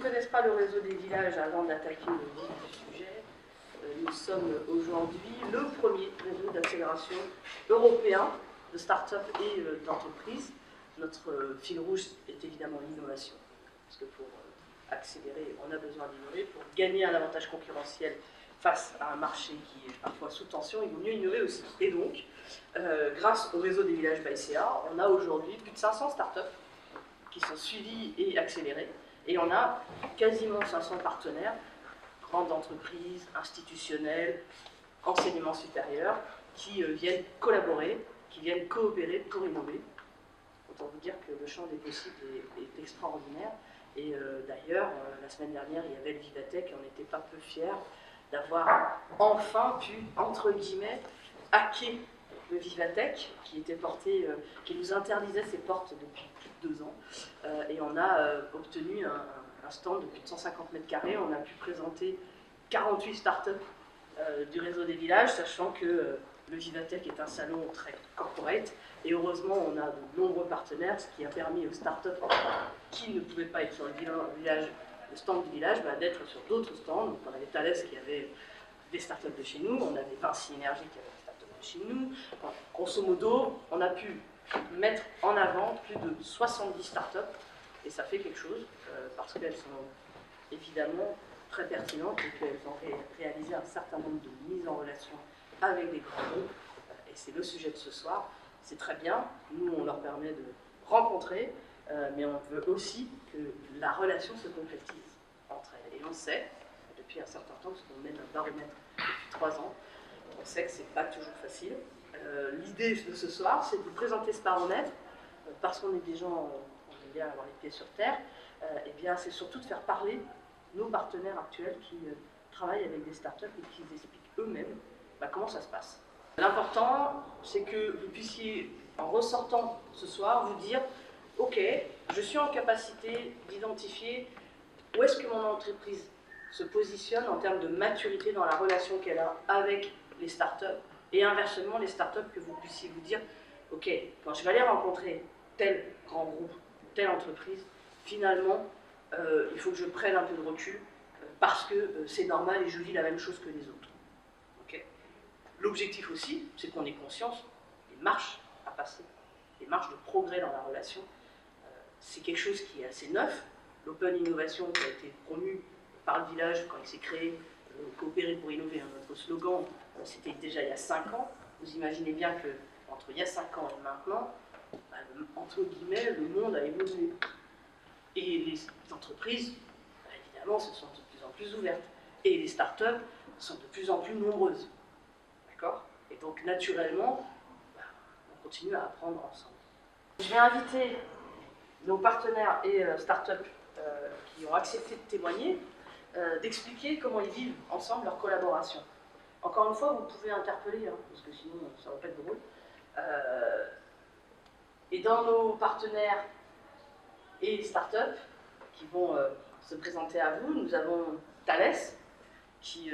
connaissent pas le réseau des villages, avant d'attaquer le vif du sujet, nous sommes aujourd'hui le premier réseau d'accélération européen de start-up et d'entreprises. Notre fil rouge est évidemment l'innovation, parce que pour accélérer, on a besoin d'innover. Pour gagner un avantage concurrentiel face à un marché qui est parfois sous tension, il vaut mieux innover aussi. Et donc, grâce au réseau des villages by CA, on a aujourd'hui plus de 500 startups qui sont suivies et accélérées. Et on a quasiment 500 partenaires, grandes entreprises, institutionnelles, enseignement supérieur, qui viennent collaborer, qui viennent coopérer pour innover. Autant vous dire que le champ des possibles est extraordinaire. Et d'ailleurs, la semaine dernière, il y avait le Vivatech et on n'était pas peu fiers d'avoir enfin pu, entre guillemets, hacker le Vivatech qui était porté, qui nous interdisait ses portes depuis plus de 2 ans. Et on a obtenu un stand de plus de 150 mètres carrés. On a pu présenter 48 startups du réseau des villages, sachant que le Vivatech est un salon très corporate. Et heureusement, on a de nombreux partenaires, ce qui a permis aux startups qui ne pouvaient pas être sur le stand du village, d'être sur d'autres stands. Donc, on avait Thales qui avait des startups de chez nous, on avait Vinci Énergie qui avait des startups de chez nous. Enfin, grosso modo, on a pu mettre en avant plus de 70 startups, et ça fait quelque chose, parce qu'elles sont évidemment très pertinentes et qu'elles ont réalisé un certain nombre de mises en relation avec des grands groupes, et c'est le sujet de ce soir. C'est très bien, nous on leur permet de rencontrer, mais on veut aussi que la relation se concrétise entre elles. Et on sait, depuis un certain temps, parce qu'on mène un baromètre depuis 3 ans, on sait que c'est pas toujours facile. L'idée de ce soir, c'est de vous présenter ce baromètre, parce qu'on est des gens, on aime bien avoir les pieds sur terre, et bien c'est surtout de faire parler nos partenaires actuels qui travaillent avec des startups et qui expliquent eux-mêmes comment ça se passe. L'important, c'est que vous puissiez, en ressortant ce soir, vous dire « Ok, je suis en capacité d'identifier où est-ce que mon entreprise se positionne en termes de maturité dans la relation qu'elle a avec les startups, et inversement, les startups, que vous puissiez vous dire « Ok, quand je vais aller rencontrer tel grand groupe, telle entreprise, finalement, il faut que je prenne un peu de recul parce que c'est normal et je vis la même chose que les autres. » L'objectif aussi, c'est qu'on ait conscience des marches à passer, des marches de progrès dans la relation. C'est quelque chose qui est assez neuf. L'open innovation qui a été promue par le village quand il s'est créé, coopérer pour innover, notre slogan, c'était déjà il y a 5 ans. Vous imaginez bien qu'entre il y a 5 ans et maintenant, entre guillemets, le monde a évolué. Et les entreprises, évidemment, se sont de plus en plus ouvertes. Et les startups sont de plus en plus nombreuses. Et donc, naturellement, on continue à apprendre ensemble. Je vais inviter nos partenaires et startups qui ont accepté de témoigner, d'expliquer comment ils vivent ensemble leur collaboration. Encore une fois, vous pouvez interpeller, parce que sinon, ça ne va pas être drôle. Et dans nos partenaires et startups qui vont se présenter à vous, nous avons Thales, qui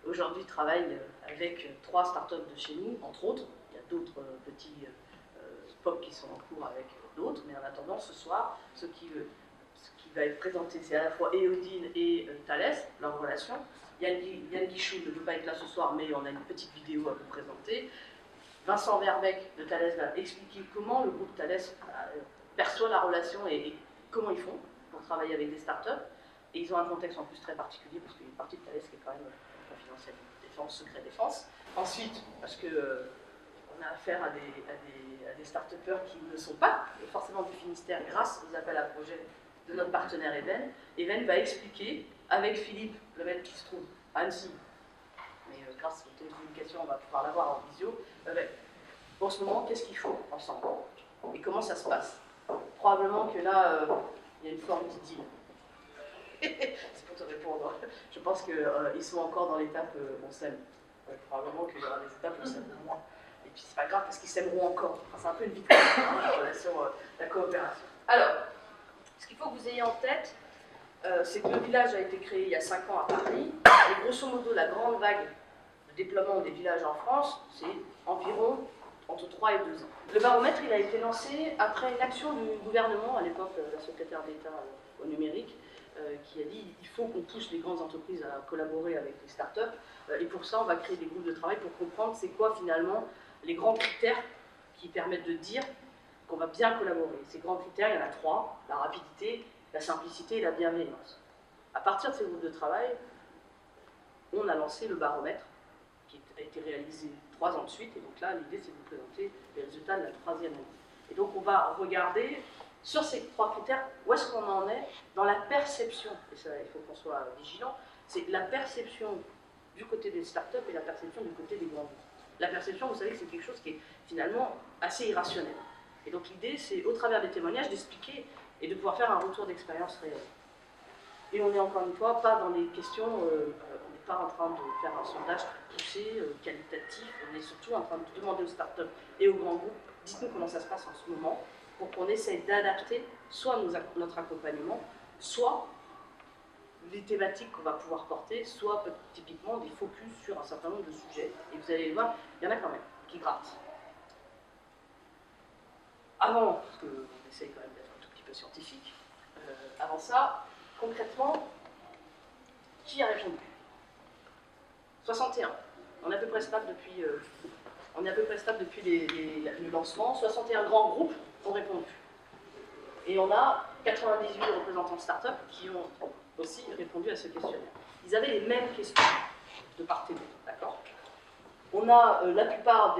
aujourd'hui travaille avec 3 startups de chez nous, entre autres. Il y a d'autres petits POC qui sont en cours avec d'autres, mais en attendant, ce soir, ce qui va être présenté, c'est à la fois Eodine et Thales, leur relation. Yann Guichou ne peut pas être là ce soir, mais on a une petite vidéo à vous présenter. Vincent Verbeek de Thales va expliquer comment le groupe Thales perçoit la relation et comment ils font pour travailler avec des startups. Et ils ont un contexte en plus très particulier, parce qu'il y a une partie de Thales qui est quand même confidentielle, défense, secret défense. Ensuite, parce qu'on a affaire à des start-upers qui ne sont pas forcément du Finistère grâce aux appels à projets de notre partenaire Even. Even va expliquer, avec Philippe, le mec qui se trouve à Annecy, mais grâce aux télécommunications, on va pouvoir l'avoir en visio, en ce moment, qu'est-ce qu'il faut ensemble et comment ça se passe. Probablement que là, il y a une forme d'idylle. C'est pour te répondre. Je pense qu'ils sont encore dans l'étape on s'aime. Probablement qu'il y aura des étapes où on s'aime moins. Et puis c'est pas grave parce qu'ils s'aimeront encore. Enfin, c'est un peu une vitesse, la relation, la coopération. Alors, ce qu'il faut que vous ayez en tête, c'est que le village a été créé il y a 5 ans à Paris. Et grosso modo, la grande vague de déploiement des villages en France, c'est environ entre 3 et 2 ans. Le baromètre, il a été lancé après une action du gouvernement, à l'époque la secrétaire d'État au numérique, qui a dit il faut qu'on pousse les grandes entreprises à collaborer avec les startups, et pour ça on va créer des groupes de travail pour comprendre c'est quoi finalement les grands critères qui permettent de dire qu'on va bien collaborer. Ces grands critères, il y en a 3, la rapidité, la simplicité et la bienveillance. À partir de ces groupes de travail, on a lancé le baromètre, qui a été réalisé 3 ans de suite, et donc là, l'idée, c'est de vous présenter les résultats de la 3e année. Et donc, on va regarder, sur ces 3 critères, où est-ce qu'on en est dans la perception, et ça, il faut qu'on soit vigilant, c'est la perception du côté des startups et la perception du côté des grands groupes. La perception, vous savez que c'est quelque chose qui est finalement assez irrationnel. Et donc, l'idée, c'est, au travers des témoignages, d'expliquer et de pouvoir faire un retour d'expérience réel. Et on n'est encore une fois pas dans les questions, on n'est pas en train de faire un sondage poussé, qualitatif, on est surtout en train de demander aux startups et aux grands groupes, dites-nous comment ça se passe en ce moment, pour qu'on essaye d'adapter soit notre accompagnement, soit les thématiques qu'on va pouvoir porter, soit typiquement des focus sur un certain nombre de sujets. Et vous allez voir, il y en a quand même qui grattent. Avant, parce qu'on essaye quand même d'être un tout petit peu scientifique, avant ça, concrètement, qui a répondu? 61. On est à peu près stable depuis, le lancement. 61 grands groupes ont répondu. Et on a 98 représentants de start-up qui ont aussi répondu à ce questionnaire. Ils avaient les mêmes questions de part et d'autre, d'accord? On a la plupart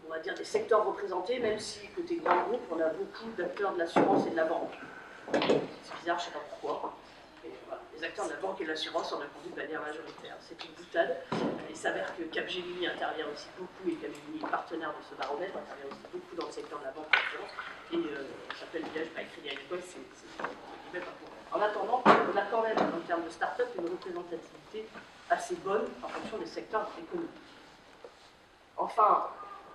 on va dire des secteurs représentés, même si côté grand groupe, on a beaucoup d'acteurs de l'assurance et de la banque. C'est bizarre, je ne sais pas pourquoi. Et voilà, les acteurs de la banque et de l'assurance ont répondu de manière majoritaire. C'est une boutade. Il s'avère que Capgemini intervient aussi beaucoup, et Capgemini est partenaire de ce baromètre, intervient aussi beaucoup dans le secteur de la banque et de l'assurance. Et ça s'appelle Village by Crédit Agricole, c'est pas pour. En attendant, on a quand même, en termes de start-up, une représentativité assez bonne en fonction des secteurs économiques. Enfin,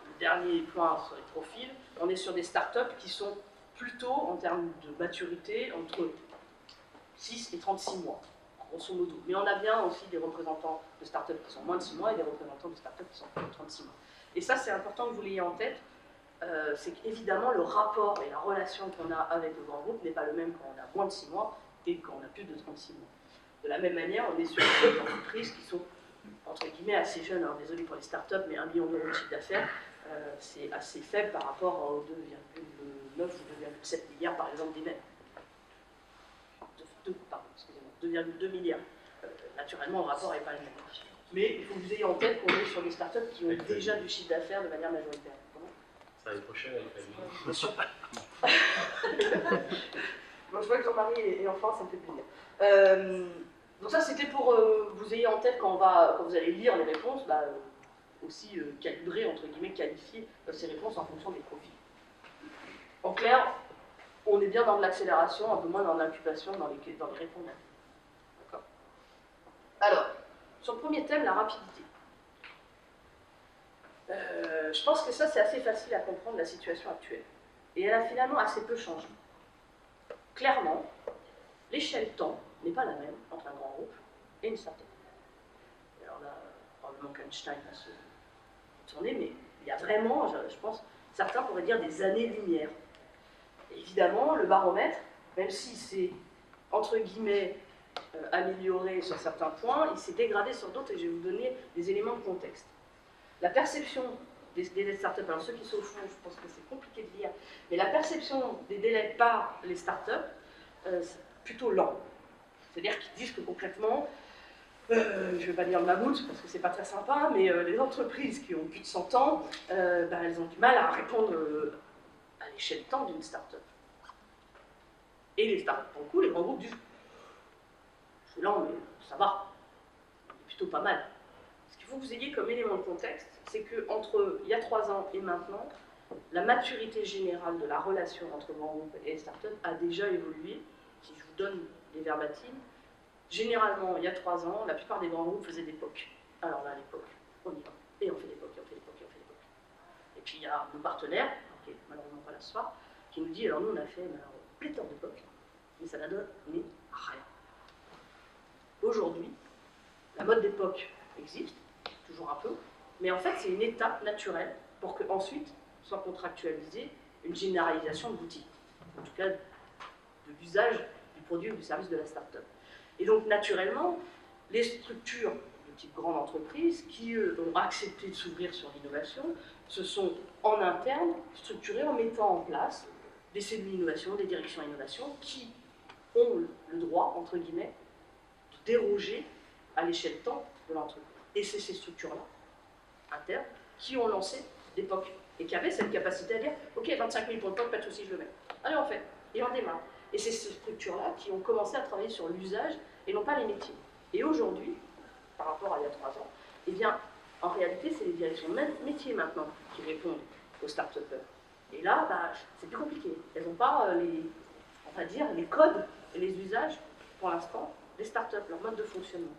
le dernier point sur les profils, on est sur des startups qui sont plutôt, en termes de maturité, entre 6 et 36 mois, grosso modo. Mais on a bien aussi des représentants de startups qui sont moins de 6 mois et des représentants de startups qui sont plus de 36 mois. Et ça, c'est important que vous l'ayez en tête, c'est qu'évidemment, le rapport et la relation qu'on a avec le grand groupe n'est pas le même quand on a moins de 6 mois et quand on a plus de 36 mois. De la même manière, on est sur des entreprises qui sont, entre guillemets, assez jeunes. Alors, désolé pour les startups, mais 1 million d'euros de chiffre d'affaires, c'est assez faible par rapport aux 2,9 ou 2,7 milliards, par exemple, des mêmes. 2,2 milliards. Naturellement, le rapport n'est pas le même. Mais il faut que vous ayez en tête qu'on est sur des startups qui ont déjà du chiffre d'affaires de manière majoritaire. Ça l'année prochaine avec la vie. Bien sûr. Bon, je vois que Jean-Marie est en France, ça me fait plaisir. Donc ça, c'était pour vous ayez en tête quand vous allez lire les réponses, aussi calibrer, entre guillemets, qualifier ces réponses en fonction des profils. En clair, on est bien dans de l'accélération, un peu moins dans l'incubation, dans les répondants. D'accord. Alors, sur le premier thème, la rapidité. Je pense que ça, c'est assez facile à comprendre la situation actuelle. Et elle a finalement assez peu changé. Clairement, l'échelle temps n'est pas la même entre un grand groupe et une start-up. Alors là, probablement qu'Einstein va se tourner, mais il y a vraiment, je pense, certains pourraient dire des années-lumière. Évidemment, le baromètre, même si c'est, entre guillemets, amélioré sur certains points, il s'est dégradé sur d'autres, et je vais vous donner des éléments de contexte. La perception des délais de start-up, alors ceux qui sont au fond, je pense que c'est compliqué de lire, mais la perception des délais par les start-up, c'est plutôt lent. C'est-à-dire qu'ils disent que concrètement, je ne vais pas dire le mammouth parce que c'est pas très sympa, mais les entreprises qui ont plus de 100 ans, elles ont du mal à répondre à l'échelle de temps d'une start-up. Et les start-up, pour le coup, les grands groupes disent je suis lent, mais ça va, c'est plutôt pas mal. Ce qu'il faut que vous ayez comme élément de contexte, c'est qu'entre il y a 3 ans et maintenant, la maturité générale de la relation entre grands groupes et start-up a déjà évolué. Si je vous donne les verbatims, généralement, il y a 3 ans, la plupart des grands groupes faisaient des POC. Alors là, à l'époque, on y va. Et on fait des POC, et on fait des POC, et on fait des POC. Et puis il y a nos partenaires, qui n'est malheureusement pas là ce soir, qui nous dit, alors nous on a fait pléthore de POC, mais ça n'a donné rien. Aujourd'hui, la mode des POC existe, toujours un peu, mais en fait c'est une étape naturelle pour qu'ensuite soit contractualisée une généralisation de l'outil. En tout cas, de l'usage produit ou du service de la start-up. Et donc, naturellement, les structures de type grande entreprise qui ont accepté de s'ouvrir sur l'innovation se sont en interne structurées en mettant en place des cellules d'innovation, des directions innovation qui ont le droit, entre guillemets, de déroger à l'échelle temps de l'entreprise. Et c'est ces structures-là, internes, qui ont lancé des POC et qui avaient cette capacité à dire « Ok, 25 000 pour le POC, pas de souci, je le mets. Allez, on fait. » Et on démarre. Et c'est ces structures-là qui ont commencé à travailler sur l'usage et non pas les métiers. Et aujourd'hui, par rapport à il y a 3 ans, eh bien, en réalité, c'est les directions métiers maintenant qui répondent aux start-upers. Et là, bah, c'est plus compliqué. Elles n'ont pas on va dire, les codes et les usages, pour l'instant, des start-up, leur mode de fonctionnement.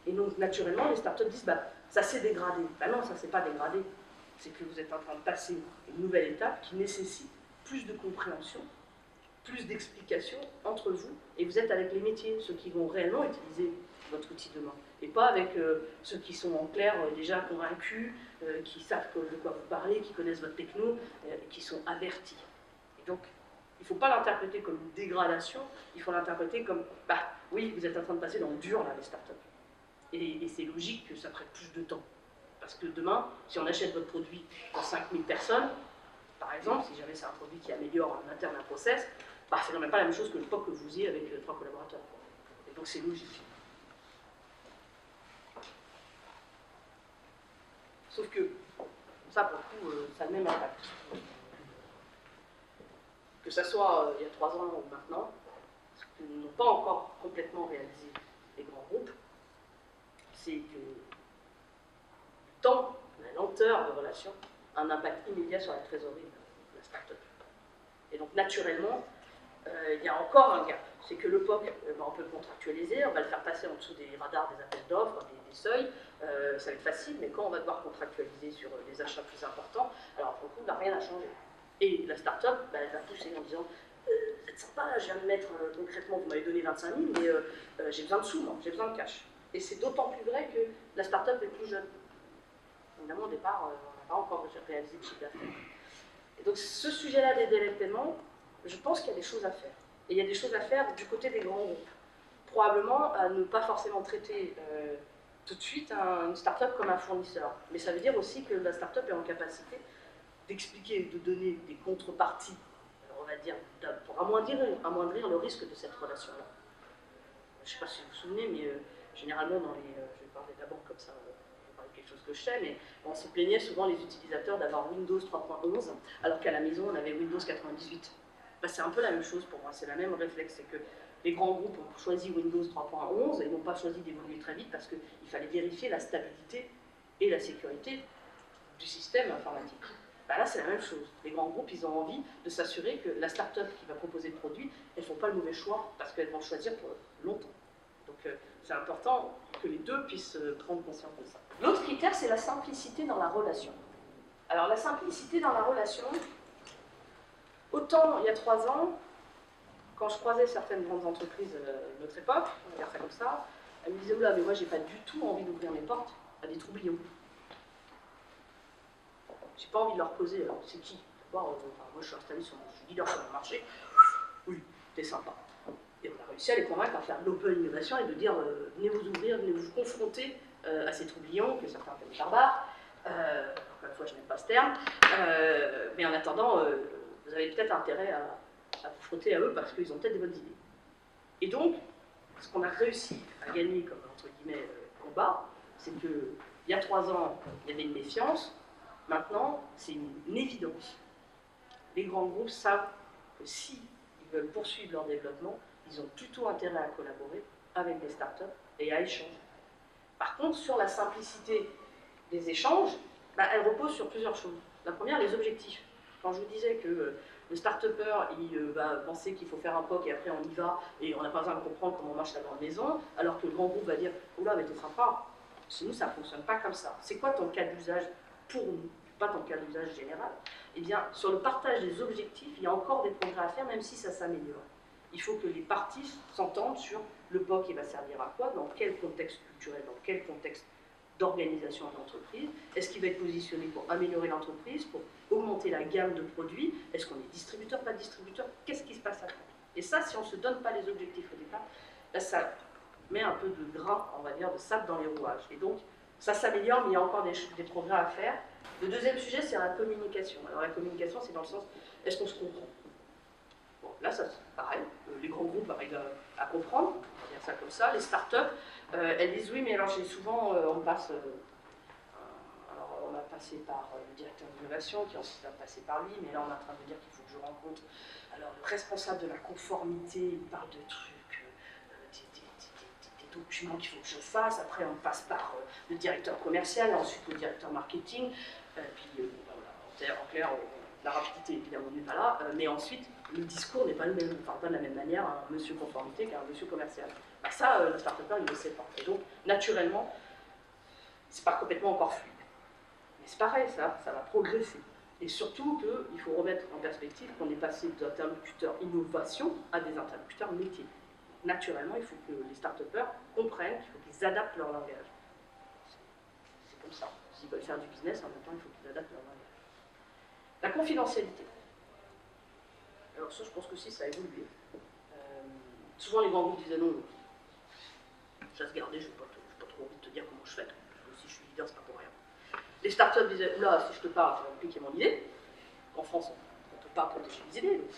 Et donc, naturellement, les start-up disent, bah, ça s'est dégradé. Bah non, ça ne s'est pas dégradé. C'est que vous êtes en train de passer une nouvelle étape qui nécessite plus de compréhension, plus d'explication entre vous, et vous êtes avec les métiers, ceux qui vont réellement utiliser votre outil demain. Et pas avec ceux qui sont en clair déjà convaincus, qui savent de quoi vous parlez, qui connaissent votre techno, qui sont avertis. Et donc, il ne faut pas l'interpréter comme une dégradation, il faut l'interpréter comme, bah oui, vous êtes en train de passer dans le dur, là, les startups. Et c'est logique que ça prenne plus de temps. Parce que demain, si on achète votre produit pour 5000 personnes, par exemple, si jamais c'est un produit qui améliore en interne un process, bah, c'est quand même pas la même chose que le POC que vous ayez avec 3 collaborateurs. Et donc c'est logique. Sauf que, ça pour le coup, ça a le même impact. Que ça soit il y a 3 ans ou maintenant, ce que n'ont pas encore complètement réalisé les grands groupes, c'est que le temps, la lenteur de relation, a un impact immédiat sur la trésorerie de la start-up. Et donc naturellement, il y a encore un gap. C'est que le POC, on peut le contractualiser, on va le faire passer en dessous des radars des appels d'offres, des seuils, ça va être facile, mais quand on va devoir contractualiser sur les achats plus importants, alors pour le coup, rien n'a changé. Et la start-up, bah, elle va pousser en disant vous êtes sympa, là, je viens de mettre concrètement, vous m'avez donné 25 000, mais j'ai besoin de sous, moi, j'ai besoin de cash. Et c'est d'autant plus vrai que la start-up est plus jeune. Évidemment, au départ, on n'a pas encore réalisé de chiffre d'affaires. Et donc, ce sujet-là des délais de paiement, je pense qu'il y a des choses à faire. Et il y a des choses à faire du côté des grands groupes. Probablement à ne pas forcément traiter tout de suite une start-up comme un fournisseur. Mais ça veut dire aussi que la start-up est en capacité d'expliquer et de donner des contreparties, on va dire, pour amoindrir le risque de cette relation-là. Je ne sais pas si vous vous souvenez, mais généralement, je vais parler de la banque comme ça, je vais parler de quelque chose que je sais, mais on se plaignait souvent les utilisateurs d'avoir Windows 3.11, alors qu'à la maison, on avait Windows 98. Ben, c'est un peu la même chose pour moi, c'est la même réflexe, c'est que les grands groupes ont choisi Windows 3.11 et n'ont pas choisi d'évoluer très vite parce qu'il fallait vérifier la stabilité et la sécurité du système informatique. Ben là, c'est la même chose. Les grands groupes, ils ont envie de s'assurer que la start-up qui va proposer le produit, elles ne font pas le mauvais choix parce qu'elles vont choisir pour longtemps. Donc, c'est important que les deux puissent prendre conscience de ça. L'autre critère, c'est la simplicité dans la relation. Alors, la simplicité dans la relation, autant il y a 3 ans, quand je croisais certaines grandes entreprises de notre époque, on va dire ça comme ça, elles me disaient « Oula, mais moi, j'ai pas du tout envie d'ouvrir mes portes à des troublions. » J'ai pas envie de leur poser, c'est qui moi, je suis installé je suis leader sur le marché, oui, t'es sympa. Et on a réussi à les convaincre à faire de l'open innovation et de dire venez vous ouvrir, venez vous confronter à ces troublions que certains appellent barbares. Encore une fois, je n'aime pas ce terme, mais en attendant, vous avez peut-être intérêt à vous frotter à eux parce qu'ils ont peut-être des bonnes idées. Et donc, ce qu'on a réussi à gagner comme entre guillemets combat, c'est qu'il y a 3 ans, il y avait une méfiance. Maintenant, c'est une évidence. Les grands groupes savent que s'ils veulent poursuivre leur développement, ils ont plutôt intérêt à collaborer avec des startups et à échanger. Par contre, sur la simplicité des échanges, elle repose sur plusieurs choses. La première, les objectifs. Quand je vous disais que le start-upper, il va penser qu'il faut faire un POC et après on y va et on n'a pas besoin de comprendre comment marche la grande maison, alors que le grand groupe va dire « Oula, mais t'es sympa, chez nous ça ne fonctionne pas comme ça. C'est quoi ton cas d'usage pour nous, pas ton cas d'usage général ?» Eh bien, sur le partage des objectifs, il y a encore des progrès à faire, même si ça s'améliore. Il faut que les parties s'entendent sur le POC, il va servir à quoi, dans quel contexte culturel, dans quel contexte d'organisation de l'entreprise. Est-ce qu'il va être positionné pour améliorer l'entreprise, pour augmenter la gamme de produits? Est-ce qu'on est distributeur, pas distributeur? Qu'est-ce qui se passe après? Et ça, si on ne se donne pas les objectifs au départ, là, ça met un peu de grain, on va dire, de sable dans les rouages. Et donc, ça s'améliore, mais il y a encore des progrès à faire. Le deuxième sujet, c'est la communication. Alors la communication, c'est dans le sens, est-ce qu'on se comprend? Bon, là, ça, pareil, les grands groupes arrivent à comprendre, on va dire ça comme ça. Les startups, elles disent oui, mais alors j'ai souvent, on passe... alors on a passé par le directeur d'innovation, qui ensuite a passé par lui, mais là on est en train de dire qu'il faut que je rencontre alors, le responsable de la conformité, il parle de trucs, des documents qu'il faut que je fasse, après on passe par le directeur commercial, ensuite le directeur marketing, puis voilà, en clair, la rapidité évidemment n'est pas là, mais ensuite le discours n'est pas le même, on ne parle pas de la même manière à un monsieur conformité qu'à un monsieur commercial. Bah, ça, le start-upper, il ne le sait pas. Et donc, naturellement, c'est pas complètement encore fluide. Mais c'est pareil, ça va progresser. Et surtout qu'il faut remettre en perspective qu'on est passé d'interlocuteurs innovation à des interlocuteurs métiers. Naturellement, il faut que les start-upers comprennent qu'il faut qu'ils adaptent leur langage. C'est comme ça. S'ils veulent faire du business, en même temps, il faut qu'ils adaptent leur langage. La confidentialité. Alors ça, je pense que si, ça a évolué. Souvent, les grands groupes disaient non, je laisse garder, je n'ai pas trop envie de te dire comment je fais. Si je suis leader, c'est pas pour rien. Les startups disaient, oula, si je te parle, tu vas me piquer mon idée. En France, on ne peut pas protéger les idées, donc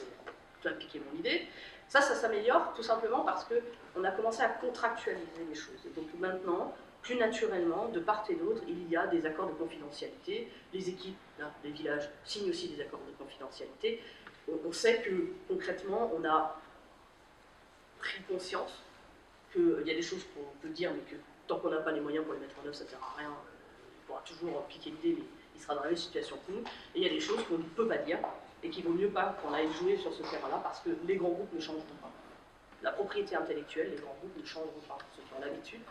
tu vas me piquer mon idée. Ça s'améliore tout simplement parce qu'on a commencé à contractualiser les choses. Et donc maintenant, plus naturellement, de part et d'autre, il y a des accords de confidentialité. Les équipes, là, les villages, signent aussi des accords de confidentialité. On sait que concrètement, on a pris conscience qu'il y a des choses qu'on peut dire, mais que tant qu'on n'a pas les moyens pour les mettre en œuvre, ça ne sert à rien. Il pourra toujours piquer l'idée, mais il sera dans la même situation que nous. Et il y a des choses qu'on ne peut pas dire et qu'il vaut mieux pas qu'on aille jouer sur ce terrain-là parce que les grands groupes ne changeront pas. La propriété intellectuelle, les grands groupes ne changeront pas. Ceux qui ont l'habitude,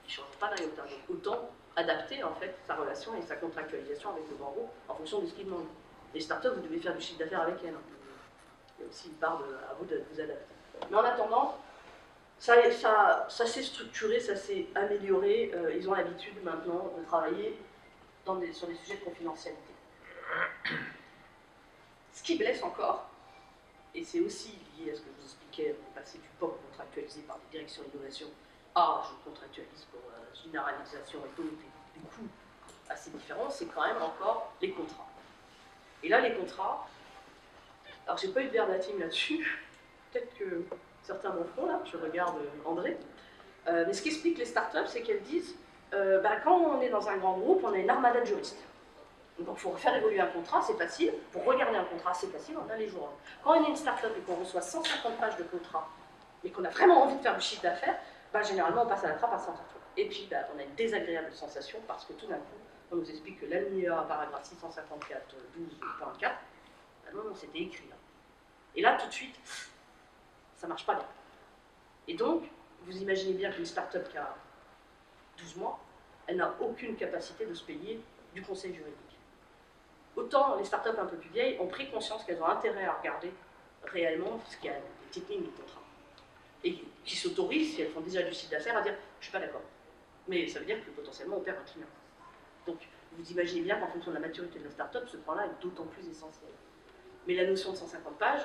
ils ne changeront pas d'un iota. Donc autant adapter en fait sa relation et sa contractualisation avec le grand groupe en fonction de ce qu'ils demandent. Les startups, vous devez faire du chiffre d'affaires avec elles. Il y a aussi une part à vous de vous adapter. Mais en attendant, ça s'est structuré, ça s'est amélioré. Ils ont l'habitude maintenant de travailler sur des sujets de confidentialité. Ce qui blesse encore, et c'est aussi lié à ce que je vous expliquais, on est passé du POC contractualisé par les directions d'innovation à je contractualise pour généralisation et donc des coûts assez différents, c'est quand même encore les contrats. Et là, les contrats, alors j'ai pas eu de verbatim là-dessus, peut-être que certains m'en feront là, je regarde André, mais ce qu'expliquent les startups, c'est qu'elles disent quand on est dans un grand groupe, on a une armada de juristes. Donc il faut faire évoluer un contrat, c'est facile. Pour regarder un contrat, c'est facile, on a les jours. Quand on est une start-up et qu'on reçoit 150 pages de contrat, mais qu'on a vraiment envie de faire du chiffre d'affaires, généralement on passe à la trappe à 100 fois. Et puis on a une désagréable sensation parce que tout d'un coup, on nous explique que l'alinéa paragraphe 654, 12.4, non, c'était écrit là. Et là, tout de suite, ça ne marche pas bien. Et donc, vous imaginez bien qu'une start-up qui a 12 mois, elle n'a aucune capacité de se payer du conseil juridique. Autant les startups un peu plus vieilles ont pris conscience qu'elles ont intérêt à regarder réellement ce qu'il y a des petites lignes de contrat. Et qui s'autorisent, si elles font déjà du chiffre d'affaires, à dire « je ne suis pas d'accord ». Mais ça veut dire que potentiellement on perd un client. Donc vous imaginez bien qu'en fonction de la maturité de la startup, ce point-là est d'autant plus essentiel. Mais la notion de 150 pages,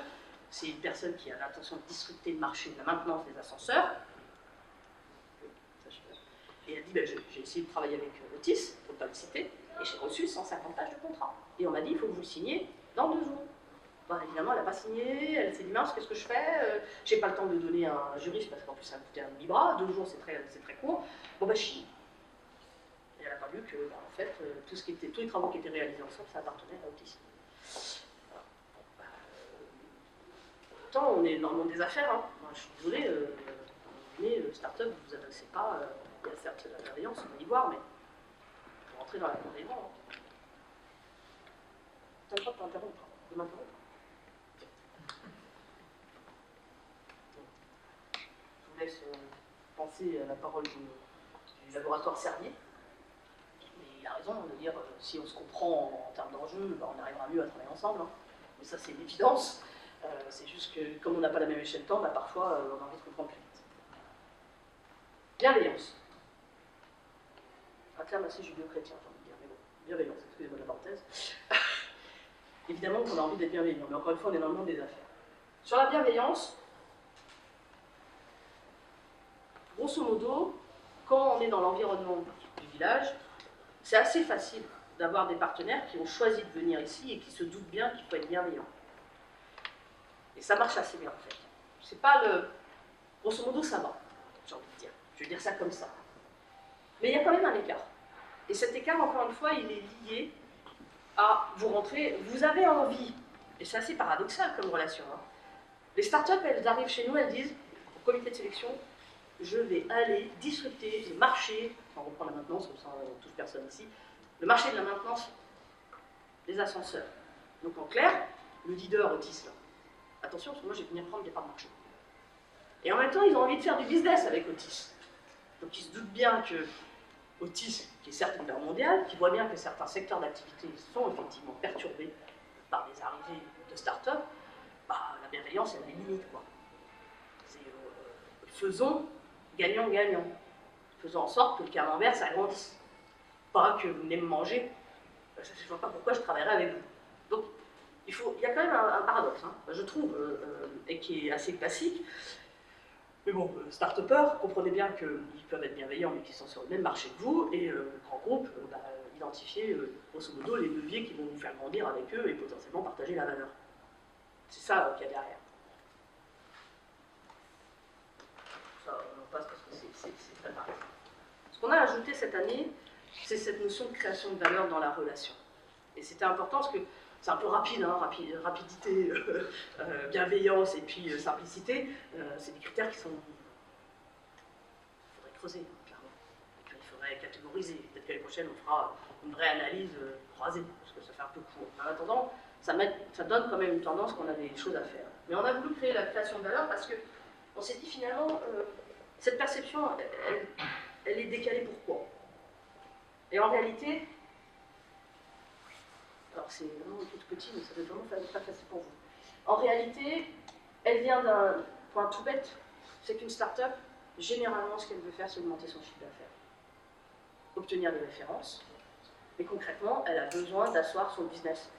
c'est une personne qui a l'intention de disrupter le marché de la maintenance des ascenseurs. Et elle dit j'ai essayé de travailler avec Otis, pour ne pas le citer, et j'ai reçu 150 pages de contrat. Et on m'a dit il faut que vous le signiez dans 2 jours. Évidemment, elle n'a pas signé, elle s'est dit mince, qu'est-ce que je fais? J'ai pas le temps de donner à un juriste parce qu'en plus ça me coûtait un demi-bras, 2 jours c'est très court. Bon, je signe. Et elle n'a pas vu que, en fait, tous les travaux qui étaient réalisés ensemble, ça appartenait à Otis. Pourtant, on est dans le monde des affaires. Hein. Moi, je suis désolée, mais start-up, vous vous adressez pas. Il y a certes la bienveillance, on va y voir, mais pour rentrer dans la cour des grands. T'as le droit de t'interrompre, de m'interrompre. Je vous laisse penser à la parole du laboratoire Servier. Mais il a raison de dire si on se comprend en termes d'enjeux, on arrivera mieux à travailler ensemble. Hein. Mais ça, c'est une évidence. C'est juste que, comme on n'a pas la même échelle de temps, parfois, on a envie de comprendre plus vite. Bienveillance. Un terme assez judéo-chrétien, j'ai envie de dire, mais bon, bienveillance, excusez-moi la parenthèse. Évidemment qu'on a envie d'être bienveillant, mais encore une fois, on est dans le monde des affaires. Sur la bienveillance, grosso modo, quand on est dans l'environnement du village, c'est assez facile d'avoir des partenaires qui ont choisi de venir ici et qui se doutent bien qu'il faut être bienveillant. Et ça marche assez bien en fait. C'est pas le... Grosso modo, ça va, j'ai envie de dire. Je vais dire ça comme ça. Mais il y a quand même un écart. Et cet écart, encore une fois, il est lié à vous rentrer, vous avez envie, et c'est assez paradoxal comme relation. Hein. Les startups, elles arrivent chez nous, elles disent, au comité de sélection, je vais aller disrupter le marché, on reprend la maintenance, comme ça on touche personne ici, le marché de la maintenance des ascenseurs. Donc en clair, le leader Otis, là, attention, parce que moi j'ai venir prendre des parts de marché. Et en même temps, ils ont envie de faire du business avec Otis. Donc ils se doutent bien que Otis, qui est certes leader mondial, qui voit bien que certains secteurs d'activité sont effectivement perturbés par des arrivées de start-up, bah, la bienveillance, elle a une limite, quoi. C'est faisons gagnant-gagnant. Faisons en sorte que le camembert s'agrandisse. Pas que vous venez me manger, je ne vois pas pourquoi je travaillerai avec vous. Donc, il y a quand même un paradoxe, hein, je trouve, et qui est assez classique. Mais bon, start-upers, comprenez bien qu'ils peuvent être bienveillants, mais qu'ils sont sur le même marché que vous, et grand groupe, identifier, grosso modo, les leviers qui vont vous faire grandir avec eux et potentiellement partager la valeur. C'est ça qu'il y a derrière. Ça, on en passe parce que c'est très pareil. Ce qu'on a ajouté cette année, c'est cette notion de création de valeur dans la relation. Et c'était important parce que c'est un peu rapide, hein, rapidité, bienveillance et puis simplicité, c'est des critères qui sont... Il faudrait creuser, clairement. Il faudrait catégoriser. Peut-être que l'année prochaine, on fera une vraie analyse croisée, parce que ça fait un peu court. En attendant, ça donne quand même une tendance qu'on a des choses à faire. Mais on a voulu créer la création de valeur parce qu'on s'est dit finalement, cette perception, elle est décalée pourquoi? Et en réalité, alors c'est vraiment tout petit, mais ça doit vraiment pas facile pour vous. En réalité, elle vient d'un point tout bête, c'est qu'une start-up, généralement, ce qu'elle veut faire, c'est augmenter son chiffre d'affaires. Obtenir des références, mais concrètement, elle a besoin d'asseoir son business.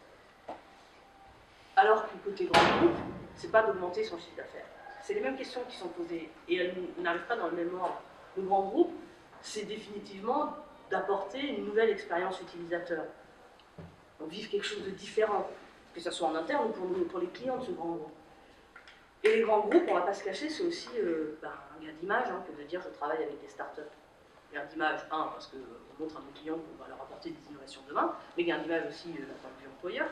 Alors que côté grand groupe, c'est pas d'augmenter son chiffre d'affaires. C'est les mêmes questions qui sont posées, et elles n'arrivent pas dans le même ordre. Le grand groupe, c'est définitivement d'apporter une nouvelle expérience utilisateur. Donc vivre quelque chose de différent, que ce soit en interne ou pour les clients de ce grand groupe. Et les grands groupes, on ne va pas se cacher, c'est aussi un gain d'image, hein, que de dire je travaille avec des startups. Gain d'image, parce qu'on montre à nos clients qu'on va leur apporter des innovations demain, mais gain d'image aussi d'un point de vue employeur.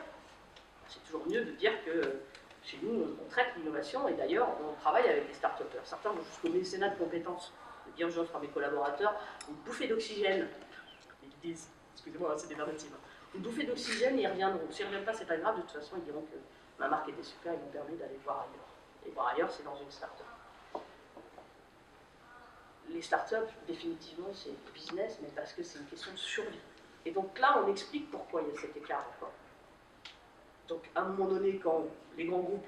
C'est toujours mieux de dire que chez nous, on traite l'innovation, et d'ailleurs, on travaille avec des start-upers. Certains vont jusqu'au mécénat de compétences, de dire j'offre à mes collaborateurs une bouffée d'oxygène. Ils disent, excusez-moi, c'est des verbatims. Une bouffée d'oxygène, ils reviendront. S'ils ne reviennent pas, c'est pas grave, de toute façon, ils diront que ma marque était super, ils m'ont permis d'aller voir ailleurs. Et voir ailleurs, c'est dans une start-up. Les start-up, définitivement, c'est business, mais parce que c'est une question de survie. Et donc là, on explique pourquoi il y a cet écart encore. Donc, à un moment donné, quand les grands groupes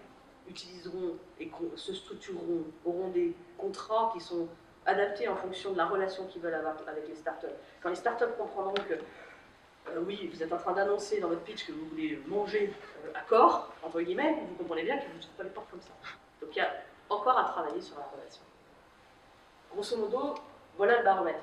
utiliseront et se structureront, auront des contrats qui sont adaptés en fonction de la relation qu'ils veulent avoir avec les start-up, quand les start-up comprendront que oui, vous êtes en train d'annoncer dans votre pitch que vous voulez manger à corps, entre guillemets, vous comprenez bien que vous ne faites pas les portes comme ça. Donc il y a encore à travailler sur la relation. Grosso modo, voilà le baromètre.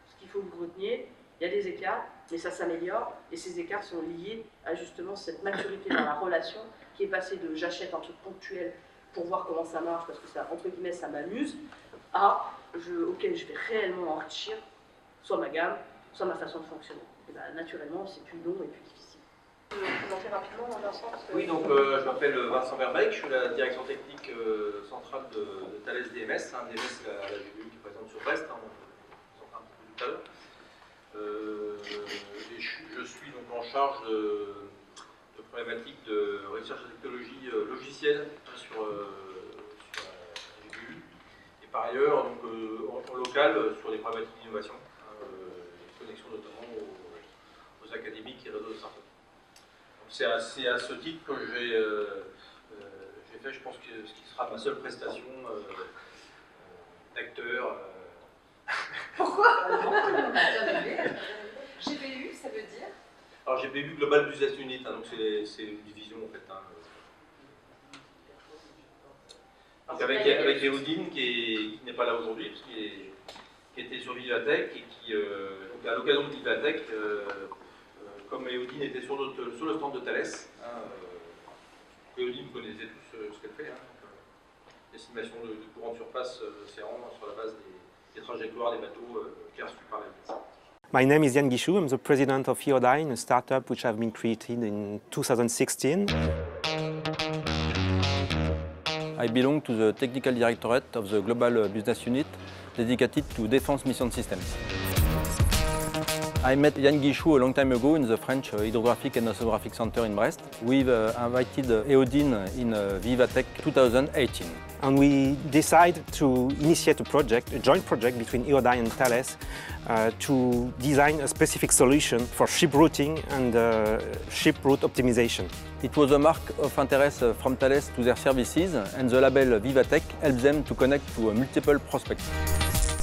Ce qu'il faut que vous reteniez, il y a des écarts, mais ça s'améliore, et ces écarts sont liés à justement cette maturité dans la relation qui est passée de j'achète un truc ponctuel pour voir comment ça marche, parce que ça, entre guillemets, ça m'amuse, à ok, je vais réellement enrichir soit ma gamme, soit ma façon de fonctionner. Et ben, naturellement, c'est plus long et plus difficile. Vous pouvez vous présenter rapidement, Vincent Oui, donc je m'appelle Vincent Verbeek, je suis la direction technique centrale de Thales DMS, DMS la GBU qui est présente sur Brest, on en parle un petit peu tout à l'heure. Et je suis donc en charge de problématiques de recherche de technologie logicielle sur la GBU, et par ailleurs donc, en local sur les problématiques d'innovation, connexion notamment aux académiques et réseaux de startups. C'est à ce titre que j'ai fait, je pense, ce qui sera ma seule prestation d'acteur. Pourquoi GBU, ça veut dire? Alors GBU Global Business Unit, donc c'est une division en fait. Donc avec Eodine qui n'est pas là aujourd'hui, parce qui était sur Vivatech et qui, donc à l'occasion de Vivatech, comme Eodine était sur le stand de Thales, Eodine, vous connaissez tous ce qu'elle fait, l'estimation de courant de surface de l'océan sur la base des trajectoires des bateaux perçus par la l'AIS. My name is Yann Guichou. I'm the president of Eodine, a startup which has been created in 2016. I belong to the technical directorate of the global business unit dedicated to defense mission systems. I met Yann Guichou a long time ago in the French Hydrographic and Oceanographic Center in Brest. We've invited Eodine in Vivatech 2018. And we decided to initiate a joint project between Eodine and Thales to design a specific solution for ship routing and ship route optimization. It was a mark of interest from Thales to their services, and the label Vivatech helps them to connect to multiple prospects.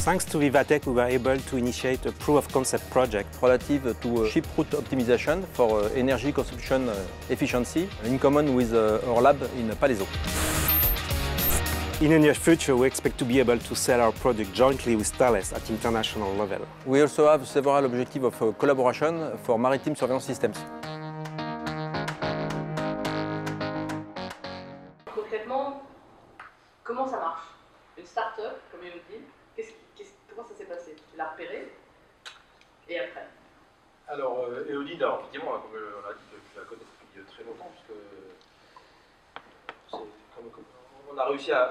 Thanks to Vivatech, we were able to initiate a proof-of-concept project Relative to ship route optimization for energy consumption efficiency, in common with our lab in Palaiseau. In the near future, we expect to be able to sell our product jointly with Thales at international level. We also have several objectives of collaboration for maritime surveillance systems. Concrètement, comment ça marche? Une start-up comme Eodine, comment ça s'est passé? Tu l'as repéré et après? Alors, Eodine, effectivement, comme on a dit, je la connais depuis très longtemps, parce que on a réussi à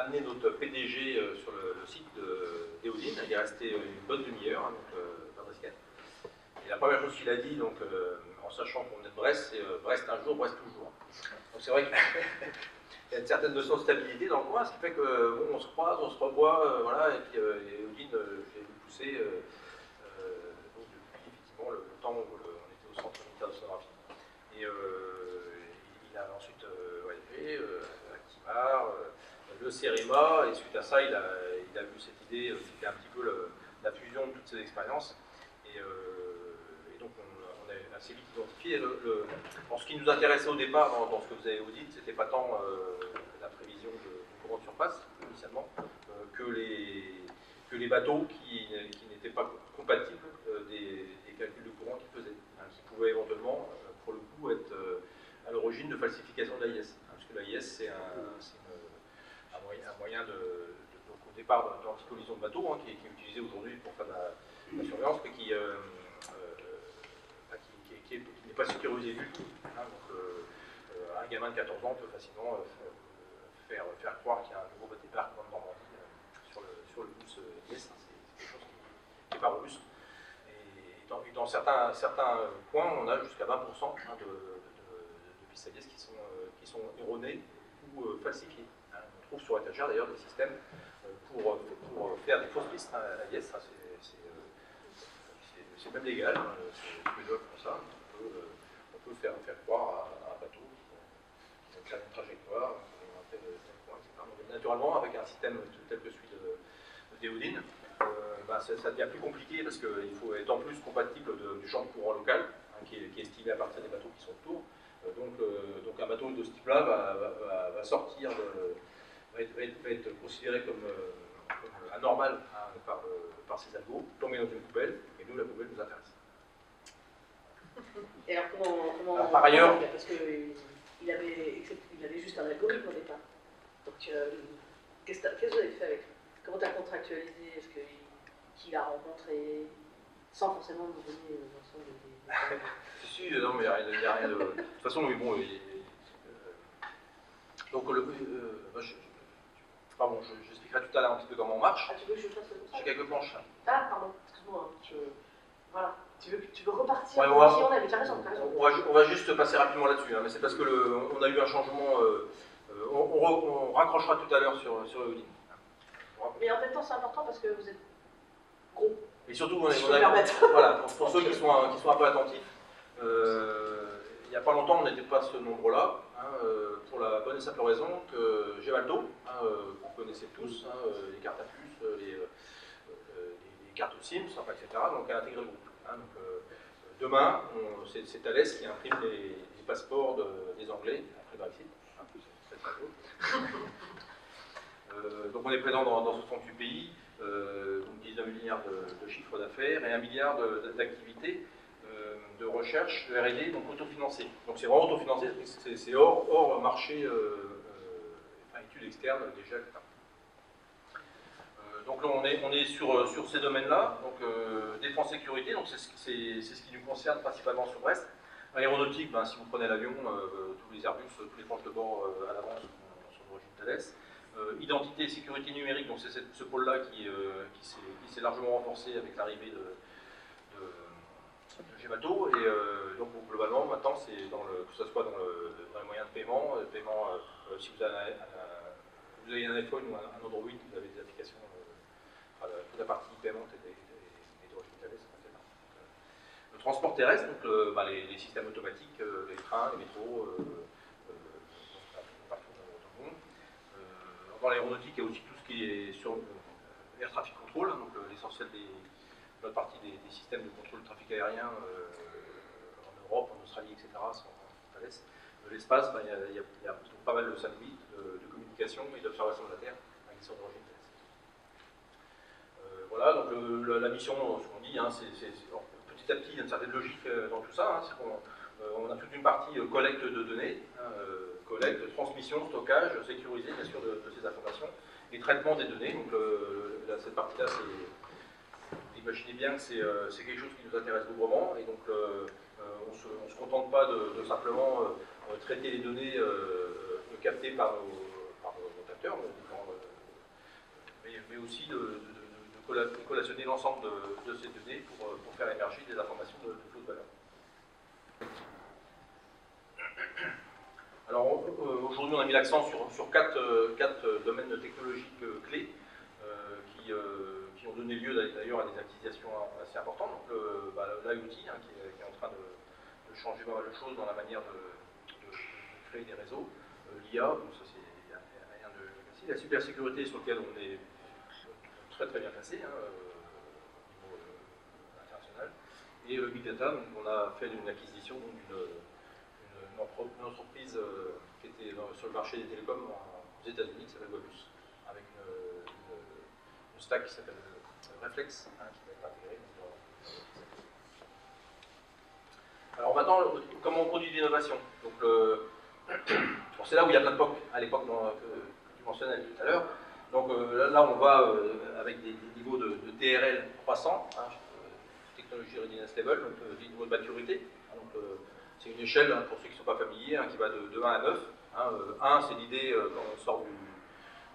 amener notre PDG sur le site d'Eodine. Il est resté une bonne demi-heure, dans Brisket. Et la première chose qu'il a dit, donc, en sachant qu'on est de Brest, c'est Brest un jour, Brest toujours. Donc c'est vrai qu'il y a une certaine notion de stabilité dans le coin, ce qui fait qu'on se croise, on se revoit, voilà, et puis Eodine, je l'ai vu pousser donc depuis effectivement le temps où on était au centre militaire d'océanographie. Et il a ensuite voyagé à Kimar, le CEREMA, et suite à ça, il a vu cette idée, c'était un petit peu la fusion de toutes ces expériences. Et donc on a assez vite identifié. Ce qui nous intéressait au départ dans ce que vous avez audit, c'était pas tant la prévision de courant de surface, initialement, que les bateaux qui n'étaient pas compatibles des calculs de courant qu'ils faisaient, qui pouvaient éventuellement, pour le coup, être à l'origine de falsification de l'AIS. Parce que l'AIS, c'est un moyen donc au départ d'anti-collision de bateau, qui est utilisé aujourd'hui pour faire la surveillance, mais qui n'est pas sécurisé du tout. Donc, un gamin de 14 ans peut facilement faire croire qu'il y a un nouveau débarque dans Normandie sur le bus IS. C'est quelque chose qui n'est pas robuste. Et dans certains points, on a jusqu'à 20% de pistes IS qui sont erronées ou falsifiées. On trouve sur étagère d'ailleurs des systèmes pour faire des fausses pistes à l'IS. C'est même légal, c'est les offres pour ça. On peut faire croire à un bateau qui va faire une trajectoire, un tel point, etc. Donc, naturellement, avec un système tel que celui d'Eodine, ça devient plus compliqué parce qu'il faut être en plus compatible du champ de courant local, qui est estimé à partir des bateaux qui sont autour. Donc un bateau de ce type-là va sortir, va être considéré comme anormal par ces algos, tomber dans une poubelle, et nous, la poubelle nous intéresse. Et alors comment par ailleurs, parce qu'il avait juste un algorithme au départ. Donc qu'est-ce que vous avez fait avec lui? Comment tu as contractualisé? Est-ce qu'il a rencontré sans forcément nous donner l'ensemble des... Si, non, mais il n'y a rien de... De toute façon, oui, bon... donc, pardon, j'expliquerai tout à l'heure un petit peu comment on marche. Ah, tu veux que je fasse comme ça? J'ai quelques planches. Ah, pardon, excuse-moi. Voilà. Tu veux repartir? Ouais, on avait déjà raison. On va juste passer rapidement là-dessus, mais c'est parce que on a eu un changement... on raccrochera tout à l'heure sur Eodine. Mais en même temps, c'est important parce que vous êtes gros. Et surtout, voilà, pour ceux qui sont un peu attentifs, il n'y a pas longtemps, on n'était pas ce nombre-là, pour la bonne et simple raison que Gemalto, vous connaissez tous, les cartes à puce, les cartes SIMS, etc., donc a intégré le groupe. Donc, demain, c'est Thales qui imprime les passeports des Anglais après Brexit. Donc on est présent dans 68 pays, donc 19 milliards de chiffre d'affaires et 1 milliard d'activités de recherche, de R&D, donc autofinancé. Donc c'est vraiment autofinancé, c'est hors marché, enfin, études externes déjà. Donc là, on est sur ces domaines-là, donc défense sécurité, donc c'est ce qui nous concerne principalement sur Brest. Aéronautique, ben, si vous prenez l'avion, tous les Airbus, tous les planches de bord à l'avant sont d'origine Thales. Identité et sécurité numérique, donc c'est ce pôle-là qui s'est largement renforcé avec l'arrivée de Gemalto, et donc globalement maintenant c'est que ce soit dans les moyens de paiement, si vous avez un iPhone ou un Android, vous avez des applications, toute la partie paiement est d'origine Thales, etc. Le transport terrestre, donc les systèmes automatiques, les trains, les métros, partout dans le monde. Dans l'aéronautique, il y a aussi tout ce qui est sur air traffic control, donc l'essentiel notre partie des systèmes de contrôle de trafic aérien en Europe, en Australie, etc. sont Thales. L'espace, il y a pas mal de satellites, de communication et d'observation de la Terre qui sont d'origine Thales. Voilà, donc la mission, ce qu'on dit, hein, petit à petit, il y a une certaine logique dans tout ça. Hein, c'est qu'on a toute une partie collecte de données, collecte, transmission, stockage, sécurisé bien sûr de ces informations, et traitement des données. Donc cette partie-là, imaginez bien que c'est quelque chose qui nous intéresse gouvernement, et donc on ne se contente pas de simplement traiter les données captées par nos capteurs, mais aussi de collationner l'ensemble de ces données pour faire émerger des informations de haute valeur. Alors aujourd'hui on a mis l'accent sur quatre domaines technologiques clés qui ont donné lieu d'ailleurs à des acquisitions assez importantes. Donc l'IoT, hein, qui est en train de changer pas mal de choses dans la manière de créer des réseaux. L'IA, donc ça c'est rien de facile. La cybersécurité sur laquelle on est très bien placé hein, au niveau international. Et le Big Data, donc on a fait une acquisition d'une entreprise qui était sur le marché des télécoms aux États-Unis, qui s'appelle Webus, avec une stack qui s'appelle Reflex, hein, qui va être intégrée. Alors maintenant, comment on produit de l'innovation? Donc c'est là où il y a plein de POC, à l'époque que tu mentionnais tout à l'heure. Donc là, on va avec des niveaux de TRL croissants, hein, technologie readiness level, donc des niveaux de maturité. Hein, donc c'est une échelle, hein, pour ceux qui ne sont pas familiers, hein, qui va de 1 à 9. Hein, 1, c'est l'idée quand on sort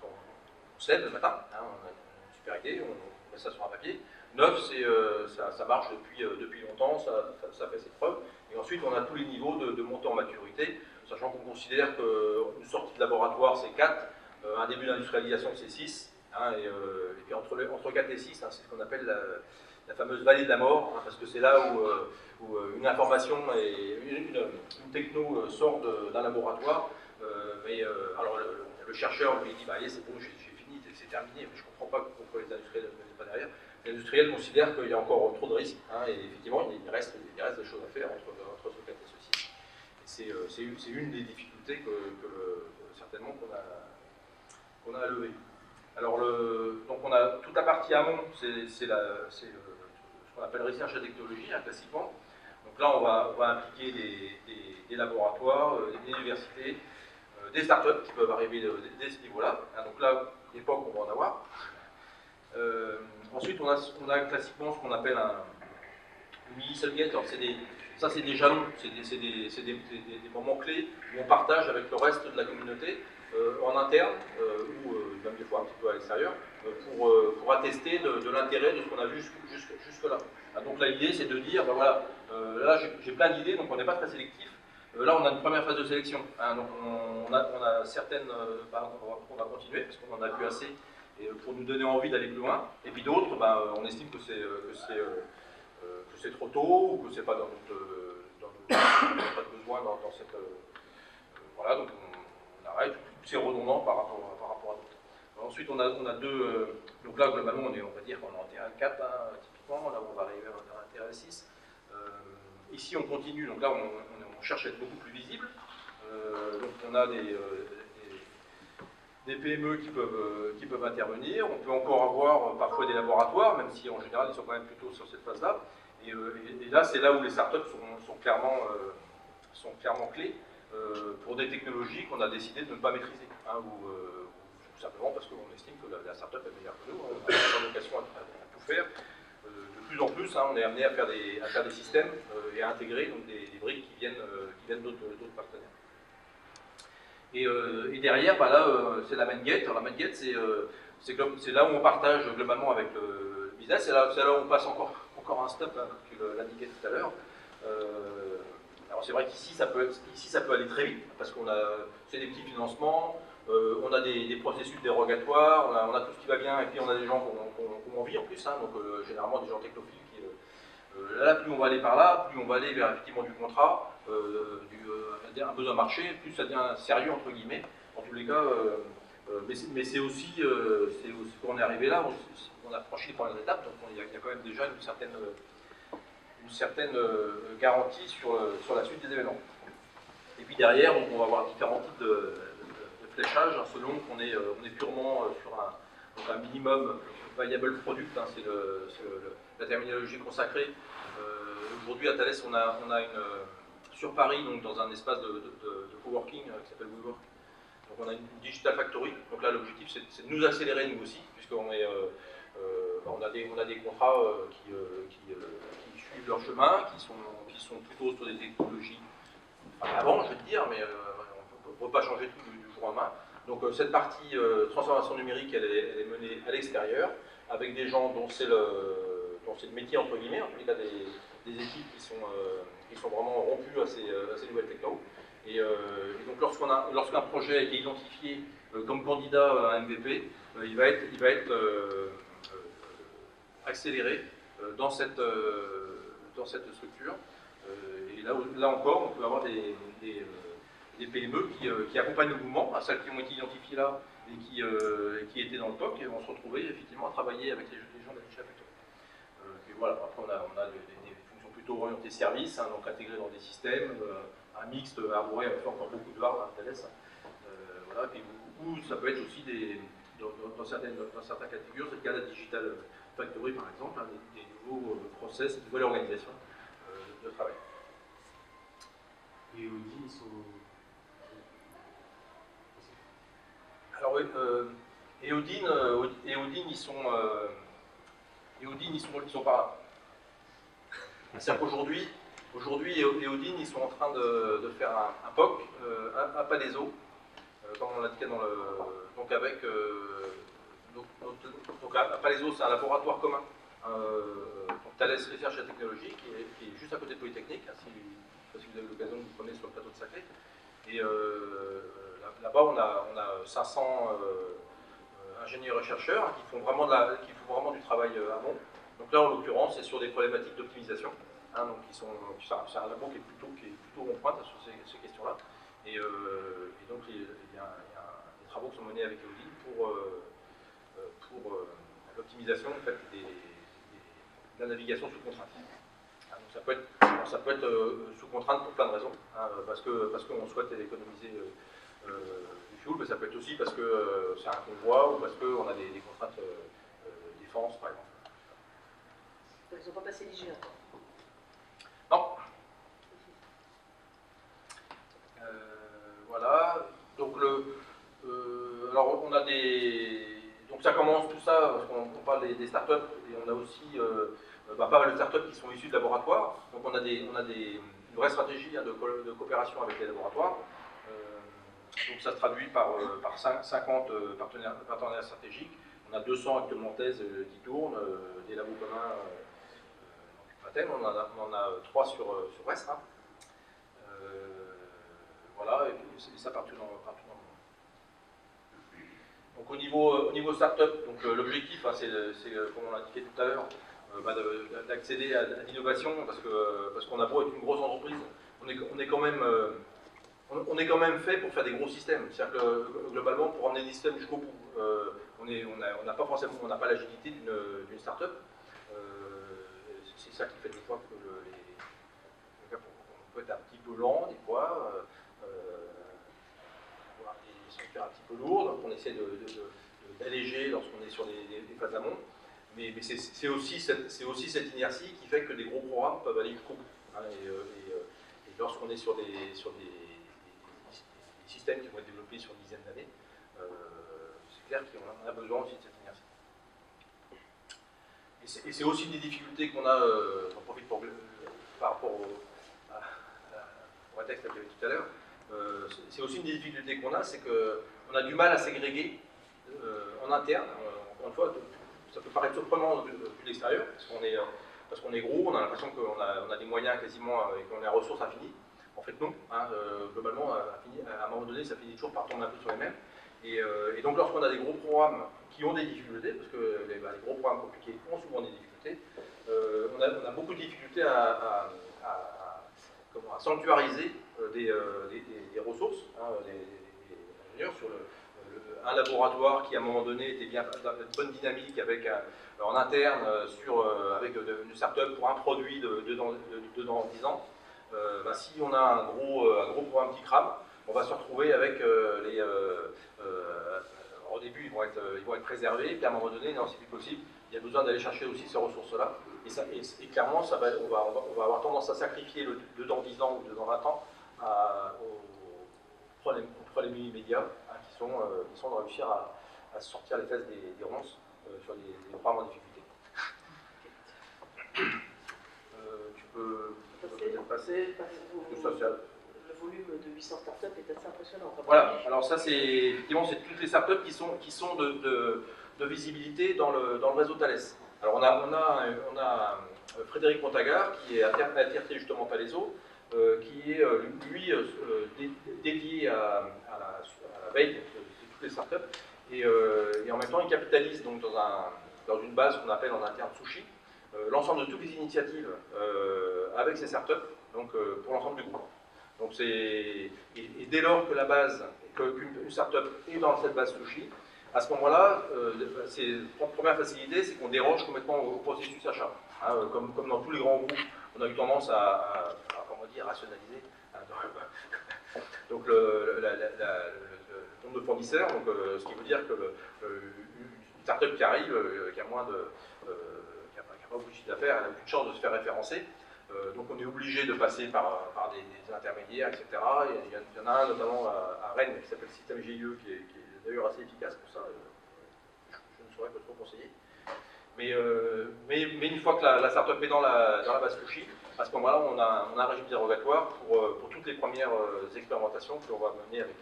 quand on se lève le matin, hein, on a une super idée, on met ça sur un papier. 9, ça marche depuis longtemps, ça fait ses preuves. Et ensuite, on a tous les niveaux de montée en maturité, sachant qu'on considère qu'une sortie de laboratoire, c'est 4. Un début d'industrialisation, c'est 6, hein, et puis entre 4 et 6, hein, c'est ce qu'on appelle la fameuse vallée de la mort, hein, parce que c'est là où une information et une techno sort d'un laboratoire, alors le chercheur lui dit, bah, allez, c'est bon, j'ai fini, c'est terminé, mais je ne comprends pas pourquoi les industriels ne le mettent pas derrière. Les industriels considèrent qu'il y a encore trop de risques, hein, et effectivement, il reste des choses à faire entre ce 4 et ce 6. Et c'est une des difficultés certainement qu'on a à lever. Alors, donc on a toute la partie amont, c'est ce qu'on appelle recherche et technologie, hein, classiquement. Donc là, on va impliquer des laboratoires, des universités, des startups qui peuvent arriver dès ce niveau-là. Hein, donc là, l'époque, on va en avoir. Ensuite, on a classiquement ce qu'on appelle un mini-subgate. Alors, ça, c'est des jalons, c'est des moments clés où on partage avec le reste de la communauté, en interne, ou même des fois un petit peu à l'extérieur, pour attester de l'intérêt de ce qu'on a vu jusque-là. Donc là, l'idée, c'est de dire, ben voilà, là, j'ai plein d'idées, donc on n'est pas très sélectif. Là, on a une première phase de sélection. Hein, donc on a certaines, on va continuer, parce qu'on en a vu assez, et pour nous donner envie d'aller plus loin. Et puis d'autres, on estime que c'est trop tôt, ou que c'est pas pas de besoin dans cette... voilà, donc on arrête. C'est redondant par rapport à d'autres. Ensuite, on a deux... donc là, globalement, on va dire qu'on est en terrain 4, hein, typiquement. Là, on va arriver à terrain 6. Ici, on continue. Donc là, on cherche à être beaucoup plus visible. Donc on a des PME qui peuvent intervenir. On peut encore avoir parfois des laboratoires, même si en général ils sont quand même plutôt sur cette phase-là. Et là, c'est là où les startups sont clairement clés pour des technologies qu'on a décidé de ne pas maîtriser, hein, ou tout simplement parce qu'on estime que la startup est meilleure que nous, hein, on n'a pas vocation à tout faire. De plus en plus, hein, on est amené à faire des systèmes et à intégrer donc, des briques qui viennent d'autres partenaires. Et derrière, bah là, c'est la main gate. Alors, la main gate, c'est là où on partage globalement avec le business. C'est là où on passe encore un step, hein, comme tu l'indiquais tout à l'heure. Alors c'est vrai qu'ici, ça peut aller très vite, parce qu'on a des petits financements, on a des processus dérogatoires, on a tout ce qui va bien, et puis on a des gens qui ont envie en plus, hein, donc généralement des gens technophiles qui... là, plus on va aller par là, plus on va aller vers effectivement du contrat, un besoin marché, plus ça devient sérieux entre guillemets. En tous les cas, mais c'est aussi quand on est arrivé là, on a franchi les premières étapes, donc il y a quand même déjà une certaine garantie sur la suite des événements. Et puis derrière, donc, on va avoir différents types de fléchage, hein, selon qu'on est purement sur un minimum viable product, hein, c'est la terminologie consacrée. Aujourd'hui à Thales, on a sur Paris, donc dans un espace de coworking qui s'appelle WeWork, donc on a une Digital Factory. Donc là, l'objectif, c'est de nous accélérer nous aussi, puisqu'on a des contrats qui suivent leur chemin, qui sont plutôt sur des technologies avant, je vais te dire, mais on ne peut pas changer tout du jour au lendemain. Donc cette partie transformation numérique, elle est menée à l'extérieur, avec des gens dont c'est le métier, entre guillemets, en tous les cas des équipes qui sont vraiment rompues à ces nouvelles technos. Et donc lorsqu'un projet a été identifié comme candidat à un MVP, il va être accéléré dans cette structure. Et là encore, on peut avoir des PME qui accompagnent le mouvement, celles qui ont été identifiées là et qui étaient dans le POC, et vont se retrouver effectivement à travailler avec les gens de la Digital Factory. Et voilà, après on a des fonctions plutôt orientées services, hein, donc intégrées dans des systèmes, un mixte arboré, on fait encore beaucoup de VAR à Thales. Voilà, puis où ça peut être aussi dans certains cas de figure, c'est le cas de la Digital Factory par exemple, hein, des nouveaux process, une nouvelle organisation de travail. Et Audi, ils sont... Alors oui, Odin, ils sont par là. C'est-à-dire qu'aujourd'hui, Odin, ils sont en train de faire un POC à Palaiso, comme on l'indiquait donc avec... donc à Palaiso, c'est un laboratoire commun. Donc Thales Research et Technologie, qui est juste à côté de Polytechnique, hein, si vous avez l'occasion de vous promener sur le plateau de Saclay. Et là-bas, on a 500 ingénieurs et chercheurs qui font vraiment du travail amont. Donc là, en l'occurrence, c'est sur des problématiques d'optimisation. Hein, donc c'est un labo qui est plutôt en pointe sur ces questions-là. Et donc il y a des travaux qui sont menés avec Audi pour l'optimisation en fait, de la navigation sous contrainte. Hein, donc ça peut être sous contrainte pour plein de raisons, hein, parce qu'on souhaite économiser du fuel, mais ça peut être aussi parce que c'est un convoi ou parce qu'on a des contraintes défense par exemple. Ils n'ont pas passé l'IGA. Non. Voilà. Donc alors on a donc ça commence tout ça, parce qu'on parle des startups, et on a aussi pas mal de startups qui sont issues de laboratoires. Donc on a une vraie stratégie, hein, de coopération avec les laboratoires. Donc ça se traduit par 50 partenaires stratégiques. On a 200 actuellement thèses qui tournent, des labos communs. On en a 3 sur Brest. Hein. Voilà, et ça partout dans le monde. Donc au niveau start-up, l'objectif, hein, c'est comme on l'a indiqué tout à l'heure, d'accéder à l'innovation, parce qu'on a beau être une grosse entreprise, on est quand même fait pour faire des gros systèmes. C'est-à-dire que globalement, pour emmener des systèmes jusqu'au bout, on n'a pas l'agilité d'une start-up. C'est ça qui fait des fois que on peut être un petit peu lent des fois, avoir des faire un petit peu lourd, donc on essaie d'alléger lorsqu'on est sur des phases amont. Mais c'est aussi cette inertie qui fait que des gros programmes peuvent aller jusqu'au bout. Hein, et lorsqu'on est sur des systèmes qui vont être développés sur une dizaine d'années, c'est clair qu'on a besoin aussi de cette inertie. Et c'est aussi des difficultés qu'on a, j'en profite par rapport au texte qu'il y avait tout à l'heure, c'est aussi une des difficultés qu'on a, c'est qu'on a du mal à ségréguer en interne. Encore une fois, ça peut paraître surprenant de l'extérieur, parce qu'on est gros, on a l'impression qu'on a des moyens quasiment et qu'on a des ressources infinies. En fait, non. Hein, globalement, à un moment donné, ça finit toujours par tomber un peu sur les mêmes. Et donc, lorsqu'on a des gros programmes qui ont des difficultés, parce que les gros programmes compliqués ont souvent des difficultés, on a beaucoup de difficultés à sanctuariser des ressources, hein, des ingénieurs sur un laboratoire qui, à un moment donné, était bien dans une bonne dynamique avec en interne avec une start-up pour un produit de dans 10 ans. Si on a un gros programme qui crame, on va se retrouver avec au début, ils vont être préservés, puis à un moment donné, non, c'est plus possible. Il y a besoin d'aller chercher aussi ces ressources-là. Et clairement, on va avoir tendance à sacrifier le dans 10 ans ou le dans 20 ans aux problèmes immédiats, hein, qui sont de réussir à sortir les fesses des ronces sur des programmes en difficulté. Tu peux peut-être passer. Le volume de 800 startups est assez impressionnant. Voilà, alors ça, effectivement, c'est toutes les startups qui sont de visibilité dans le réseau Thales. Alors on a Frédéric Montagard, qui est à TRT justement Palaiso, qui est lui dédié à la veille de toutes les startups, et en même temps il capitalise donc dans une base qu'on appelle en interne Sushi, l'ensemble de toutes les initiatives avec ces startups, donc pour l'ensemble du groupe. Donc et dès lors que qu'une startup est dans cette base Sushi, à ce moment-là, la première facilité, c'est qu'on déroge complètement au processus achat. Hein, comme dans tous les grands groupes, on a eu tendance à rationaliser. Donc le nombre de fournisseurs, donc, ce qui veut dire que une startup qui arrive, qui a moins qui n'a pas beaucoup de chiffre d'affaires, elle n'a aucune chance de se faire référencer. Donc on est obligé de passer par des intermédiaires, etc. Il y en a un notamment à Rennes qui s'appelle Système GIE, qui est d'ailleurs assez efficace pour ça. Je ne saurais pas trop conseiller. Mais une fois que la startup est dans la base Sushi, à ce moment-là, on a un régime dérogatoire pour toutes les premières expérimentations que l'on va mener avec.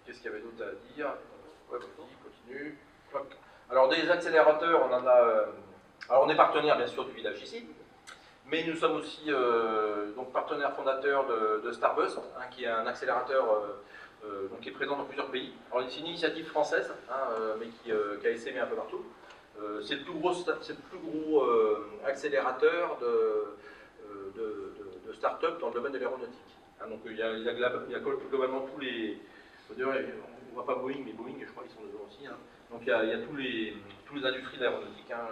Qu'est-ce qu'il y avait d'autre à dire? Ouais, continue. Alors des accélérateurs, on en a. Alors on est partenaire bien sûr du village ici, mais nous sommes aussi donc partenaire fondateur de Starbust, hein, qui est un accélérateur donc, qui est présent dans plusieurs pays. Alors c'est une initiative française, hein, mais qui a essaimé un peu partout. C'est le plus gros accélérateur de start-up dans le domaine de l'aéronautique. Hein, donc il y a globalement tous les. D'ailleurs, on ne voit pas Boeing, mais Boeing, je crois qu'ils sont dedans aussi. Hein. Donc il y a tous les industries de l'aéronautique. Hein,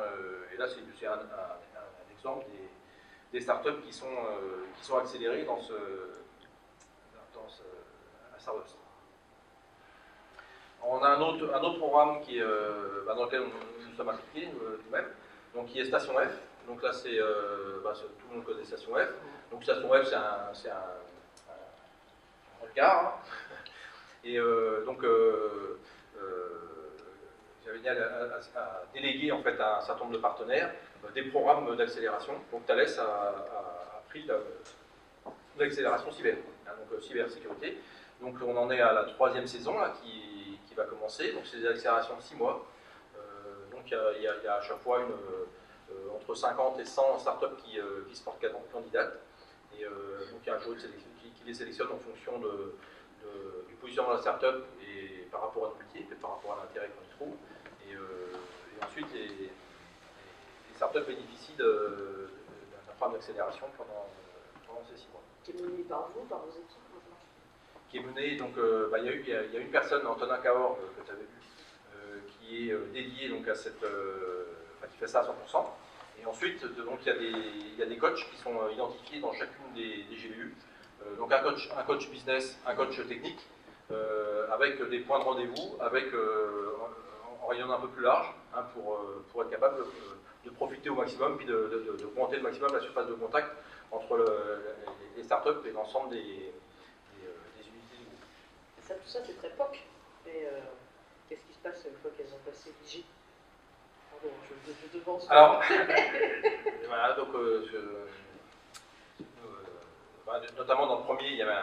et là, c'est un exemple des startups qui sont accélérées dans à Starbust. On a un autre programme dans lequel nous sommes impliqués nous-mêmes, donc qui est Station F. Donc là, tout le monde connaît Station F. Donc Station F, c'est un regard. Hein. Et donc, j'avais dit à déléguer en fait à un certain nombre de partenaires des programmes d'accélération. Donc Thales a pris l'accélération cyber, hein, donc cybersécurité. Donc on en est à la 3e saison là, qui va commencer. Donc c'est des accélérations de 6 mois. Donc il y a à chaque fois entre 50 et 100 startups qui se portent candidates. Et donc il y a un jury qui les sélectionne en fonction du positionnement de la startup et par rapport à notre métier, et par rapport à l'intérêt qu'on y trouve. Et ensuite, les startups bénéficient d'un programme d'accélération pendant ces 6 mois. Qui est mené par vous, par vos équipes maintenant? Qui est mené, donc il y a une personne, Antonin Cahors, que tu avais vu, qui est dédié donc, à qui fait ça à 100%. Et ensuite, donc, il y a des coachs qui sont identifiés dans chacune des GBU. Donc un coach business, un coach technique, avec des points de rendez-vous, en rayonnant un peu plus large, hein, pour être capable de profiter au maximum, puis d'augmenter le maximum la surface de contact entre les startups et l'ensemble des unités du groupe. Et ça, tout ça, c'est très POC. Et qu'est-ce qui se passe une fois qu'elles ont passé l'IG? Pardon, je devance. Alors, voilà, donc, notamment dans le premier, il y avait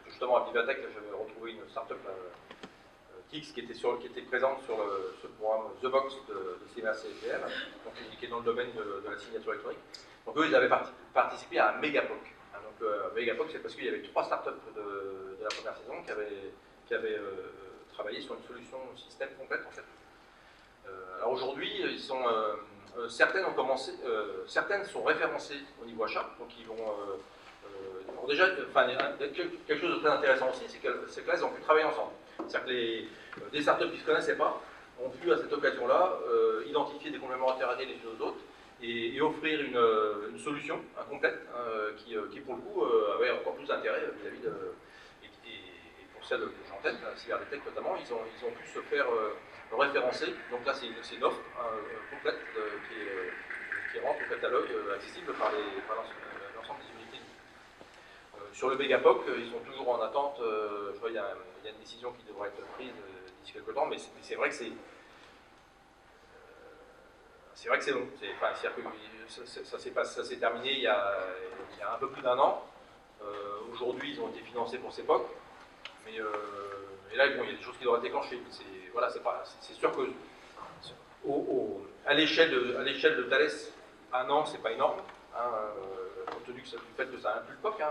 justement à Vivatech, j'avais retrouvé une startup TIX qui était présente sur ce programme The Box de CMA CGM, donc qui est dans le domaine de la signature électronique. Donc eux, ils avaient participé à un méga POC. Hein, donc méga POC, c'est parce qu'il y avait 3 startups de la première saison qui avaient travaillé sur une solution système complète en fait. Alors aujourd'hui, certaines ont commencé, certaines sont référencées au niveau achat, donc ils vont déjà, quelque chose de très intéressant aussi, c'est que là, ils ont pu travailler ensemble. C'est-à-dire que des startups qui ne se connaissaient pas ont pu, à cette occasion-là, identifier des complémentarités les unes aux autres et offrir une solution complète qui, pour le coup, avait encore plus d'intérêt vis-à-vis de. Et pour celle que j'ai en tête, Cyberdetect notamment, ils ont pu se faire référencer. Donc là, c'est une offre complète qui rentre au catalogue accessible par l'ensemble des unités. Sur le Megapoc, ils sont toujours en attente. Je crois qu'il y a une décision qui devrait être prise d'ici quelques temps, mais c'est vrai que c'est long. C'est-à-dire que ça s'est terminé il y a un peu plus d'1 an. Aujourd'hui, ils ont été financés pour ces POC, mais là, bon, il y a des choses qui doivent être déclenchées. Voilà, c'est sûr que à l'échelle de Thales, 1 an, c'est pas énorme. Hein, compte tenu du fait que ça inclut le POC, hein,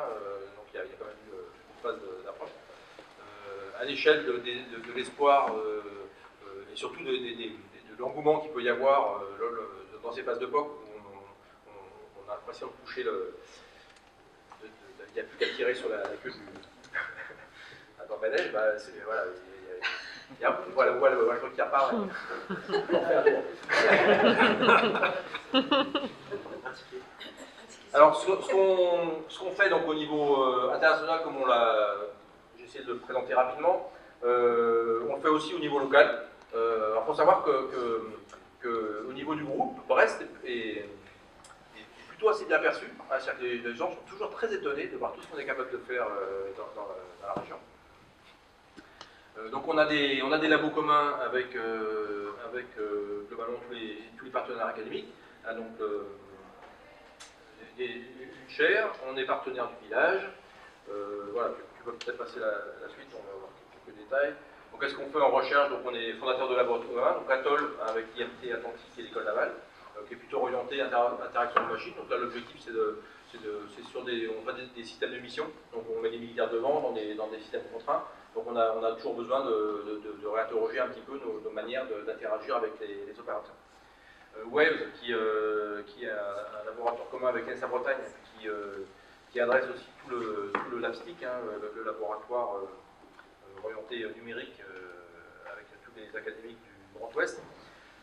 donc il y a quand même eu une phase d'approche. À l'échelle de l'espoir et surtout de l'engouement qu'il peut y avoir dans ces phases de POC, où on a l'impression de toucher il n'y a plus qu'à tirer sur la queue du manège, bah, voilà, on voit le truc qui apparaît. Alors, ce qu'on fait donc au niveau international, comme j'ai essayé de le présenter rapidement, on le fait aussi au niveau local. Alors, il faut savoir que au niveau du groupe, Brest est plutôt assez bien perçu. Hein, c'est-à-dire que les gens sont toujours très étonnés de voir tout ce qu'on est capable de faire dans la région. Donc, on a des labos communs avec globalement tous les partenaires académiques. Hein, donc, une chaire, on est partenaire du village. Voilà, tu peux peut-être passer la suite, on va voir quelques détails. Donc, qu'est-ce qu'on fait en recherche? Donc, on est fondateur de laboratoire, donc Atoll avec l'IMT Atlantique et l'école navale, qui est plutôt orienté interaction de machines. Donc là, l'objectif, c'est sur on fait des systèmes de mission. Donc, on met les militaires devant dans des systèmes contraints. Donc, on a toujours besoin de réinterroger un petit peu nos manières d'interagir avec les opérateurs. Waves, qui est un laboratoire commun avec l'ENSA Bretagne, qui adresse aussi tout le LabSTIC, hein, le laboratoire orienté numérique avec tous les académiques du Grand Ouest.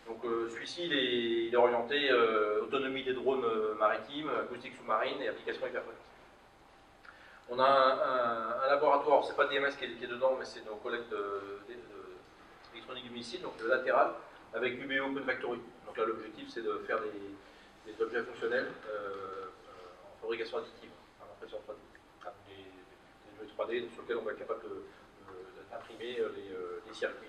Donc celui-ci, il est orienté autonomie des drones maritimes, acoustique sous-marine et application hyperfréquence. On a un laboratoire, c'est pas DMS qui est dedans, mais c'est nos collègues d'électronique du missile, donc le latéral, avec UBO Open Factory. Donc là, l'objectif, c'est de faire des objets fonctionnels en fabrication additive, en impression 3D. Des jeux 3D sur lesquels on va être capable d'imprimer les circuits.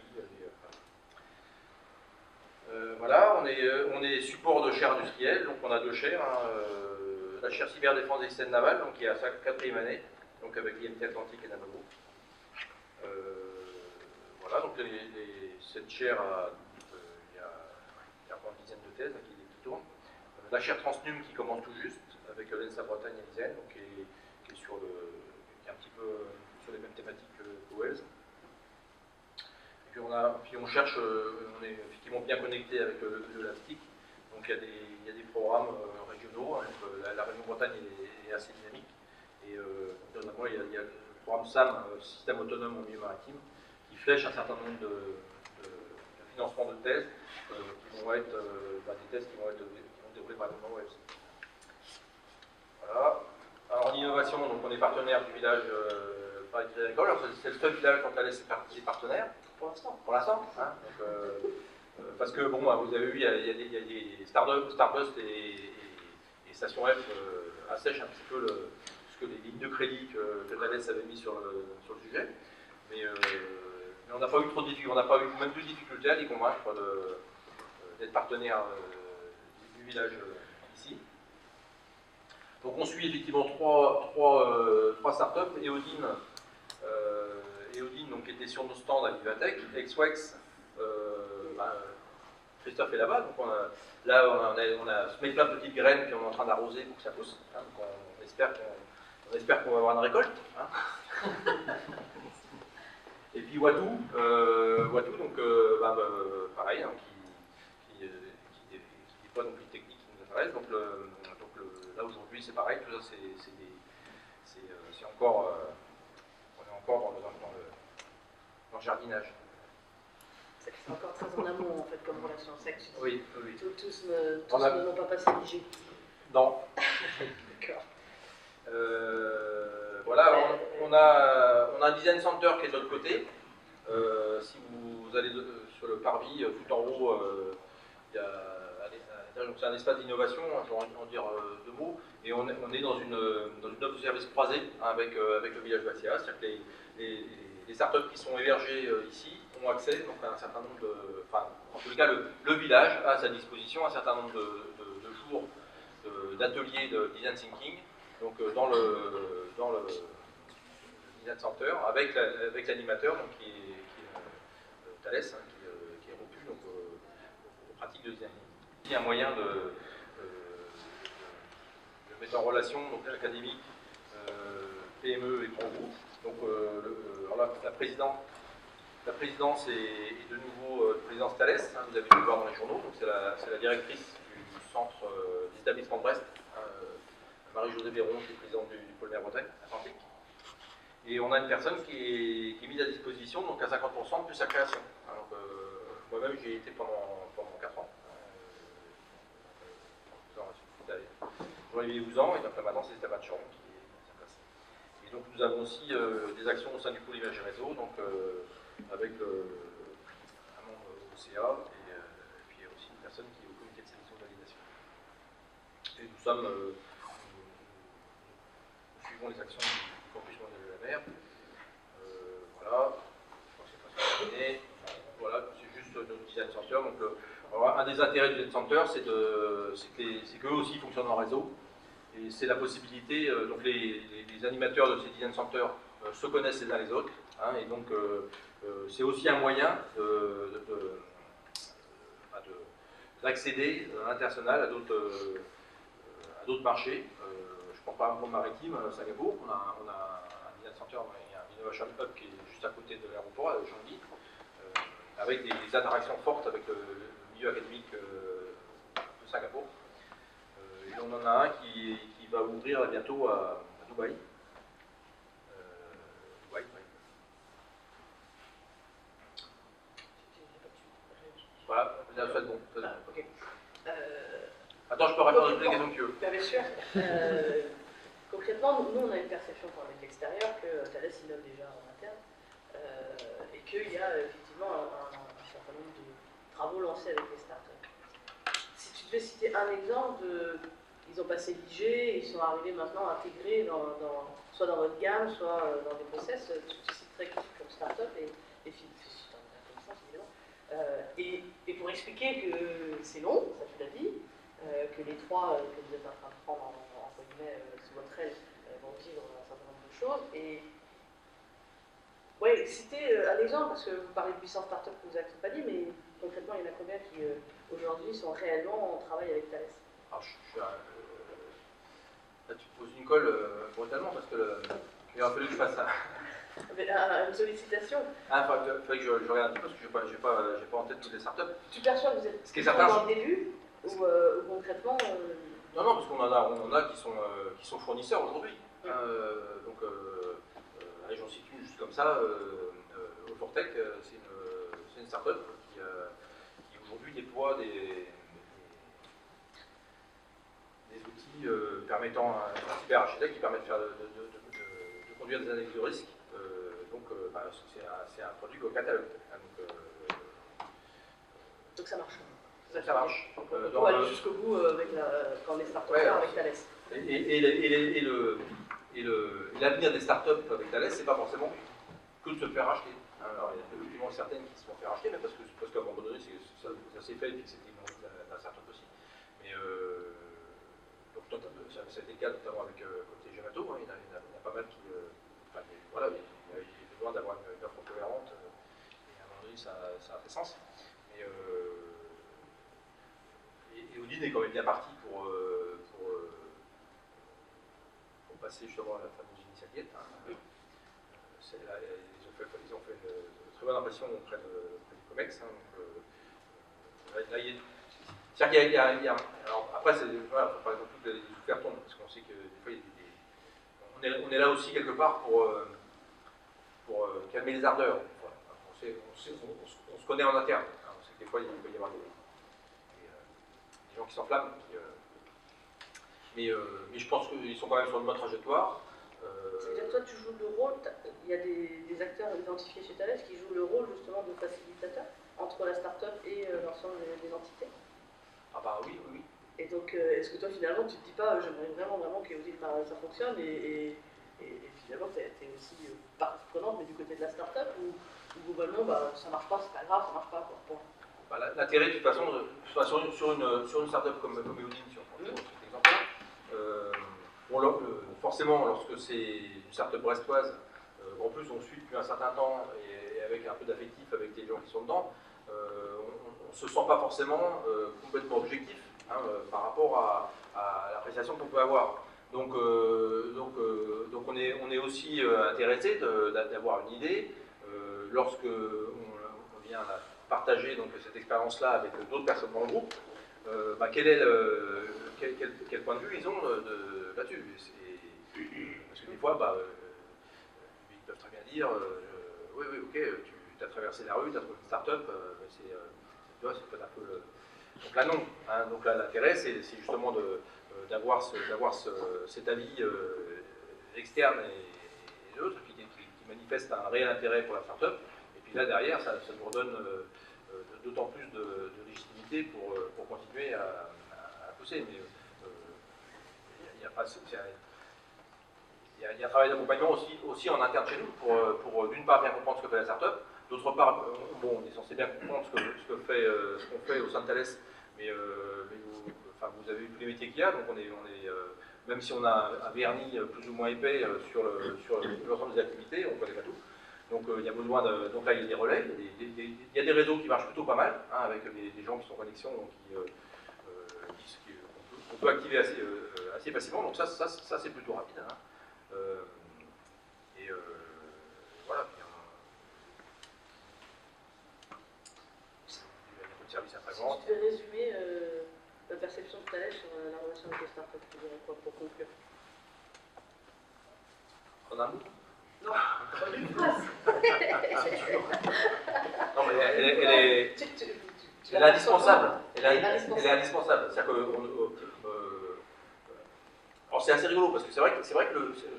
Voilà, on est support de chaire industrielle, donc on a 2 chaires. Hein, la chaire cyberdéfense des systèmes navals, donc qui est à sa 4e année, donc avec l'IMT Atlantique et Navagroup. Voilà, donc cette chaire il y a une dizaine de thèses qui tournent. La chaire Transnum qui commence tout juste, avec l'ENSA Bretagne et l'ISEN, donc qui est qui est un petit peu sur les mêmes thématiques que Wells. Et puis on cherche, on est effectivement bien connecté avec le LabSTIC, donc il y a des programmes régionaux, hein, donc, la région Bretagne est assez dynamique, et notamment il y a le programme SAM, Système autonome en milieu maritime, qui flèche un certain nombre de financements de thèses, qui vont être des thèses qui vont développer par exemple Webs. Voilà. Alors en innovation, donc on est partenaire du village par les Crédits Agricoles. Alors, c'est le seul village dont Thales est partenaire. Pour l'instant. Pour l'instant. Hein, parce que, bon, vous avez vu, il y a des Starbust et Station F assèchent un petit peu les lignes de crédit que Thales avait mis sur le sujet. Mais on n'a pas eu trop de difficultés, on n'a pas eu même de difficultés à les convaincre d'être partenaires du village ici. Donc on suit effectivement trois startups, Eodine, donc, qui était sur nos stands à Vivatech, Exwex, Christophe est là-bas, donc on a semé plein de petites graines puis on est en train d'arroser pour que ça pousse. Hein, donc on espère qu'on va avoir une récolte. Hein. Et puis Watu, donc pareil, hein, qui déploie donc une technique qui nous intéresse. Donc là aujourd'hui c'est pareil, tout ça c'est encore, on est encore dans le jardinage. C'est encore très en amont en fait comme relation sexe. Oui. Tous ne l'ont pas passé l'IG. Non. D'accord. Voilà, on a un design center qui est de l'autre côté. Si vous allez sur le parvis, tout en haut, il y a c'est un espace d'innovation, hein, je vais en dire deux mots, et on est dans une offre de service croisée hein, avec le village Bastia, c'est-à-dire que les startups qui sont hébergées ici ont accès donc, à un certain nombre en tous les cas, le village a à sa disposition un certain nombre de jours d'ateliers de design thinking, donc dans le design center, avec l'animateur qui est Thales, hein, qui est rompu donc, aux pratiques de design. Il y a un moyen de mettre en relation donc l'académique, PME et grands groupes. Donc la présidence est de nouveau présidence Thales, hein, vous avez pu le voir dans les journaux, donc c'est la directrice du centre des établissements de Brest, Marie-Josée Véron, qui est présidente du pôle mer Bretagne Atlantique. Et on a une personne qui est mise à disposition, donc à 50% plus sa création. Alors, moi-même, j'y ai été pendant 4 ans. J'en ai 12 ans, et donc là, maintenant, c'est Stéphane Choron qui est à sa place. Et donc, nous avons aussi des actions au sein du pôle image et réseau, donc avec un membre au CA, et puis il y a aussi une personne qui est au comité de sélection de validation. Et nous suivons les actions du campus mondial de la mer. Voilà, je pense que c'est pas terminé. Voilà, c'est juste notre design center. Donc, un des intérêts du design center, c'est qu'eux aussi fonctionnent en réseau. Et c'est la possibilité, donc les animateurs de ces design centers se connaissent les uns les autres. Hein, et donc, c'est aussi un moyen d'accéder à l'international à d'autres marchés. Je prends par exemple le maritime, Singapour, on a un design center, il y a un innovation hub qui est juste à côté de l'aéroport, à Changi, avec des interactions fortes avec le milieu académique de Singapour. Et on en a un qui va ouvrir là, bientôt à Dubaï. Dubaï, oui. Voilà, ça va être bon. Ok. Attends, je peux répondre à toutes les questions que tu veux. Bien sûr. Concrètement, nous, on a une perception quand on est de l'extérieur que Thales innove déjà en interne et qu'il y a effectivement un certain nombre de travaux lancés avec les startups. Si tu devais citer un exemple, ils ont passé l'IG et ils sont arrivés maintenant à intégrer soit dans votre gamme, soit dans des process, tu citerais comme startup et et pour expliquer que c'est long, ça tu l'as dit, que les trois que vous êtes en train de prendre entre guillemets sous votre aile vont vivre un certain nombre de choses. Et ouais, citez un exemple, parce que vous parlez de 800 startups que vous accompagnez, mais concrètement, il y en a combien qui aujourd'hui sont réellement en travail avec Thales? Alors, là, tu poses une colle brutalement parce que il aurait fallu que je fasse ça. Une sollicitation. Il fallait que je regarde un petit peu parce que je n'ai pas en tête toutes les startups. Tu perçois que vous êtes Ce qui est certain, dans le début ou concrètement Non, parce qu'on en a qui sont fournisseurs aujourd'hui. Donc, allez, j'en cite une juste comme ça. Ofortech, c'est une startup qui aujourd'hui déploie des outils permettant un cyberarchitecte qui permet de conduire des analyses de risque c'est un produit au catalogue. Donc ça marche. Ça marche. On peut aller jusqu'au bout quand les startups avec Thales. Et l'avenir des startups avec Thales, c'est pas forcément que de se faire racheter. Alors, il y a effectivement certaines qui se font faire racheter, mais parce qu'à un moment donné, ça s'est fait et que c'était une envie d'un startup aussi. Mais donc, ça a été le cas notamment avec côté Gemato, hein, il y en a pas mal qui. Voilà, il y a besoin d'avoir une offre cohérente, et à un moment donné, ça a fait sens. Mais, et Odin est quand même bien parti pour passer justement à la fameuse initiative. Hein. Ils ont fait une très bonne impression auprès du COMEX. Hein, donc, là, c'est-à-dire qu'il y a alors après, voilà, par exemple, toutes les sous-cartons, parce qu'on sait que des fois, on est là aussi quelque part pour calmer les ardeurs. Voilà. On se connaît en interne. Hein, on sait que des fois, il peut y avoir des gens qui s'enflamment. Mais je pense qu'ils sont quand même sur une bonne trajectoire. C'est-à-dire que toi, tu joues le rôle, il y a des acteurs identifiés chez Thales qui jouent le rôle justement de facilitateur entre la start-up et l'ensemble des entités. Ah bah oui. Et donc, est-ce que toi, finalement, tu te dis pas, j'aimerais vraiment qu'Eodil ça fonctionne et finalement, tu es aussi partie prenante, mais du côté de la start-up, ou globalement, ça marche pas, c'est pas grave, ça marche pas, quoi. Bah, l'intérêt, de toute façon, sur une start-up comme Eodil, si on prend cet exemple-là, forcément, lorsque c'est une start-up brestoise, en plus on suit depuis un certain temps et avec un peu d'affectif avec les gens qui sont dedans, on ne se sent pas forcément complètement objectif par rapport à l'appréciation qu'on peut avoir. Donc on est aussi intéressé d'avoir une idée lorsque on vient partager donc, cette expérience-là avec d'autres personnes dans le groupe. Quel point de vue ils ont là-dessus. Parce que des fois, ils peuvent très bien dire oui, ok, tu as traversé la rue, tu as trouvé une start-up, c'est peut-être un peu le. Donc là, non. Hein, donc là, l'intérêt, c'est justement d'avoir cet avis externe et l'autre qui manifeste un réel intérêt pour la start-up. Et puis là, derrière, ça nous redonne d'autant plus de légitimité pour continuer à pousser. Mais il y a un travail d'accompagnement aussi en interne chez nous pour d'une part bien comprendre ce que fait la start-up, d'autre part, on est censé bien comprendre ce qu'on fait au sein de Thales, mais vous avez vu tous les métiers qu'il y a, donc on est même si on a un vernis plus ou moins épais sur l'ensemble des activités, on ne connaît pas tout. Donc il y a besoin donc là il y a des relais, il y a des réseaux qui marchent plutôt pas mal, hein, avec des gens qui sont en connexion, donc on peut activer assez facilement, donc ça c'est plutôt rapide. Hein. Voilà. Il y a beaucoup de services après-vente. Si tu devais résumer la perception de Thales sur la relation avec les startups, tu dirais quoi pour conclure? En un mot? Non, en une phrase. Non, mais elle est indispensable. Elle est indispensable. C'est-à-dire que alors c'est assez rigolo parce que c'est vrai que tu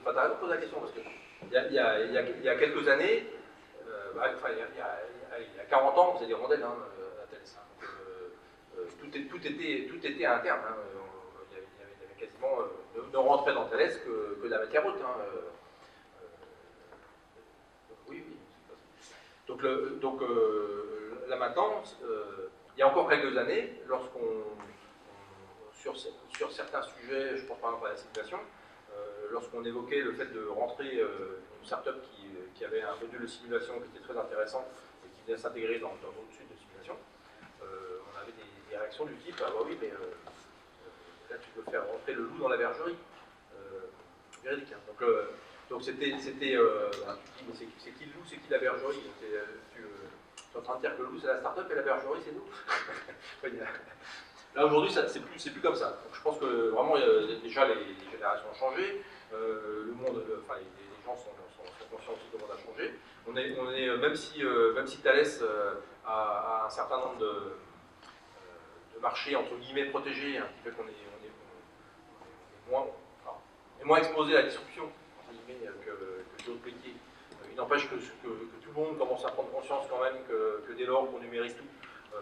as posé la question parce que il y a quelques années, il y a 40 ans, on faisait des rondelles à Thales. Tout était interne. Hein. Il y avait quasiment ne rentrait dans Thales que la matière haute. Hein. Oui. Donc là maintenant, il y a encore quelques années, sur certains sujets, je pense par exemple à la simulation, lorsqu'on évoquait le fait de rentrer une start-up qui avait un module de simulation qui était très intéressant et qui venait s'intégrer dans d'autres suites de simulation, on avait des réactions du type « Ah bah oui, mais là tu peux faire rentrer le loup dans la bergerie ». Véridique. Hein. Donc c'était c'est qui le loup, c'est qui la bergerie? Tu es en train de dire que le loup c'est la start-up et la bergerie c'est nous. Là aujourd'hui c'est plus comme ça. Donc, je pense que vraiment déjà les générations ont changé, le monde, les gens sont conscients aussi que le monde a changé. On est même si Thales a un certain nombre de marchés entre guillemets protégés, hein, qui fait qu'on est moins exposé à la disruption que d'autres métiers il n'empêche que tout le monde commence à prendre conscience quand même que dès lors qu'on numérise tout,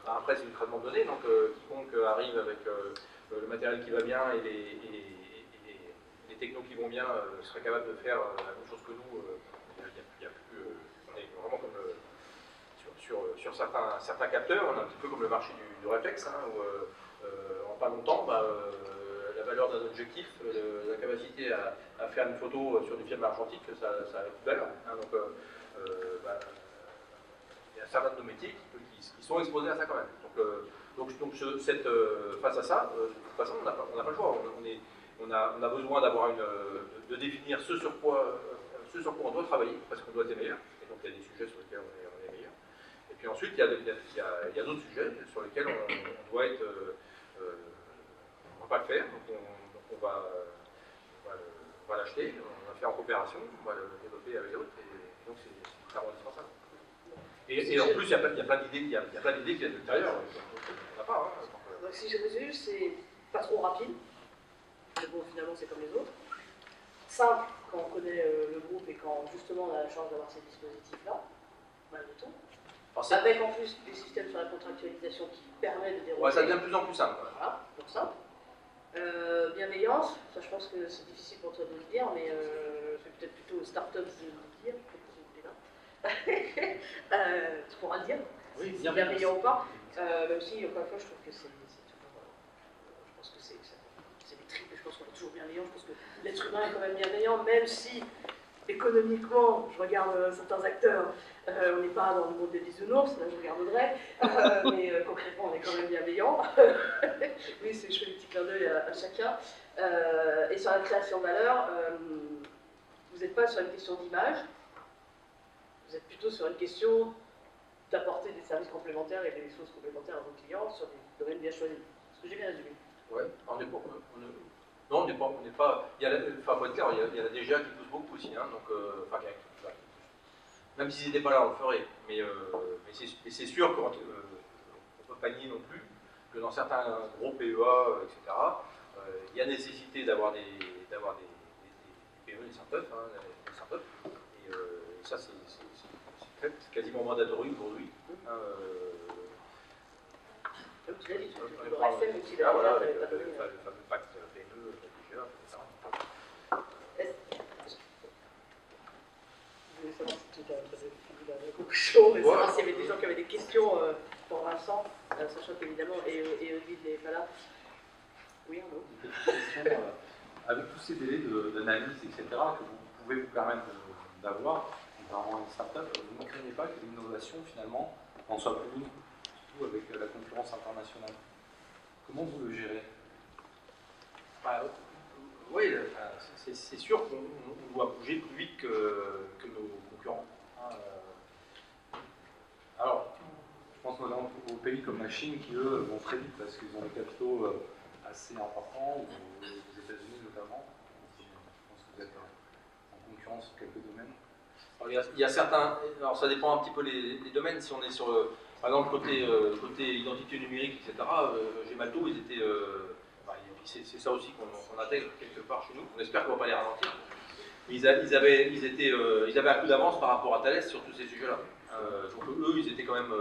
après c'est du traitement de données, donc quiconque arrive avec le matériel qui va bien et les technos qui vont bien serait capable de faire la même chose que nous. Il y a plus, on est vraiment comme sur certains capteurs, on est un petit peu comme le marché du réflexe, hein, où en pas longtemps, la valeur d'un objectif, la capacité à faire une photo sur du film argentique, ça a plus de valeur. Hein, donc, il y a certains de nos métiers qui sont exposés à ça quand même. Face à ça, de toute façon, on n'a pas le choix. On a besoin de définir ce sur quoi on doit travailler, parce qu'on doit être meilleur. Et donc il y a des sujets sur lesquels on est meilleur. Et puis ensuite, il y a d'autres sujets sur lesquels on doit être... on ne va pas le faire, donc on va l'acheter, on va le faire en coopération, on va le développer avec d'autres, et donc c'est clairement indispensable. Et en plus, il y a plein d'idées qui viennent de l'extérieur, on n'a pas. Hein, donc si je résume, c'est pas trop rapide, mais bon, finalement c'est comme les autres. Simple quand on connaît le groupe et quand justement on a la chance d'avoir ces dispositifs-là, malgré tout. Avec en plus des systèmes sur la contractualisation qui permettent de dérouler. Ouais, ça devient de plus en plus simple. Voilà, donc simple. Bienveillance, ça je pense que c'est difficile pour toi de le dire, mais c'est peut-être plutôt aux startups de le dire, tu pourras le dire, Oui, si bienveillant ou pas, même si, encore une fois, je trouve que c'est toujours, je pense que c'est des tripes, je pense qu'on est toujours bienveillant, je pense que l'être humain est quand même bienveillant, même si économiquement, je regarde certains acteurs, on n'est pas dans le monde des bisounours, là je regarde Audrey, mais concrètement on est quand même bienveillant. Oui, je fais des petits clins d'œil à chacun. Et sur la création de valeur, vous n'êtes pas sur une question d'image, vous êtes plutôt sur une question d'apporter des services complémentaires et des choses complémentaires à vos clients sur des domaines bien choisis. Est-ce que j'ai bien résumé? Ouais, on n'est pas. Non, on n'est pas. Il y a faut être clair, il y a la DGA qui pousse beaucoup aussi, hein, donc, même s'ils n'étaient pas là, on le ferait. Mais c'est sûr qu'on ne peut pas nier non plus que dans certains gros PEA, etc., il y a nécessité d'avoir des PME, des startups, et ça c'est quasiment mandatory aujourd'hui. Tu l'as dit, Le fameux pacte PME, la DGA, etc. Je voulais savoir si tu avais la conclusion, mais savoir s'il y avait des gens qui avaient des questions pour Vincent, sachant qu'évidemment, et Olivier n'est pas là. Oui, Arnaud. Une petite question, avec tous ces délais d'analyse, etc., que vous pouvez vous permettre d'avoir, notamment une start-up, vous ne craignez pas que l'innovation, finalement, en soit plus lourde, surtout avec la concurrence internationale? Comment vous le gérez? Oui, c'est sûr qu'on doit bouger plus vite que nos concurrents. Alors, je pense notamment aux pays comme la Chine qui, eux, vont très vite parce qu'ils ont des capitaux assez importants, ou aux États-Unis notamment. Je pense que vous êtes en concurrence sur quelques domaines. Alors, il y a certains. Alors, ça dépend un petit peu les domaines. Si on est sur, par exemple, côté identité numérique, etc., Gemalto, ils étaient. C'est ça aussi qu'on intègre quelque part chez nous. On espère qu'on ne va pas les ralentir. Ils avaient un coup d'avance par rapport à Thales sur tous ces sujets-là. Donc eux, ils étaient quand même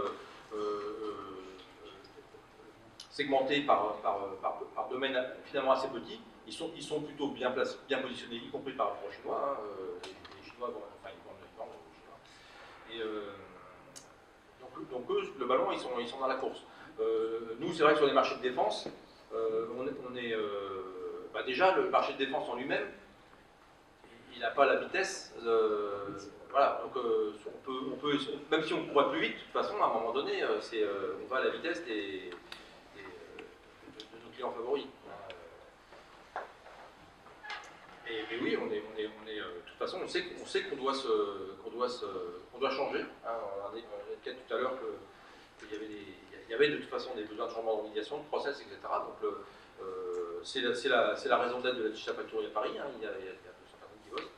segmentés par domaine finalement assez petit. Ils sont plutôt bien positionnés, y compris par rapport aux Chinois. Hein. Les Chinois, ils vendent aux Chinois. Et donc eux, globalement, ils sont dans la course. Nous, c'est vrai que sur les marchés de défense, déjà le marché de défense en lui-même, il n'a pas la vitesse. Voilà, donc on peut, même si on court plus vite, de toute façon, à un moment donné, on va à la vitesse de nos clients favoris. Mais oui, on est, de toute façon, on sait qu'on doit changer. Hein, on a dit tout à l'heure qu'il y avait de toute façon des besoins de changement d'organisation, de process, etc. Donc c'est la raison d'être de la Gigafactory à Paris. Hein, il y a 200 personnes qui bossent.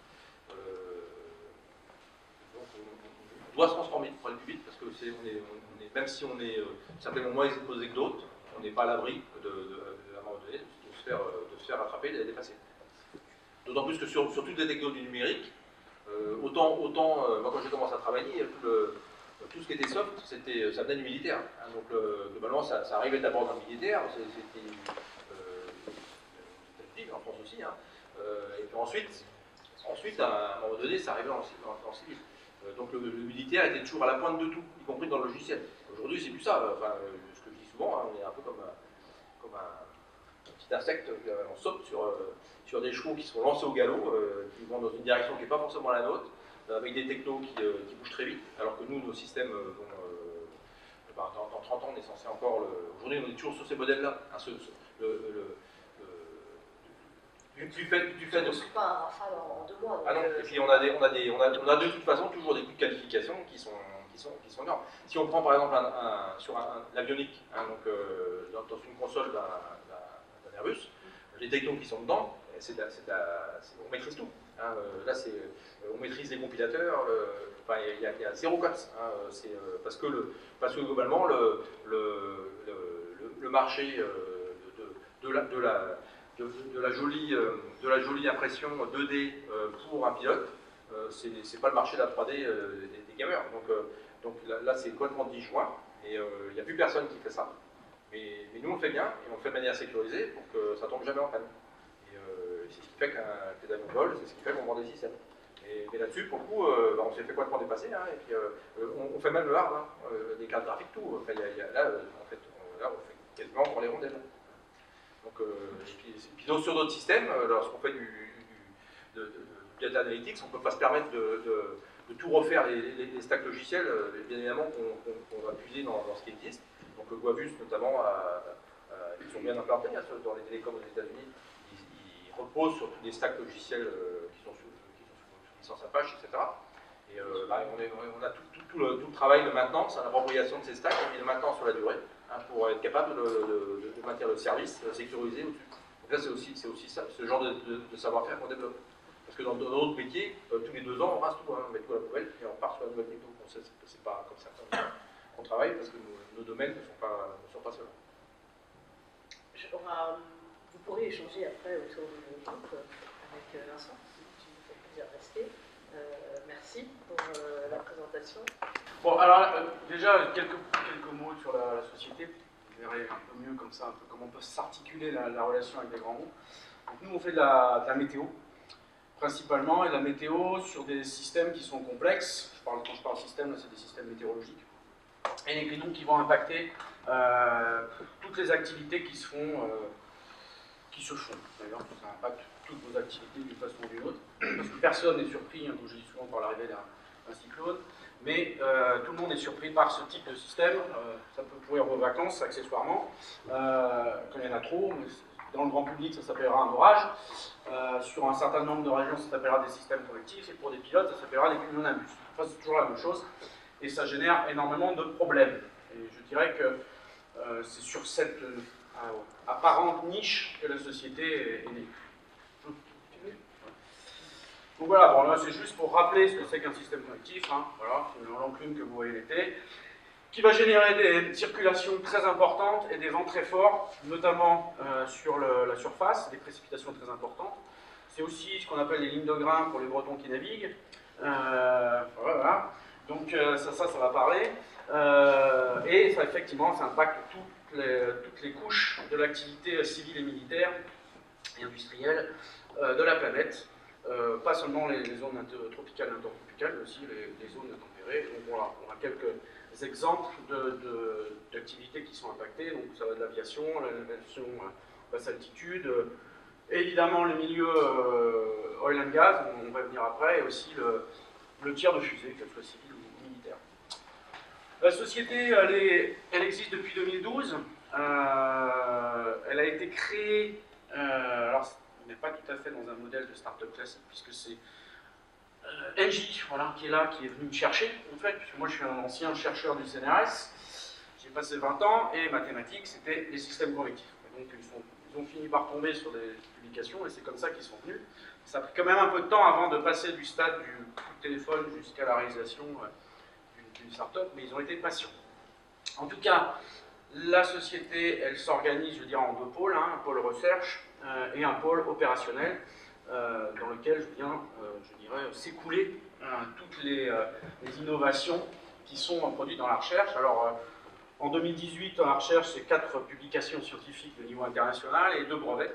Donc on doit se transformer pour aller plus vite parce que même si on est certainement moins exposé que d'autres, on n'est pas à l'abri à un moment donné de se faire attraper et d'être dépassé. D'autant plus que sur toutes les technologies du numérique, Moi quand j'ai commencé à travailler, tout ce qui était soft, ça venait du militaire. Hein, donc globalement, ça arrivait d'abord dans le militaire, c'était en France aussi. Hein, et puis ensuite, à un moment donné, ça arrivait dans le civil. Donc le militaire était toujours à la pointe de tout, y compris dans le logiciel. Aujourd'hui, c'est plus ça. Enfin, ce que je dis souvent, hein, on est un peu comme un petit insecte, on saute sur des chevaux qui sont lancés au galop, qui vont dans une direction qui n'est pas forcément la nôtre, avec des technos qui bougent très vite, alors que nous, nos systèmes, dans 30 ans, on est censé encore... Aujourd'hui, on est toujours sur ces modèles-là. Hein, du fait On ne construit pas un Rafale en 2 mois. Donc, ah non, et puis on a de toute façon toujours des coûts de qualification qui sont énormes. Si on prend par exemple sur l'avionique, hein, donc dans une console d'un Airbus, les technos qui sont dedans, on maîtrise tout. Hein, là, on maîtrise les compilateurs, il y a zéro cops. Hein, parce que globalement, le marché de la jolie impression 2D pour un pilote, c'est pas le marché de la 3D des gamers. Donc là, c'est complètement disjoint et il n'y a plus personne qui fait ça. Mais nous, on le fait bien et on le fait de manière sécurisée pour que ça tombe jamais en panne. Et c'est ce qui fait qu'un d'avion vole, c'est ce qui fait qu'on vend des systèmes. Mais là-dessus, pour le coup, on s'est fait complètement dépasser. Hein, et puis, on fait même le hard, hein, des cartes graphiques, tout. Enfin, là, on fait quasiment pour les rondelles. Donc, puis sur d'autres systèmes, lorsqu'on fait du data analytics, on ne peut pas se permettre de tout refaire les stacks logiciels, bien évidemment qu'on va puiser dans ce qui existe. Donc le Guavus notamment, ils sont bien implantés hein, dans les télécoms aux États-Unis. Ils reposent sur tous les stacks logiciels qui sont sous licence Apache, etc. Et on a tout le travail de maintenance, l'appropriation de ces stacks et de maintenance sur la durée, hein, pour être capable de maintenir le service sécurisé au-dessus. Donc là, c'est aussi ça, ce genre de savoir-faire qu'on développe. Parce que dans d'autres métiers, tous les 2 ans, on rase tout, hein, on met tout à la poubelle et on part sur la nouvelle techno. C'est pas comme ça qu'on travaille parce que nos domaines ne sont pas ceux-là. Vous pourrez échanger après autour du groupe avec Vincent, si tu me fais plaisir de rester. Merci pour la présentation. Bon, alors déjà, quelques mots sur la société. Vous verrez un peu mieux comme ça, un peu comment peut s'articuler la relation avec des grands mots. Donc, nous, on fait de la météo, principalement, et de la météo sur des systèmes qui sont complexes. Quand je parle système, c'est des systèmes météorologiques. Et donc qui vont impacter toutes les activités qui se font. D'ailleurs, ça impacte toutes vos activités d'une façon ou d'une autre. Parce que personne n'est surpris, hein, comme je dis souvent, par l'arrivée d'un cyclone. Mais tout le monde est surpris par ce type de système. Ça peut pourrir vos vacances, accessoirement, quand il y en a trop. Dans le grand public, ça s'appellera un orage. Sur un certain nombre de régions, ça s'appellera des systèmes collectifs. Et pour des pilotes, ça s'appellera des cumulonimbus. Enfin, c'est toujours la même chose. Et ça génère énormément de problèmes. Et je dirais que c'est sur cette apparente niche que la société est née. Donc voilà, bon, là c'est juste pour rappeler ce que c'est qu'un système collectif. Hein, voilà, c'est l'enclume que vous voyez l'été, qui va générer des circulations très importantes et des vents très forts, notamment sur la surface, des précipitations très importantes. C'est aussi ce qu'on appelle les lignes de grain pour les Bretons qui naviguent. Voilà. Donc ça va parler. Et ça, effectivement, ça impacte toutes les couches de l'activité civile et militaire et industrielle de la planète. Pas seulement les zones tropicales et intertropicales, mais aussi les zones tempérées. Donc voilà, on a quelques exemples d'activités qui sont impactées. Donc ça va de l'aviation, l'aviation basse altitude, évidemment les milieux oil and gas, on va venir après, et aussi le tir de fusée, qu'elle soit civile ou militaire. La société, elle existe depuis 2012. Elle a été créée, alors on n'est pas tout à fait dans un modèle de start-up classique, puisque c'est Engie, voilà, qui est là, qui est venu me chercher, en fait, puisque moi je suis un ancien chercheur du CNRS. J'ai passé 20 ans, et mathématiques, c'était les systèmes convectifs. Donc ils ont fini par tomber sur des publications, et c'est comme ça qu'ils sont venus. Ça a pris quand même un peu de temps avant de passer du stade du coup de téléphone jusqu'à la réalisation d'une start-up, mais ils ont été patients. En tout cas, la société, elle s'organise, je dirais, en 2 pôles, hein, un pôle recherche et un pôle opérationnel. dans lequel vient, je dirais, s'écouler toutes les innovations qui sont produites dans la recherche. Alors, en 2018, dans la recherche, c'est 4 publications scientifiques de niveau international et 2 brevets.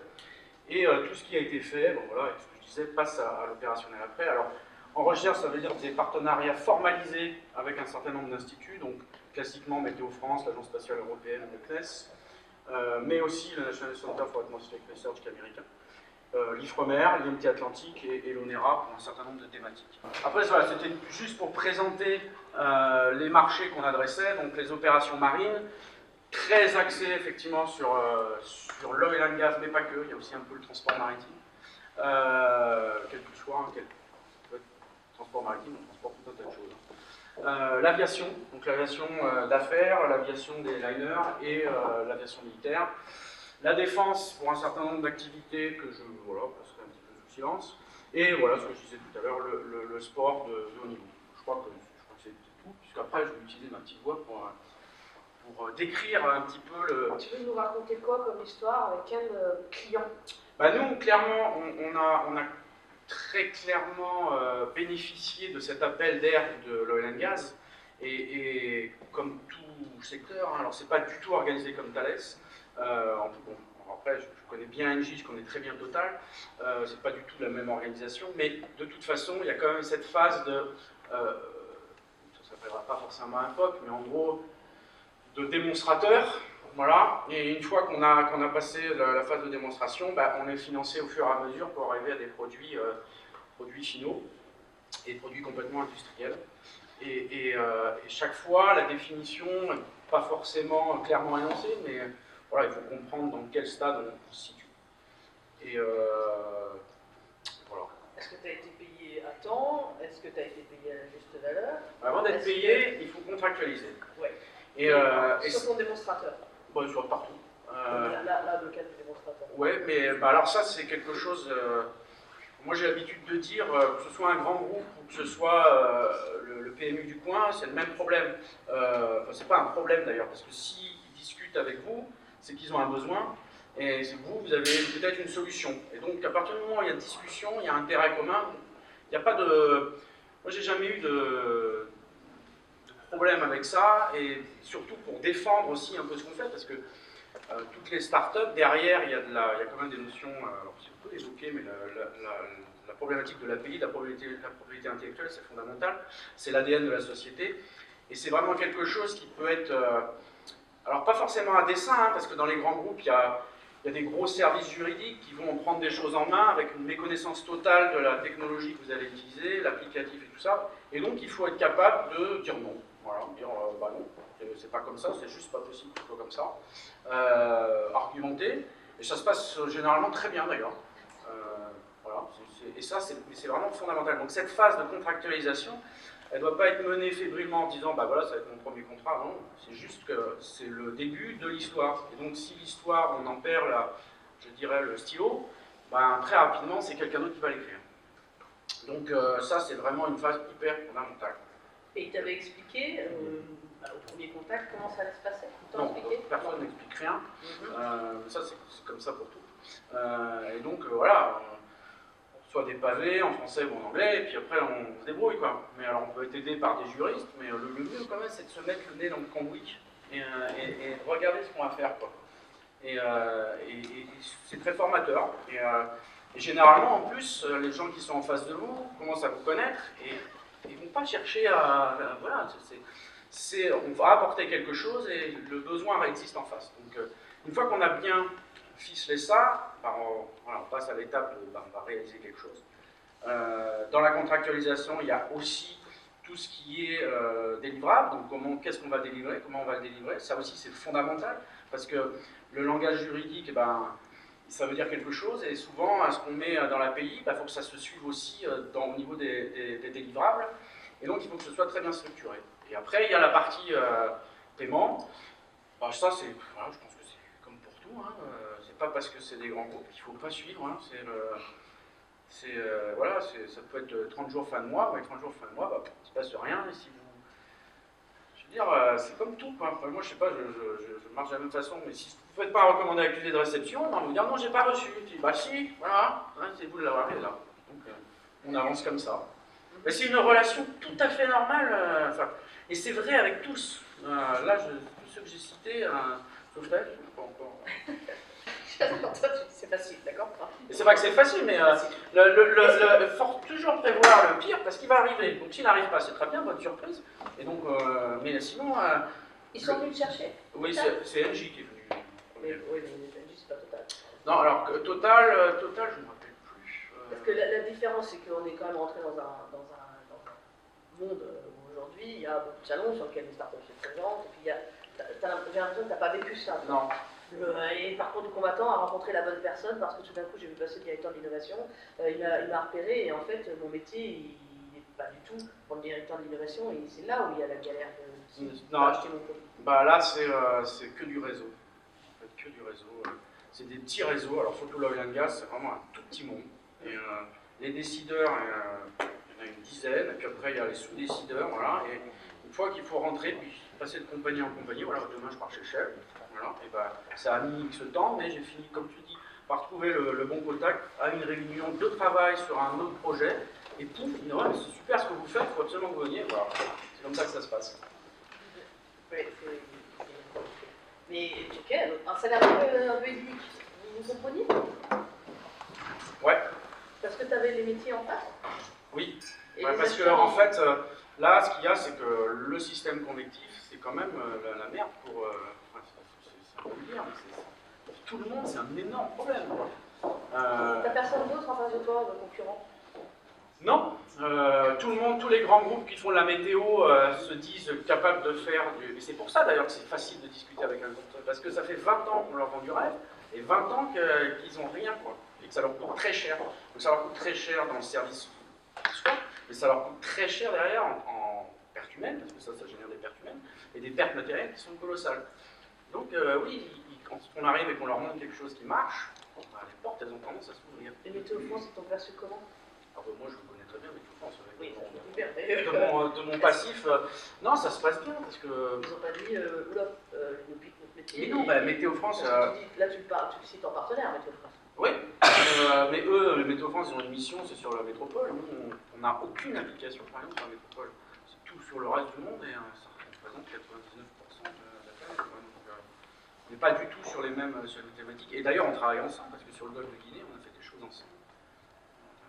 Et tout ce qui a été fait, bon, voilà, ce que je disais, passe à l'opérationnel après. Alors, en recherche, ça veut dire des partenariats formalisés avec un certain nombre d'instituts, donc classiquement Météo France, l'Agence spatiale européenne, le CNES, mais aussi le National Center for Atmospheric Research qui est américain, l'IFREMER, l'IMT Atlantique et l'ONERA pour un certain nombre de thématiques. Après, voilà, c'était juste pour présenter les marchés qu'on adressait, donc les opérations marines, très axées effectivement sur l'oil and gas, mais pas que, il y a aussi un peu le transport maritime, quel que soit, transport maritime, on transporte tout un tas de choses. L'aviation, donc l'aviation d'affaires, l'aviation des liners et l'aviation militaire. La défense pour un certain nombre d'activités que je passerai un petit peu sous silence. Et voilà ce que je disais tout à l'heure, le sport de haut niveau. Je crois que c'est tout, puisqu'après je vais utiliser ma petite voix pour décrire un petit peu le... Tu veux nous raconter quoi comme histoire avec quel client? Bah nous, clairement, on a très clairement bénéficié de cet appel d'air de l'oil and gas. Et comme tout secteur, hein, alors c'est pas du tout organisé comme Thales. Après, je connais bien Engie, je connais très bien Total. C'est pas du tout la même organisation, mais de toute façon, il y a quand même cette phase de... ça s'appellera pas forcément un POC, mais en gros, de démonstrateur. Voilà, et une fois qu'on a passé la phase de démonstration, bah, on est financé au fur et à mesure pour arriver à des produits finaux et produits complètement industriels. Et chaque fois, la définition n'est pas forcément clairement énoncée, mais voilà, il faut comprendre dans quel stade on se situe. Et voilà. Est-ce que tu as été payé à temps? Est-ce que tu as été payé à la juste valeur? Avant d'être payé, il faut contractualiser. Ouais. Et sur ton démonstrateur? Bon, sur partout. Là, le cas du démonstrateur. Ouais, mais bah, alors ça, c'est quelque chose... moi, j'ai l'habitude de dire, que ce soit un grand groupe ou que ce soit le PMU du coin, c'est le même problème. Enfin, c'est pas un problème d'ailleurs, parce que s'ils discutent avec vous, c'est qu'ils ont un besoin, et vous avez peut-être une solution. Et donc, à partir du moment où il y a discussion, il y a intérêt commun, il n'y a pas de... Moi, j'ai jamais eu de problème avec ça, et surtout pour défendre aussi un peu ce qu'on fait, parce que toutes les startups, derrière, il y a quand même des notions, alors c'est un peu évoqué, mais la problématique de l'API, la propriété intellectuelle, c'est fondamental, c'est l'ADN de la société, et c'est vraiment quelque chose qui peut être, alors pas forcément à dessein, hein, parce que dans les grands groupes, il y a des gros services juridiques qui vont prendre des choses en main avec une méconnaissance totale de la technologie que vous allez utiliser, l'applicatif et tout ça, et donc il faut être capable de dire non. Voilà, dire bah non, c'est pas comme ça, c'est juste pas possible que ce soit comme ça. Argumenter, et ça se passe généralement très bien d'ailleurs. Voilà, et ça, c'est vraiment fondamental. Donc cette phase de contractualisation, elle ne doit pas être menée fébrilement en disant bah voilà, ça va être mon premier contrat. Non, c'est juste que c'est le début de l'histoire. Et donc si l'histoire, on en perd je dirais le stylo, bah, très rapidement, c'est quelqu'un d'autre qui va l'écrire. Donc ça, c'est vraiment une phase hyper fondamentale. Et il t'avait expliqué, au premier contact, comment ça allait se passer? Non, personne n'explique rien. Ça, c'est comme ça pour tout. Et donc, voilà, on reçoit des pavés en français ou en anglais, et puis après, on se débrouille, quoi. Mais alors, on peut être aidé par des juristes, mais le mieux, quand même, c'est de se mettre le nez dans le cambouis et de regarder ce qu'on va faire, quoi. Et c'est très formateur. Et généralement, en plus, les gens qui sont en face de vous commencent à vous connaître, et ils ne vont pas chercher voilà, on va apporter quelque chose et le besoin existe en face. Donc, une fois qu'on a bien ficelé ça, on passe à l'étape de on va réaliser quelque chose. Dans la contractualisation, il y a aussi tout ce qui est délivrable, donc qu'est-ce qu'on va délivrer, comment on va le délivrer. Ça aussi, c'est fondamental, parce que le langage juridique, ça veut dire quelque chose, et souvent, ce qu'on met dans l'API, il faut que ça se suive aussi au niveau des délivrables, et donc il faut que ce soit très bien structuré. Et après, il y a la partie paiement. Ça, voilà, je pense que c'est comme pour tout, hein, c'est pas parce que c'est des grands groupes qu'il ne faut pas suivre, hein, voilà, ça peut être 30 jours fin de mois, mais 30 jours fin de mois, il ne se passe rien, et si vous... veux dire, c'est comme tout, quoi. Enfin, moi, je sais pas, je marche de la même façon, mais si vous ne faites pas un recommandé accusé de réception, on va vous dire non, j'ai pas reçu. Tu dis, bah si, voilà, hein, c'est vous de l'avoir fait là. Donc, on avance comme ça. Mais c'est une relation tout à fait normale, enfin, et c'est vrai avec tous. Là, tous ceux que j'ai cités, sauf Fred, je ne sais pas encore. C'est facile, d'accord? Et c'est vrai que c'est facile, mais faut toujours prévoir le pire parce qu'il va arriver. Donc s'il n'arrive pas, c'est très bien, bonne surprise. Et donc, mais sinon. Ils sont venus le chercher? Oui, c'est NJ qui est venu. Mais, oui, mais NJ, c'est pas Total. Non, alors Total, je ne me rappelle plus. Parce que la différence, c'est qu'on est quand même rentré dans un monde où aujourd'hui, il y a beaucoup de salons sur lesquels les startups se présentent, et puis j'ai l'impression que tu n'as pas vécu ça. Non. Et le parcours du combattant a rencontré la bonne personne parce que tout d'un coup j'ai vu passer le directeur de l'innovation, il m'a repéré et en fait mon métier il n'est pas du tout pour le directeur de l'innovation et c'est là où il y a la galère de acheter mon produit. Bah là c'est que du réseau. En fait, que du réseau. C'est des petits réseaux, alors surtout l'oil and gas, c'est vraiment un tout petit monde. Et les décideurs, il y en a une dizaine, et puis après il y a les sous-décideurs, voilà. Et une fois qu'il faut rentrer, puis passer de compagnie en compagnie, voilà, demain je pars chez Shell. Voilà, et ben, ça a mis ce temps, mais j'ai fini, comme tu dis, par trouver le bon contact à une réunion de travail sur un autre projet. Et pouf, il dit ouais, c'est super ce que vous faites, il faut absolument que vous veniez. Voilà. C'est comme ça que ça se passe. Oui, mais ok, un salaire un peu éduque, vous compreniez? Ouais. Parce que tu avais les métiers en face? Oui, et ouais, parce que en fait, là, ce qu'il y a, c'est que le système convectif, c'est quand même la merde pour. C'est un peu dire, mais pour tout le monde, c'est un énorme problème. T'as personne d'autre en face de toi, de concurrent? Non, tout le monde, tous les grands groupes qui font de la météo se disent capables de faire du... Et c'est pour ça d'ailleurs que c'est facile de discuter avec un groupe, parce que ça fait 20 ans qu'on leur vend du rêve, et 20 ans qu'ils n'ont rien, quoi. Et que ça leur coûte très cher. Donc ça leur coûte très cher dans le service en soi, mais ça leur coûte très cher derrière en pertes humaines, parce que ça génère des pertes humaines, et des pertes matérielles qui sont colossales. Donc oui, quand on arrive et qu'on leur montre quelque chose qui marche, bah, les portes, elles ont tendance à s'ouvrir. Et Météo France, ils t'ont perçu comment? Ah bah, moi, je vous connais très bien, mais tout France. Oui, de mon passif, non, ça se passe bien, parce que... Ils n'ont pas dit, oula, ils nous piquent notre métier. Mais non, bah, Météo France... Là, tu le cites en partenaire, Météo France. Oui, mais eux, Météo France, ils ont une mission, c'est sur la métropole. Nous, on n'a aucune application, par exemple, sur la métropole. C'est tout sur le reste du monde, et ça représente 99% de la planète. Donc, on n'est pas du tout sur les mêmes thématiques. Et d'ailleurs, on travaille ensemble, parce que sur le golfe de Guinée, on a fait des choses ensemble.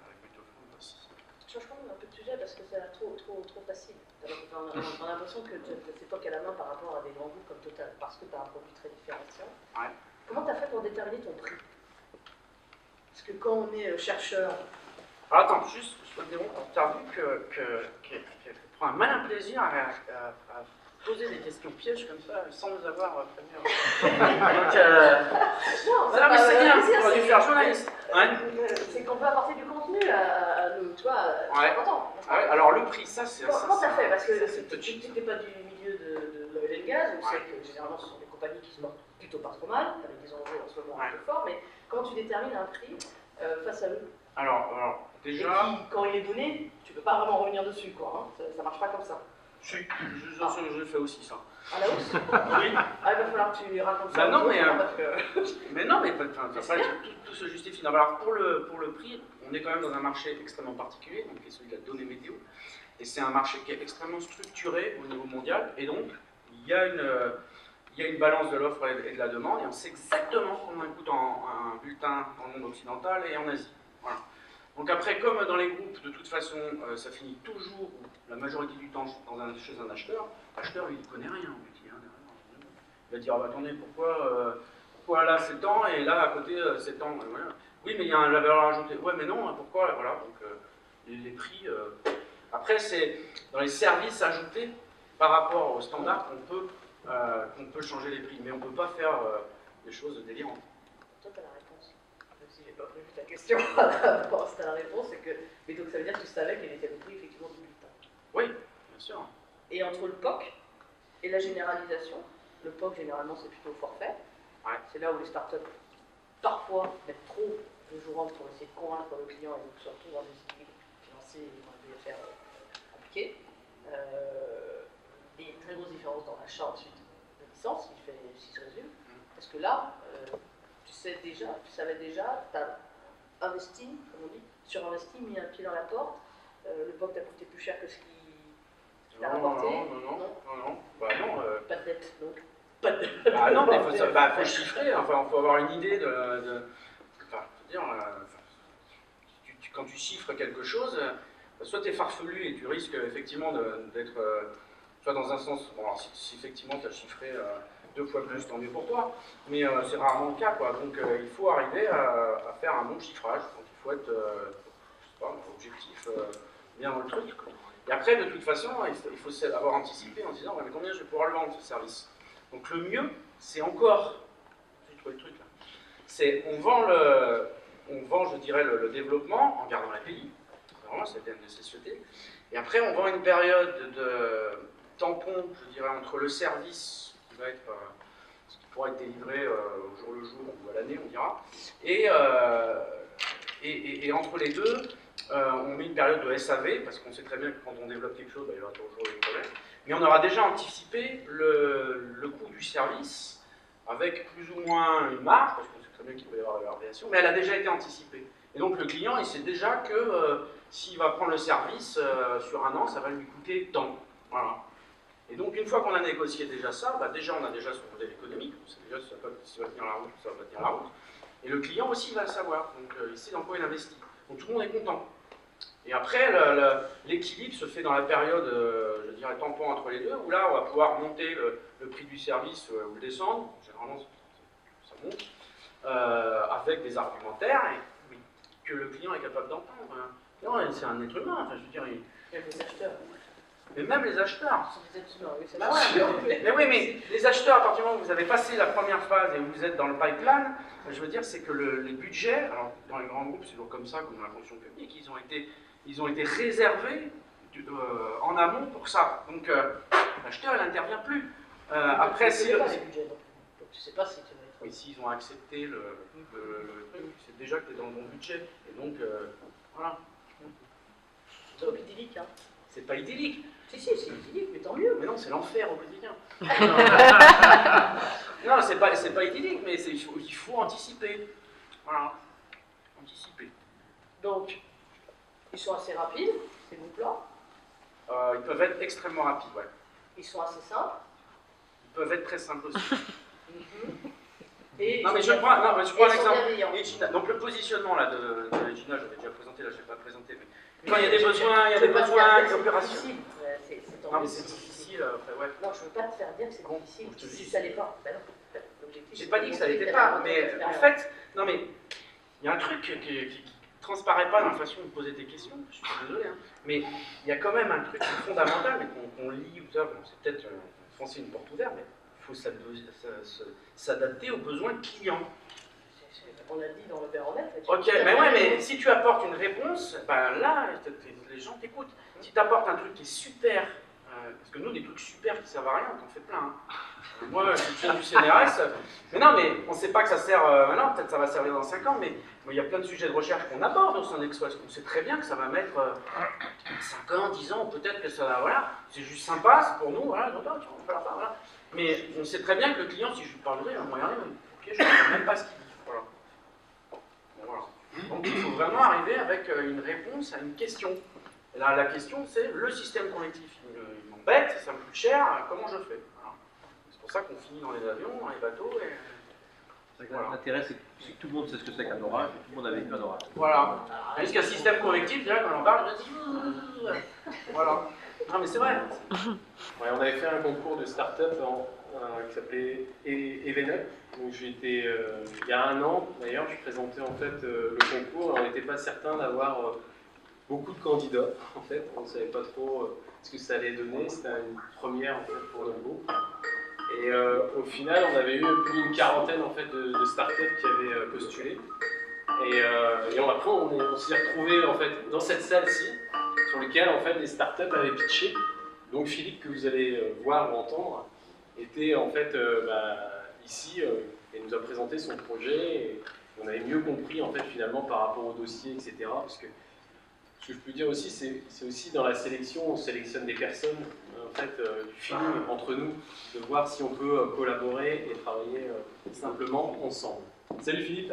Avec Météo France aussi. Change quand même un peu de sujet, parce que c'est trop facile. On a l'impression que c'est toi qui as la main par rapport à des grands groupes comme Total, parce que tu as un produit très différenciant. Ouais. Comment tu as fait pour déterminer ton prix? Parce que quand on est chercheur... Alors attends, juste, je te demande, tu as vu qu'elle prend un malin plaisir à poser des questions pièges comme ça, sans nous avoir prévenu. Donc, non, mais c'est bien, on aurait dû faire journaliste. Ouais. C'est qu'on peut apporter du contenu à nous, tu vois, ouais. c'est important. Ouais, alors le prix, ça c'est... Comment tu as fait? Parce que c'est tu n'étais pas du milieu de l'oil and gas, on sait que généralement ce sont des compagnies qui se portent plutôt pas trop mal, avec des enjeux en ce moment un peu forts, mais comment tu détermines un prix face à eux? Alors, déjà... Et qui, quand il est donné, tu peux pas vraiment revenir dessus, quoi. Hein. Ça marche pas comme ça. Si, je fais aussi ça. À la hausse? Oui. Ah, il va falloir que tu racontes ça. Bah non, mais, parce que... mais non, mais après, tout se justifie. Non, alors pour le prix, on est quand même dans un marché extrêmement particulier, donc qui est celui de la donnée météo. Et c'est un marché qui est extrêmement structuré au niveau mondial. Et donc, il y a une balance de l'offre et de la demande. Et on sait exactement combien coûte un bulletin dans le monde occidental et en Asie. Voilà. Donc après, comme dans les groupes, de toute façon, ça finit toujours, la majorité du temps, chez un acheteur. L'acheteur, lui, il ne connaît rien. Il va dire, ah, bah, attendez, pourquoi là c'est tant et là à côté c'est tant, voilà. Oui, mais il y a la valeur ajoutée. Ouais, mais non, pourquoi? Voilà, donc les prix... Après, c'est dans les services ajoutés, par rapport aux standards, qu'on peut changer les prix. Mais on ne peut pas faire des choses délirantes. Toi, tu as la réponse. Même si je n'ai pas prévu ta question, tu as la réponse, c'est que... Mais donc ça veut dire que tu savais quel était le prix effectivement du bulletin. Oui, bien sûr. Et entre le POC et la généralisation, le POC généralement c'est plutôt au forfait. Ouais. C'est là où les startups parfois mettent trop de jours pour essayer de convaincre le client et donc se retrouvent dans des cycles financiers et dans des affaires appliquées. Et il y a une très grosse différence dans l'achat ensuite de licence, si je résume. Parce que là, tu savais déjà, tu as investi, comme on dit, surinvesti, mis un pied dans la porte. Le POC t'a coûté plus cher que ce qu'il t'a rapporté. Non. Bah non. Pas de dette, donc. Ah non, mais il faut chiffrer, enfin, il faut avoir une idée de enfin, je veux dire, quand tu chiffres quelque chose, soit tu es farfelu et tu risques effectivement d'être soit dans un sens, bon, alors, si effectivement tu as chiffré 2 fois plus, tant mieux pour toi, mais c'est rarement le cas, quoi. Donc il faut arriver à faire un bon chiffrage, donc il faut être je sais pas, objectif, bien dans le truc, quoi. Et après, de toute façon, il faut avoir anticipé en se disant, ouais, mais combien je vais pouvoir le vendre, ce service? Donc le mieux, c'est encore, j'ai trouvé le truc là, c'est on vend, je dirais, le développement en gardant l'API, vraiment c'était une nécessité, et après on vend une période de tampon, je dirais, entre le service qui va être, ce qui pourra être délivré au jour le jour ou à l'année, on dira, et entre les deux, on met une période de SAV, parce qu'on sait très bien que quand on développe quelque chose, bah, il y aura toujours des problèmes. Mais on aura déjà anticipé le coût du service avec plus ou moins une marge, parce qu'on sait très bien qu'il peut y avoir de la variation, mais elle a déjà été anticipée. Et donc le client, il sait déjà que s'il va prendre le service sur un an, ça va lui coûter tant. Voilà. Et donc une fois qu'on a négocié déjà ça, bah, déjà on a déjà son modèle économique, on sait déjà si ça va tenir la route ou ça va pas tenir la route. Et le client aussi va le savoir, donc il sait dans quoi il investit. Donc tout le monde est content. Et après, l'équilibre se fait dans la période, je dirais, tampon entre les deux, où là, on va pouvoir monter le prix du service ou le descendre, généralement ça monte, avec des argumentaires et, que le client est capable d'entendre. Non, c'est un être humain, enfin, je veux dire, Il y a des acheteurs. mais même les acheteurs. Ce sont des êtres humains, oui, ça Bah ouais, mais oui, mais les acheteurs, à partir du moment où vous avez passé la première phase et où vous êtes dans le pipeline, je veux dire, c'est que les budgets, alors dans les grands groupes, c'est toujours comme ça, comme dans la fonction publique, ils ont été réservés en amont pour ça. Donc l'acheteur, il n'intervient plus. Après, si le... pas les budgets, donc tu ne sais pas si tu vas être... Oui, s'ils ont accepté le truc, c'est déjà que tu es dans le bon budget. Et donc, voilà. C'est trop idyllique, hein. C'est pas idyllique. Si, c'est idyllique, mais tant mieux. Mais non, c'est l'enfer au quotidien. Non, c'est pas idyllique, mais il faut anticiper. Voilà. Anticiper. Donc, ils sont assez rapides, ces groupes-là. Ils peuvent être extrêmement rapides, ouais. Ils sont assez simples. Ils peuvent être très simples aussi. Et non, mais je prends un exemple. Egina. Donc le positionnement là, de Egina, j'avais déjà présenté, là je ne vais pas présenté, mais quand il y a des besoins, d'opération. Non, mais c'est difficile, après, ouais. Non, je ne veux pas te faire dire que c'est difficile, je te dis, si ça l'est pas. Ben non. J'ai pas dit que ça l'était pas, mais en fait, non mais, il y a un truc qui transparaît pas dans la façon de poser tes questions, je suis désolé, hein, mais il y a quand même un truc fondamental, mais qu'on lit, ou ça, bon, c'est peut-être foncer une porte ouverte, mais il faut s'adapter aux besoins clients. On l'a dit dans le périmètre. Ok, mais ouais, mais si tu apportes une réponse, ben là, les gens t'écoutent. Si tu apportes un truc qui est super, parce que nous, des trucs super qui servent à rien, on en fait plein. Hein. Moi, je suis du CNRS, mais non, mais on ne sait pas que ça sert maintenant, peut-être ça va servir dans 5 ans, mais il y a plein de sujets de recherche qu'on aborde au sein d'Expo. On sait très bien que ça va mettre 5 ans, 10 ans, peut-être que ça va, voilà, c'est juste sympa, c'est pour nous, voilà, on va faire ça, voilà. Mais on sait très bien que le client, si je lui parlerai, il va me regarder, ok, je ne sais même pas ce qu'il dit. Voilà. Voilà. Donc il faut vraiment arriver avec une réponse à une question. Et là, la question, c'est le système connectif. Il m'embête, ça me coûte cher, comment je fais? Voilà. C'est pour ça qu'on finit dans les avions, dans les bateaux. Voilà. L'intérêt, c'est que tout le monde sait ce que c'est qu'un orage, et tout le monde a vécu un orage. Voilà. Tandis qu'un système connectif, déjà, quand on en parle, je dis. Voilà. Non, mais c'est vrai. Ouais, on avait fait un concours de start-up qui s'appelait Evenup. Donc j'ai été, il y a 1 an d'ailleurs, je présentais en fait le concours et on n'était pas certain d'avoir beaucoup de candidats en fait. On ne savait pas trop ce que ça allait donner. C'était une première en fait pour notre groupe. Et au final, on avait eu plus d'une quarantaine en fait de start-up qui avaient postulé. Et après, on s'est retrouvés en fait dans cette salle-ci, sur laquelle en fait les start-up avaient pitché. Donc Philippe, que vous allez voir ou entendre, était en fait ici et nous a présenté son projet. Et on avait mieux compris en fait finalement par rapport au dossier, etc. Parce que que je peux dire aussi, c'est aussi dans la sélection, on sélectionne des personnes, en fait, du feeling entre nous, de voir si on peut collaborer et travailler simplement ensemble. Salut Philippe.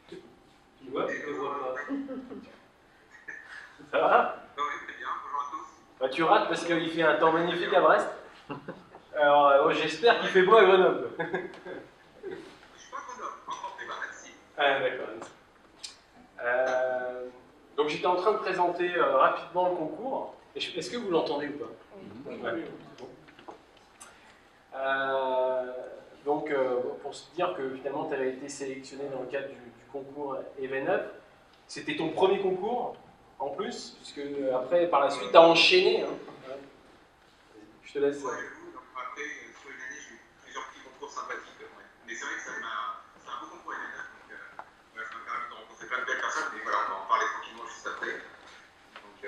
Tu me vois? Je te vois pas. Ça va? Oui, très bien. Bonjour à tous. Bah, tu rates parce qu'il fait un temps magnifique à Brest. Alors, j'espère qu'il fait beau à Grenoble. Je suis pas Grenoble, encore plus bas, merci. Ah, d'accord. Donc j'étais en train de présenter rapidement le concours. Est-ce que vous l'entendez ou pas? Oui. Ouais. Donc pour se dire que finalement tu avais été sélectionné dans le cadre du concours Even Up, c'était ton premier concours en plus, puisque après par la suite tu as enchaîné. Hein. Je te laisse. Ouais, donc après, sur une année, j'ai eu plusieurs petits concours sympathiques. Ouais. Mais c'est vrai que c'est un beau concours Even Up. Donc ça m'a permis de rencontrer plein de belles personnes. Mais voilà, on va en parler tranquillement juste après. Donc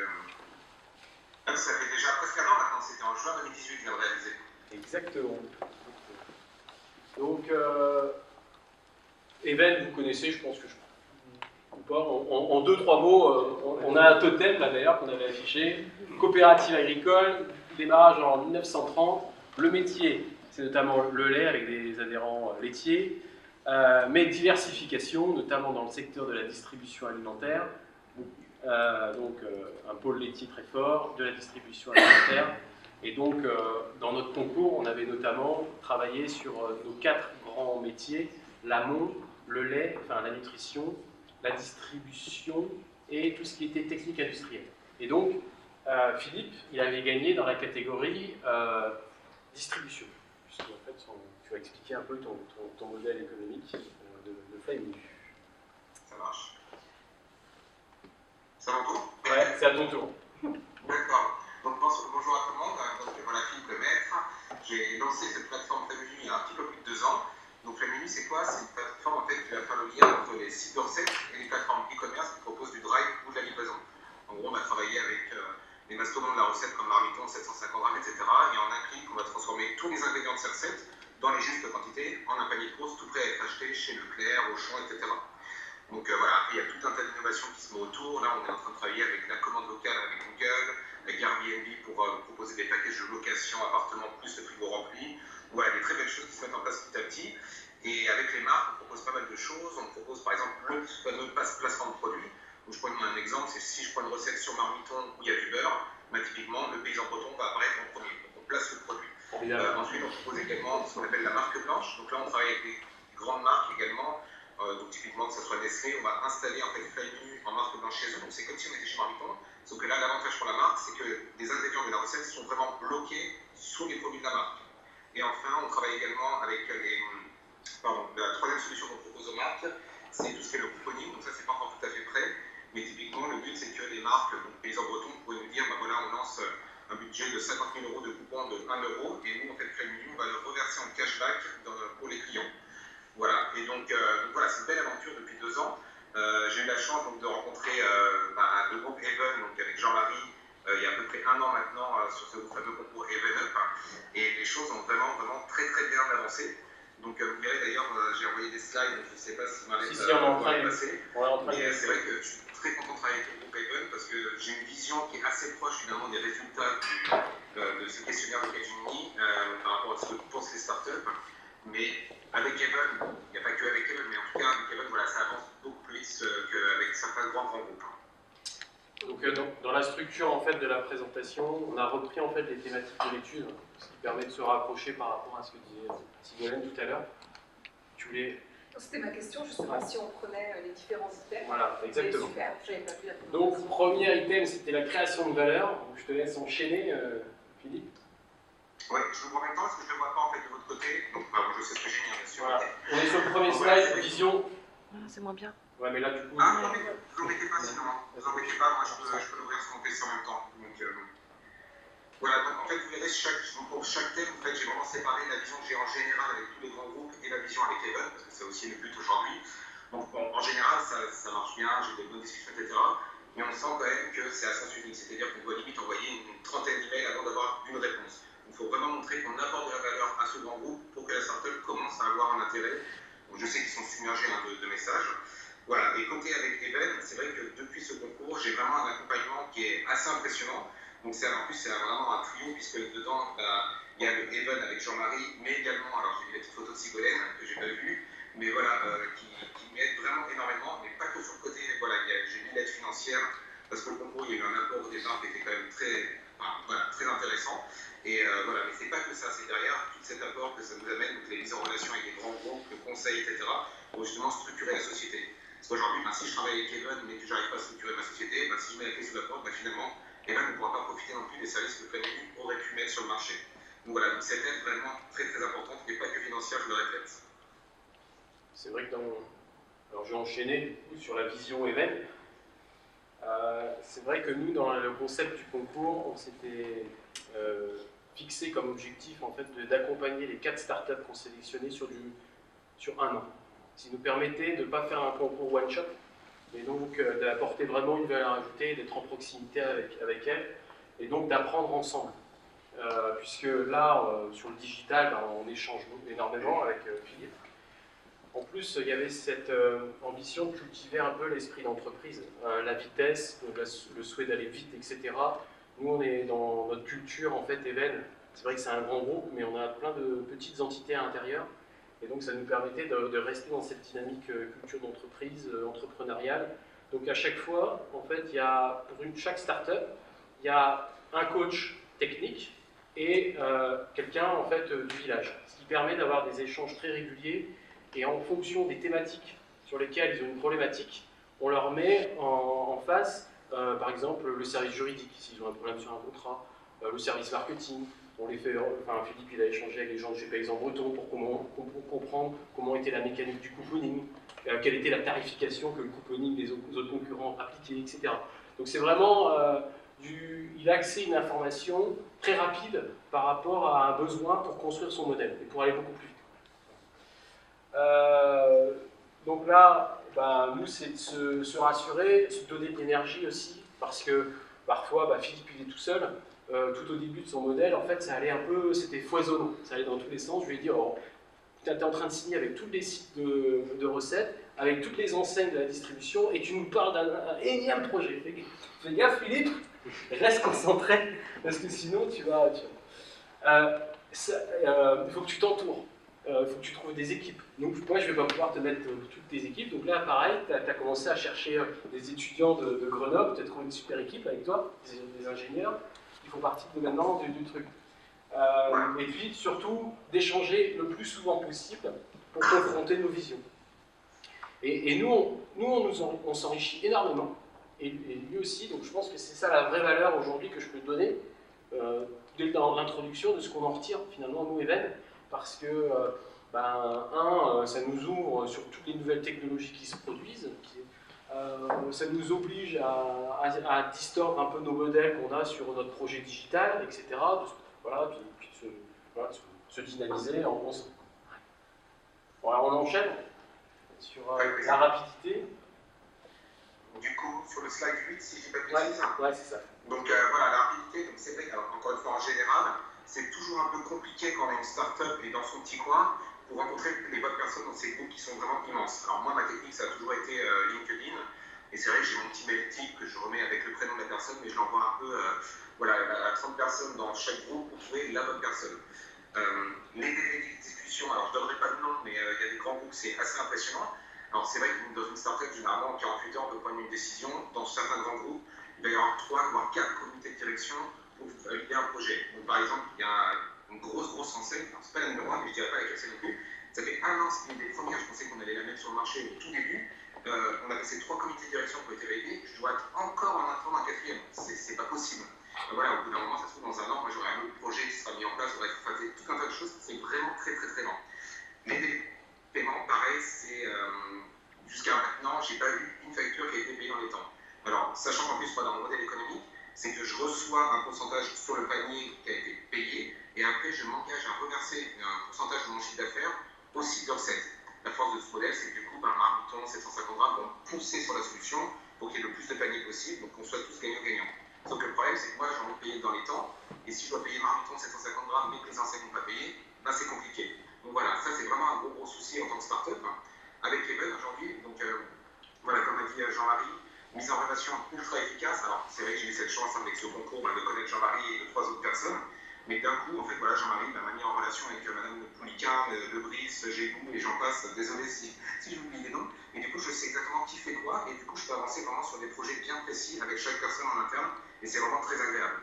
ça fait déjà presque un an maintenant, c'était en juin 2018 que je viens de réaliser. Exactement. Donc, Even, vous connaissez, je pense que ou pas. En 2-3 mots, on a un totem là d'ailleurs qu'on avait affiché. Coopérative agricole, démarrage en 1930. Le métier, c'est notamment le lait avec des adhérents laitiers, mais diversification, notamment dans le secteur de la distribution alimentaire. Donc un pôle laitier très fort, de la distribution alimentaire. Et donc, dans notre concours, on avait notamment travaillé sur nos 4 grands métiers, l'amont, le lait, enfin la nutrition, la distribution et tout ce qui était technique industrielle. Et donc, Philippe, il avait gagné dans la catégorie distribution. Puisqu'en fait, tu vas expliquer un peu ton modèle économique de Flyme. Ça marche. C'est à mon tour? Ouais, c'est à ton tour. D'accord. Donc bonjour à tout le monde. Donc voilà, Philippe Lemaître. J'ai lancé cette plateforme Flyme il y a un petit peu plus de 2 ans. Donc Flyme, c'est quoi? C'est une plateforme en fait, qui va faire le lien entre les sites d'Orsay et les plateformes e-commerce qui proposent du drive ou de la livraison. En gros, on va travailler avec les mastodontes de la recette comme Marmiton, 750 grammes, etc. Et en un clic, on va transformer tous les ingrédients de cette recette dans les justes quantités en un panier de courses tout prêt à être acheté chez Leclerc, Auchan, etc. Donc voilà, il y a tout un tas d'innovations qui se met autour. Là, on est en train de travailler avec la commande locale avec Google, avec Airbnb pour proposer des packages de location, appartements plus le frigo rempli. Voilà, des très belles choses qui se mettent en place petit à petit. Et avec les marques, on propose pas mal de choses. On propose par exemple le fameux placement de produits. Donc, je prends un exemple, c'est si je prends une recette sur Marmiton où il y a du beurre, bah, typiquement le paysan breton va apparaître en premier. Donc on place le produit. Ensuite, on propose également ce qu'on appelle la marque blanche. Donc là, on travaille avec des grandes marques également. Donc typiquement, que ce soit Nestlé, on va installer en fait Flyme en marque blanche chez eux. Donc c'est comme si on était chez Marmiton. Sauf que là, l'avantage pour la marque, c'est que les ingrédients de la recette sont vraiment bloqués sous les produits de la marque. Et enfin, on travaille également avec la troisième solution qu'on propose aux marques, c'est tout ce qui est le couponing. Donc ça, c'est pas encore tout à fait prêt. Mais typiquement, le but, c'est que les marques, donc paysans bretons, pourraient nous dire, bah voilà, on lance un budget de 50 000 € de coupons de 1 €, et nous, en fait, Flyme, on va le reverser en cashback pour les clients. Voilà, et donc voilà, c'est une belle aventure depuis 2 ans. J'ai eu la chance donc, de rencontrer le groupe Even, donc avec Jean-Marie, il y a à peu près 1 an maintenant, sur ce fameux concours Even Up, et les choses ont vraiment très bien avancé. Donc vous verrez d'ailleurs, j'ai envoyé des slides, donc je ne sais pas si Marlène va passer. Mais c'est vrai que je suis très content de travailler avec le groupe Even parce que j'ai une vision qui est assez proche finalement des résultats de ce questionnaire de Capgemini par rapport à ce que pensent les startups. Mais avec Even, il n'y a pas que avec Even, mais en tout cas avec Even, voilà, ça avance beaucoup plus vite qu'avec certains grands groupes. Donc dans la structure en fait de la présentation, on a repris en fait les thématiques de l'étude, ce qui permet de se rapprocher par rapport à ce que disait Sigolène tout à l'heure. Tu voulais... C'était ma question, justement, si on prenait les différents items. Voilà, exactement. Super, j'avais pas vu la Donc premier item, c'était la création de valeur. Donc, je te laisse enchaîner, Philippe. Oui, je vous vois en même temps, parce que je ne le vois pas en fait de votre côté. Donc je sais ce que j'ai mis, bien sûr. Voilà. On est sur le premier slide, vision. C'est moins bien. Ouais, mais là du coup... Ah, vous l'embêtez pas sinon, vous l'embêtez pas, moi je peux l'ouvrir sur mon PC en même temps. Donc, voilà, donc en fait vous verrez, pour chaque thème, en fait, j'ai vraiment séparé la vision que j'ai en général avec tous les grands groupes et la vision avec Even, parce que c'est aussi le but aujourd'hui. Donc bon, en général, ça marche bien, j'ai des bonnes discussions, etc. Mais on sent quand même que c'est à sens unique, c'est-à-dire qu'on doit limite envoyer une trentaine d'emails avant d'avoir une réponse. Il faut vraiment montrer qu'on apporte de la valeur à ce grand groupe pour que la startup commence à avoir un intérêt. Donc, je sais qu'ils sont submergés de messages. Voilà, et côté avec Even, c'est vrai que depuis ce concours, j'ai vraiment un accompagnement qui est assez impressionnant. Donc en plus, c'est vraiment un trio, puisque dedans, il y a le Even avec Jean-Marie, mais également, alors j'ai vu la petite photo de Sigolène, que j'ai pas vue, mais voilà, qui m'aide vraiment énormément, mais pas que sur le côté, voilà, j'ai mis l'aide financière, parce que le concours, il y a eu un apport au départ qui était quand même très intéressant. Et voilà, mais c'est pas que ça, c'est derrière tout cet apport que ça nous amène, donc les mises en relation avec les grands groupes, le conseil, etc., pour justement structurer la société. Parce qu'aujourd'hui, si je travaille avec Even, mais que j'arrive pas à structurer ma société, si je mets la clé sous la porte, finalement, Even ne pourra pas profiter non plus des services que Planning aurait pu mettre sur le marché. Donc voilà, donc cette aide vraiment très importante, et pas que financière, je le répète. C'est vrai que alors je vais enchaîner du coup, sur la vision Even. C'est vrai que nous, dans le concept du concours, on s'était fixé comme objectif en fait, d'accompagner les 4 startups qu'on sélectionnait sur 1 an. Ce qui nous permettait de ne pas faire un concours one-shot, mais donc d'apporter vraiment une valeur ajoutée, d'être en proximité avec elles, et donc d'apprendre ensemble. Puisque là, sur le digital, on échange énormément avec Philippe. En plus, il y avait cette ambition de cultiver un peu l'esprit d'entreprise, la vitesse, donc le souhait d'aller vite, etc. Nous, on est dans notre culture, en fait, Even. C'est vrai que c'est un grand groupe, mais on a plein de petites entités à l'intérieur. Et donc, ça nous permettait de rester dans cette dynamique culture d'entreprise, entrepreneuriale. Donc, à chaque fois, en fait, pour chaque start-up, il y a un coach technique et quelqu'un, en fait, du village. Ce qui permet d'avoir des échanges très réguliers. Et en fonction des thématiques sur lesquelles ils ont une problématique, on leur met en face, par exemple, le service juridique, s'ils ont un problème sur un contrat, le service marketing. On les fait, Philippe, il a échangé avec les gens de chez Paysans Bretons pour comprendre comment était la mécanique du couponing, quelle était la tarification que le couponing des autres concurrents appliquaient, etc. Donc c'est vraiment, il a accès à une information très rapide par rapport à un besoin pour construire son modèle et pour aller beaucoup plus vite. Donc là, nous, c'est de se rassurer, se donner de l'énergie aussi, parce que parfois, Philippe, il est tout seul. Tout au début de son modèle, en fait, ça allait un peu, c'était foisonnant, ça allait dans tous les sens. Je lui ai dit, tu es en train de signer avec tous les sites de recettes, avec toutes les enseignes de la distribution, et tu nous parles d'un énième projet. Fais gaffe, Philippe, reste concentré, parce que sinon, il faut que tu t'entoures. Il faut que tu trouves des équipes. Donc moi, je ne vais pas pouvoir te mettre toutes tes équipes. Donc là, pareil, tu as commencé à chercher des étudiants de Grenoble, tu as trouvé une super équipe avec toi, des ingénieurs, qui font partie maintenant du truc. Et puis, surtout, d'échanger le plus souvent possible pour confronter nos visions. Et nous, on s'enrichit énormément. Et lui aussi, donc je pense que c'est ça la vraie valeur aujourd'hui que je peux donner, dès l'introduction de ce qu'on en retire finalement, nous, Even. Parce que, ça nous ouvre sur toutes les nouvelles technologies qui se produisent, ça nous oblige à distordre un peu nos modèles qu'on a sur notre projet digital, etc. Puis se dynamiser ensemble. Voilà, on enchaîne sur la rapidité. Du coup, sur le slide 8, si je dis pas de bêtises. Ouais, c'est ça. Donc voilà, la rapidité, c'est vrai qu'encore une fois, en général, c'est toujours un peu compliqué quand on a une start-up et dans son petit coin pour rencontrer les bonnes personnes dans ces groupes qui sont vraiment immenses. Alors moi, ma technique, ça a toujours été LinkedIn. Et c'est vrai que j'ai mon petit mail type que je remets avec le prénom de la personne, mais je l'envoie un peu à 30 personnes dans chaque groupe pour trouver la bonne personne. Les délais de discussion, alors je ne donnerai pas de nom, mais il y a des grands groupes, c'est assez impressionnant. Alors c'est vrai que dans une start-up, généralement, en 48 heures, on peut prendre une décision. Dans certains grands groupes, il va y avoir 3 voire 4 comités de direction pour valider un projet. Donc, par exemple, il y a une grosse enseigne, c'est pas la numéro 1, mais je dirais pas laquelle c'est non plus. Ça fait 1 an, c'était une des premières, je pensais qu'on allait la mettre sur le marché au tout début. On a passé 3 comités de direction qui ont été validés, je dois être encore en attendre un 4e, c'est pas possible. Voilà, au bout d'un moment, ça se trouve dans 1 an, moi j'aurai un autre projet qui sera mis en place, on va faire tout un tas de choses, c'est vraiment très lent. Les délais de paiement, pareil, c'est jusqu'à maintenant, j'ai pas vu une facture qui a été payée dans les temps. Alors, sachant qu'en plus, moi, dans mon modèle économique, c'est que je reçois un pourcentage sur le panier qui a été payé, et après, je m'engage à reverser un pourcentage de mon chiffre d'affaires au site de recette. La force de ce modèle, c'est que du coup, Marmiton, 750 grammes vont pousser sur la solution pour qu'il y ait le plus de paniers possible, donc qu'on soit tous gagnants-gagnants. Sauf que le problème, c'est que moi, j'ai envie de payer dans les temps, et si je dois payer Marmiton 750 grammes, mais que les enseignes n'ont pas payé, c'est compliqué. Donc voilà, ça, c'est vraiment un gros souci en tant que start-up. Avec Even, aujourd'hui, donc dit Jean-Marie, mise en relation ultra efficace. Alors, c'est vrai que j'ai eu cette chance avec ce concours de connaître Jean-Marie et 3 autres personnes. Mais d'un coup, en fait, voilà, Jean-Marie m'a mis en relation avec Madame Pouliquin, Lebris, Gégou et j'en passe. Désolé si j'oublie les noms. Et du coup, je sais exactement qui fait quoi. Et du coup, je peux avancer vraiment sur des projets bien précis avec chaque personne en interne. Et c'est vraiment très agréable.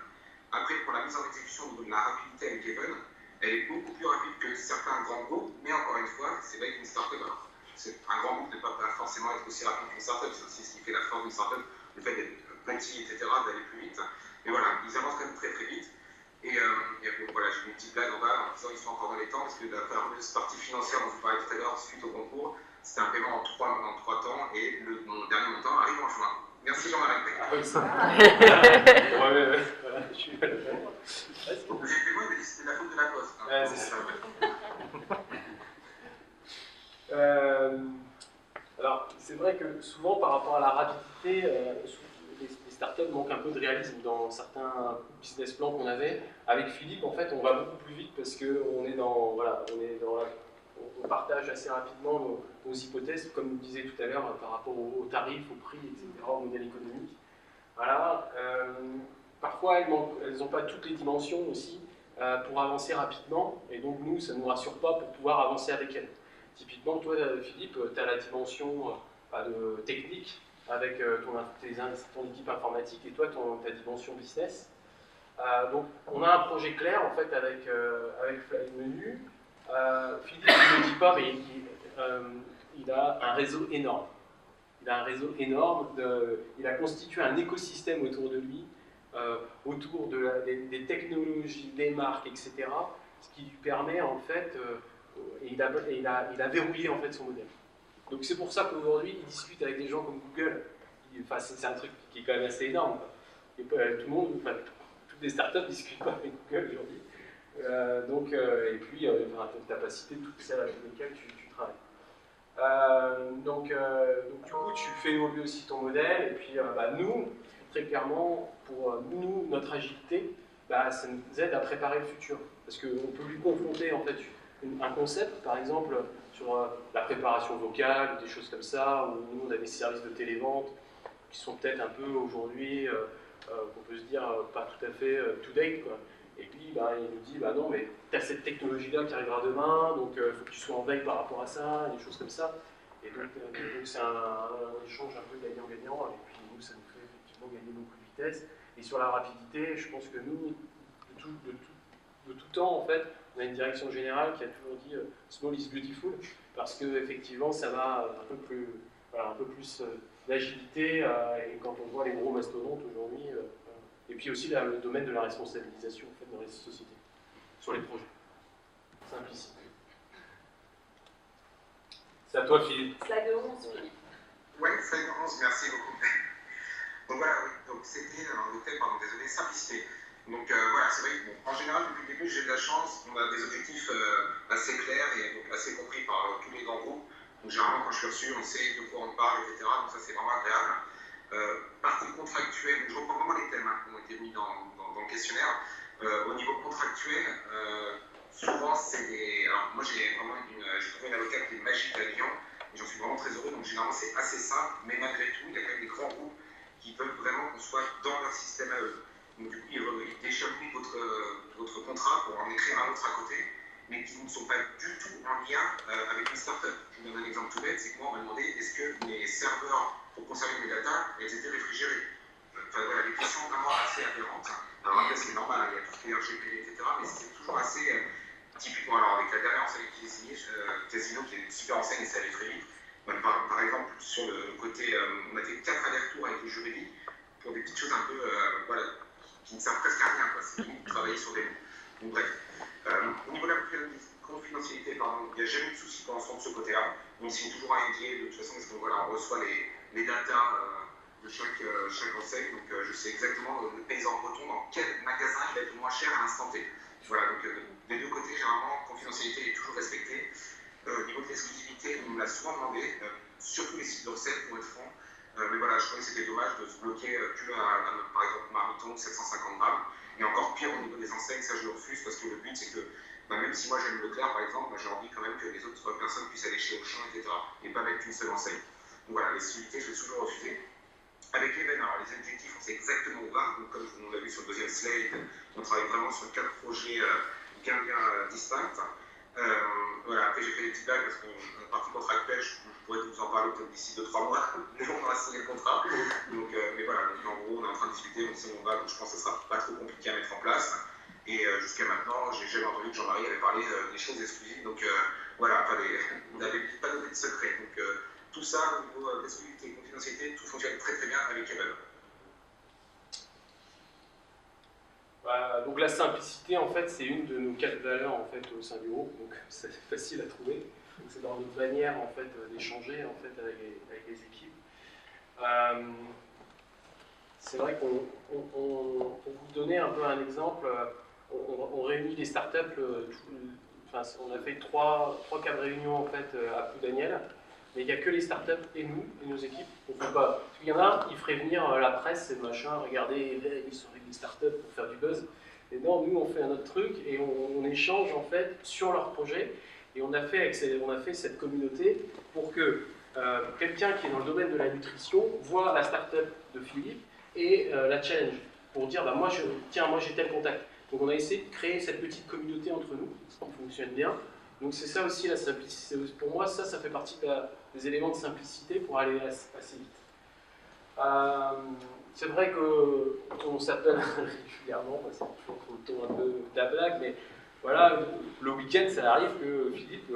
Après, pour la mise en exécution au niveau de la rapidité avec Even, elle est beaucoup plus rapide que certains grands groupes. Mais encore une fois, c'est vrai qu'une startup, alors, un grand groupe ne peut pas forcément être aussi rapide qu'une startup. C'est aussi ce qui fait la force d'une startup, le fait d'être petit, etc., d'aller plus vite. Mais voilà, ils avancent quand même très très vite. Et bon, voilà, j'ai mis une petite blague en bas en disant qu'ils sont encore dans les temps, parce que la fameuse partie financière dont je vous parlais tout à l'heure, suite au concours, c'était un paiement en 3 temps, et mon dernier montant arrive en juin. Merci Jean-Marie. J'ai fait moi, mais c'était la faute de la poste. Hein. Ouais, c'est ça. Alors, c'est vrai que souvent, par rapport à la rapidité, les startups manquent un peu de réalisme dans certains business plans qu'on avait. Avec Philippe, en fait, on va beaucoup plus vite parce qu'on est on partage assez rapidement nos hypothèses, comme vous disiez tout à l'heure, par rapport aux tarifs, aux prix, etc., au modèle économique. Voilà. Parfois, elles n'ont pas toutes les dimensions aussi pour avancer rapidement, et donc nous, ça ne nous rassure pas pour pouvoir avancer avec elles. Typiquement, toi, Philippe, tu as la dimension technique avec ton équipe informatique et toi, ta dimension business. Donc, on a un projet clair en fait avec Flyme-Menu. Philippe ne le dit pas, mais il a un réseau énorme. Il a un réseau énorme. Il a constitué un écosystème autour de lui, autour des technologies, des marques, etc. Ce qui lui permet en fait, il a verrouillé en fait son modèle. Donc c'est pour ça qu'aujourd'hui, il discute avec des gens comme Google. Enfin, c'est un truc qui est quand même assez énorme. Et tout le monde, enfin, toutes les startups discutent pas avec Google aujourd'hui. Et puis, ta capacité, toutes celles avec lesquelles tu travailles. Donc, du coup, tu fais évoluer aussi ton modèle. Et puis, nous, très clairement, pour nous, notre agilité, ça nous aide à préparer le futur. Parce qu'on peut lui confronter en fait un concept, par exemple, sur la préparation vocale, des choses comme ça, où nous, on a des services de télévente qui sont peut-être un peu aujourd'hui, qu'on peut se dire, pas tout à fait to-date, quoi. Et puis, il nous dit, non, mais tu as cette technologie-là qui arrivera demain, donc il faut que tu sois en veille par rapport à ça, des choses comme ça. Et donc c'est un échange un peu gagnant-gagnant, et puis nous, ça nous fait effectivement gagner beaucoup de vitesse. Et sur la rapidité, je pense que nous, de tout temps, en fait, on a une direction générale qui a toujours dit small is beautiful, parce qu'effectivement, ça va un peu plus d'agilité, et quand on voit les gros mastodontes aujourd'hui, et puis aussi le domaine de la responsabilisation en fait, dans les sociétés, sur les projets. Simplicité. C'est à toi, Philippe. Slide 11, Philippe. Oui, slide 11, merci beaucoup. Donc voilà, oui, donc c'était le thème, désolé, simplicité. Donc voilà, c'est vrai que en général, depuis le début, j'ai de la chance, on a des objectifs assez clairs et donc, assez compris par tous les grands groupes. Donc généralement, quand je suis reçu, on sait de quoi on parle, etc. Donc ça, c'est vraiment agréable. Partie contractuelle, je reprends vraiment les thèmes qui ont été mis dans le questionnaire. Au niveau contractuel, souvent, c'est des... Alors moi, j'ai trouvé une avocate qui est magique à Lyon, et j'en suis vraiment très heureux. Donc généralement, c'est assez simple, mais malgré tout, il y a quand même des grands groupes qui veulent vraiment qu'on soit dans leur système à eux. Donc du coup, ils déchaînent votre contrat pour en écrire un autre à côté, mais qui ne sont pas du tout en lien avec une startup. Je vous donne un exemple tout bête, c'est que moi, on m'a demandé est-ce que mes serveurs pour conserver mes datas, elles étaient réfrigérées. Enfin voilà, des questions vraiment assez aberrantes. Alors après, c'est normal, il y a tout ce qui est RGPD, etc., mais c'est toujours assez typiquement. Alors avec la dernière enseigne qui est signée, Casino, qui est une super enseigne et ça allait très vite. Par exemple, sur le côté, on a fait 4 allers-retours avec les juridiques pour des petites choses un peu, qui ne servent presque à rien, quoi. C'est limite travailler sur des mots. Donc bref. Au niveau de la confidentialité, il n'y a jamais eu de souci pour l'instant de ce côté-là. On signe toujours un NDA de toute façon, parce qu'on on reçoit les datas de chaque enseigne, donc je sais exactement le paysan breton dans quel magasin il va être le moins cher à l'instant T. Voilà, donc des deux côtés, généralement, la confidentialité est toujours respectée. Au niveau de l'exclusivité, on me l'a souvent demandé, surtout les sites de recettes pour être franc. Mais voilà, je trouvais que c'était dommage de se bloquer que par exemple, Marmiton, 750 grammes. Et encore pire au niveau des enseignes, ça je le refuse parce que le but c'est que, même si moi j'aime Leclerc par exemple, j'ai envie quand même que les autres personnes puissent aller chez Auchan, etc. Et pas mettre qu'une seule enseigne. Donc voilà, l'exclusivité, je l'ai toujours refusée. Avec Even, alors les objectifs, on sait exactement où on va. Donc, comme on l'a vu sur le deuxième slide, on travaille vraiment sur 4 projets bien distincts. Voilà, après j'ai fait des petites blagues parce qu'en partie contractuelle, je pourrais vous en parler peut-être d'ici 2-3 mois, mais on va signer le contrat. Donc, mais voilà, donc, en gros, on est en train de discuter, on sait où on va, donc je pense que ce sera pas trop compliqué à mettre en place. Et jusqu'à maintenant, j'ai jamais entendu que Jean-Marie avait parlé des choses exclusives. Donc voilà, enfin, vous n'avez pas donné de secret. Donc tout ça, au niveau d'exclusivité et confidentialité, tout fonctionne très très bien avec Even. Donc la simplicité, en fait, c'est une de nos 4 valeurs en fait, au sein du groupe, donc c'est facile à trouver. C'est dans notre manière en fait, d'échanger en fait, avec les équipes. C'est vrai qu'on pour vous donner un peu un exemple, on réunit les startups, on a fait 3 cas de réunion en fait, à Ploudaniel, mais il n'y a que les startups et nous, et nos équipes. On fait pas. Il y en a, ils feraient venir la presse et machin, regardez, ils sont avec des startups pour faire du buzz. Et non, nous on fait un autre truc et on échange en fait sur leur projet. Et on a fait cette communauté pour que quelqu'un qui est dans le domaine de la nutrition voit la startup de Philippe et la challenge pour dire bah, moi j'ai tel contact. Donc on a essayé de créer cette petite communauté entre nous, ce qui fonctionne bien. Donc c'est ça aussi la simplicité. Pour moi, ça fait partie des éléments de simplicité pour aller assez vite. C'est vrai qu'on s'appelle régulièrement, c'est toujours le ton un peu de la blague, mais voilà, le week-end, ça arrive que Philippe,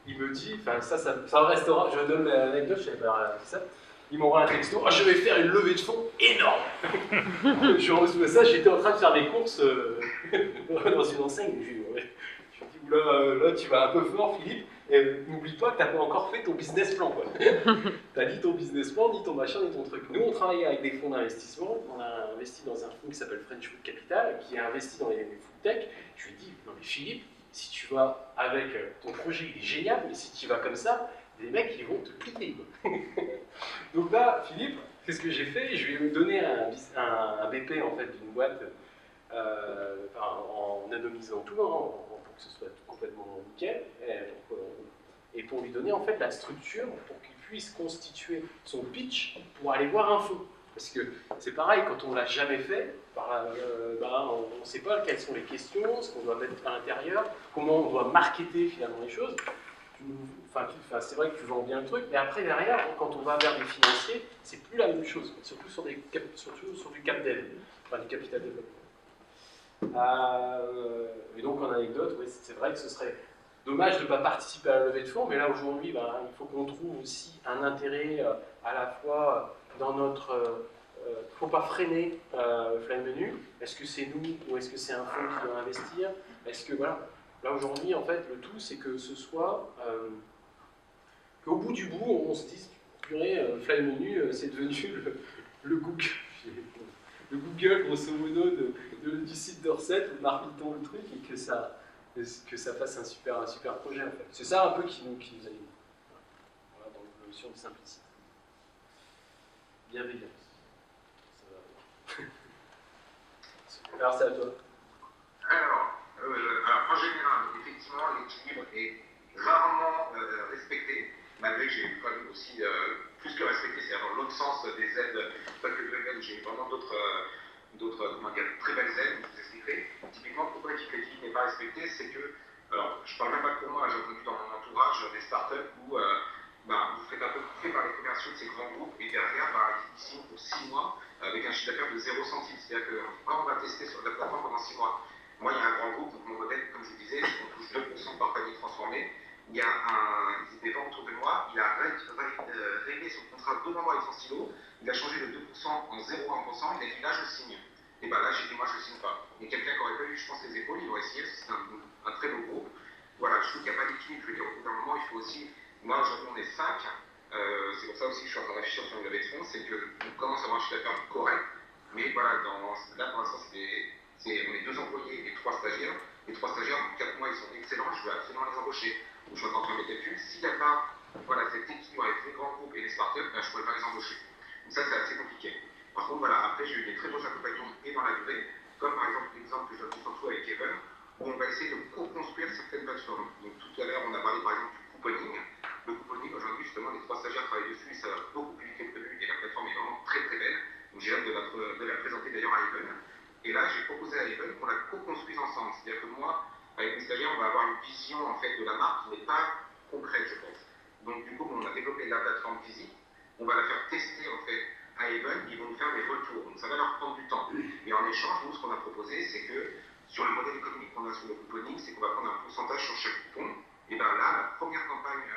il me dit, enfin ça au restaurant, je donne l'anecdote, je savais pas ça, il m'envoie un texto, je vais faire une levée de fonds énorme. Je reçois ça, j'étais en train de faire des courses dans une enseigne, je lui dis, là tu vas un peu fort Philippe, et n'oublie pas que tu n'as pas encore fait ton business plan. Tu n'as ni ton business plan, ni ton machin, ni ton truc. Nous, on travaille avec des fonds d'investissement. On a investi dans un fonds qui s'appelle French Food Capital, qui a investi dans les food tech. Je lui dis, non mais Philippe, si tu vas avec ton projet, il est génial, mais si tu vas comme ça, les mecs, ils vont te plier. Donc là, Philippe, qu'est-ce que j'ai fait? Je lui ai donné un BP en fait, d'une boîte en anonymisant tout, pour que ce soit complètement nickel. Et pour lui donner en fait la structure pour qu'il puisse constituer son pitch pour aller voir Info. Parce que c'est pareil, quand on ne l'a jamais fait, on ne sait pas quelles sont les questions, ce qu'on doit mettre à l'intérieur, comment on doit marketer finalement les choses. C'est vrai que tu vends bien le truc, mais après derrière, quand on va vers des financiers, c'est plus la même chose, surtout sur du cap dev, du capital développement. Et donc en anecdote, ouais, c'est vrai que ce serait dommage de ne pas participer à la levée de fonds, mais là aujourd'hui, il faut qu'on trouve aussi un intérêt à la fois dans notre... Il ne faut pas freiner Fly Menu. Est-ce que c'est nous ou est-ce que c'est un fonds qui doit investir? Est-ce que voilà, là aujourd'hui, en fait, le tout, c'est que ce soit qu'au bout du bout, on se dise, purée, Fly Menu, c'est devenu le Google. Le Google, grosso modo, du site de recettes, où marketons le truc et que ça fasse un super projet en fait. C'est ça un peu qui nous anime. Voilà, dans la notion de simplicité. Bienveillance. Alors c'est à toi. Alors, en général, effectivement, l'équilibre est rarement respecté, malgré que j'ai eu quand même aussi plus que respecté, c'est-à-dire dans l'autre sens des aides, pas que de aides, j'ai eu vraiment d'autres très belles aides, je vous expliquerai. Typiquement, pourquoi l'équilibre n'est pas respecté, c'est que, alors je parle même pas pour moi, j'ai entendu dans mon entourage des startups où vous faites un peu couper par les commerciaux de ces grands groupes et derrière, ils signent pour 6 mois avec un chiffre d'affaires de 0 centime. C'est-à-dire que quand on va tester sur la plateforme pendant 6 mois, moi il y a un grand groupe, donc mon modèle, comme je vous disais, on touche 2% par panier transformé. Il y a des ventes autour de moi, il a réglé son contrat 2 mois avec son stylo, il a changé de 2% en 0,1%, il a dit là je signe. Et là j'ai dit moi je signe pas. Et quelqu'un qui aurait pas eu, je pense, les épaules, il aurait signé, c'est un très beau groupe. Voilà, je trouve qu'il n'y a pas d'équilibre. Je veux dire, au bout d'un moment, il faut aussi. Moi aujourd'hui on est 5, c'est pour ça aussi que je suis en train de réfléchir sur une levée de fonds, c'est qu'on commence à avoir un chiffre d'affaires correct, mais voilà, là pour l'instant on est 2 employés et 3 stagiaires. Les 3 stagiaires, en 4 mois, ils sont excellents, je veux absolument les embaucher. Donc je suis en train de mes calculs. S'il n'y a pas cet équilibre avec les grands groupes et les startups, je ne pourrais pas les embaucher. Donc ça, c'est assez compliqué. Par contre, voilà, après, j'ai eu des très beaux accompagnements et dans la durée, comme par exemple l'exemple que je donne surtout avec Even, où on va essayer de co-construire certaines plateformes. Donc tout à l'heure, on a parlé par exemple du couponing. Le couponing, aujourd'hui, justement, les 3 stagiaires travaillent dessus, ça va beaucoup plus vite que prévu, et la plateforme est vraiment très très belle. Donc j'ai hâte de la présenter d'ailleurs à Even. Et là, j'ai proposé à Even qu'on la co-construise ensemble. C'est-à-dire que moi, avec mes stagiaires, on va avoir une vision en fait de la marque qui n'est pas concrète, je pense. Donc du coup, on a développé la plateforme physique, on va la faire tester en fait à Even, ils vont nous faire des retours. Donc ça va leur prendre du temps. Et en échange, nous, ce qu'on a proposé, c'est que sur le modèle économique qu'on a sur le couponing, c'est qu'on va prendre un pourcentage sur chaque coupon. Et bien là, la première campagne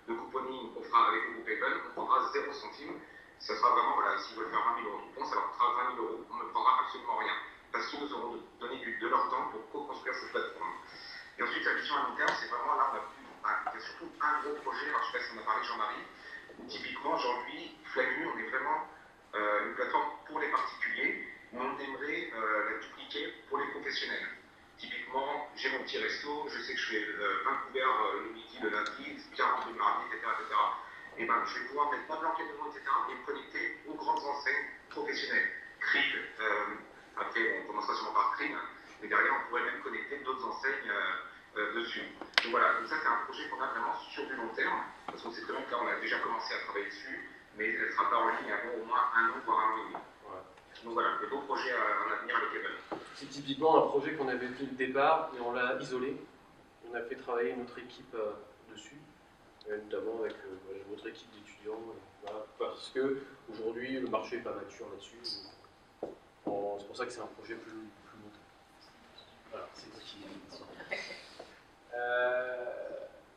de couponing qu'on fera avec le groupe Even, on prendra 0 centime. Ça sera vraiment, voilà, s'ils veulent faire 20 000 euros de coupon, ça leur coûtera 20 000 euros. On ne prendra absolument rien. Parce qu'ils nous auront donné de leur temps pour co-construire cette plateforme. Et ensuite, la vision à long terme, c'est vraiment là, il y a surtout un gros projet. Alors, je ne sais pas si on a parlé, Jean-Marie. Typiquement, aujourd'hui, Flamu, on est vraiment une plateforme pour les particuliers, mais on aimerait la dupliquer pour les professionnels. Typiquement, j'ai mon petit resto, je sais que je fais 20 couverts le midi, le lundi, 40 le mardi, etc. Et ben, je vais pouvoir mettre ma blanquette de mots, etc. et me connecter aux grandes enseignes professionnelles. Krill, après on commencera sûrement par Krill, mais derrière on pourrait même connecter d'autres enseignes dessus. Donc voilà, donc ça c'est un projet qu'on a vraiment sur du long terme, parce qu'on sait très bien que là on a déjà commencé à travailler dessus, mais elle ne sera pas en ligne avant au moins 1 an, voire 1 an et demi. Donc voilà, des beaux projets en avenir avec Even. C'est typiquement un projet qu'on avait fait le départ et on l'a isolé. On a fait travailler notre équipe dessus, notamment avec notre équipe d'étudiants. Voilà, parce qu'aujourd'hui, le marché n'est pas mature là-dessus. C'est pour ça que c'est un projet plus long. Voilà, c'est ce qui est.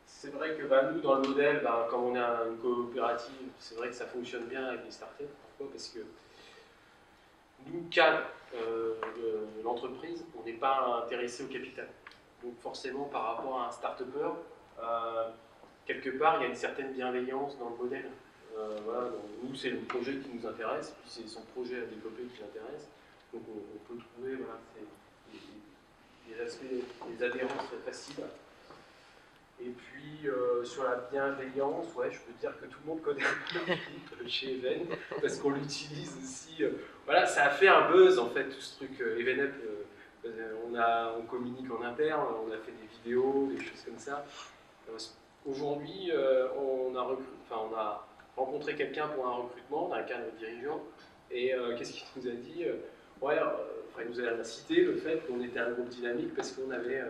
C'est vrai que nous, dans le modèle, comme on est une coopérative, c'est vrai que ça fonctionne bien avec les startups. Pourquoi? Parce que nous, cadre de l'entreprise, on n'est pas intéressé au capital. Donc forcément, par rapport à un start-upper, quelque part, il y a une certaine bienveillance dans le modèle. Voilà, donc, nous, c'est le projet qui nous intéresse, puis c'est son projet à développer qui l'intéresse. Donc on peut trouver des aspects, des adhérences faciles. Et puis, sur la bienveillance, ouais, je peux dire que tout le monde connaît chez Even, parce qu'on l'utilise aussi. Voilà, ça a fait un buzz, en fait, tout ce truc EvenUp. On communique en interne, on a fait des vidéos, des choses comme ça. Aujourd'hui, on a rencontré quelqu'un pour un recrutement d'un cadre dirigeant, et qu'est-ce qu'il nous a dit? Il nous a cité le fait qu'on était un groupe dynamique parce qu'on avait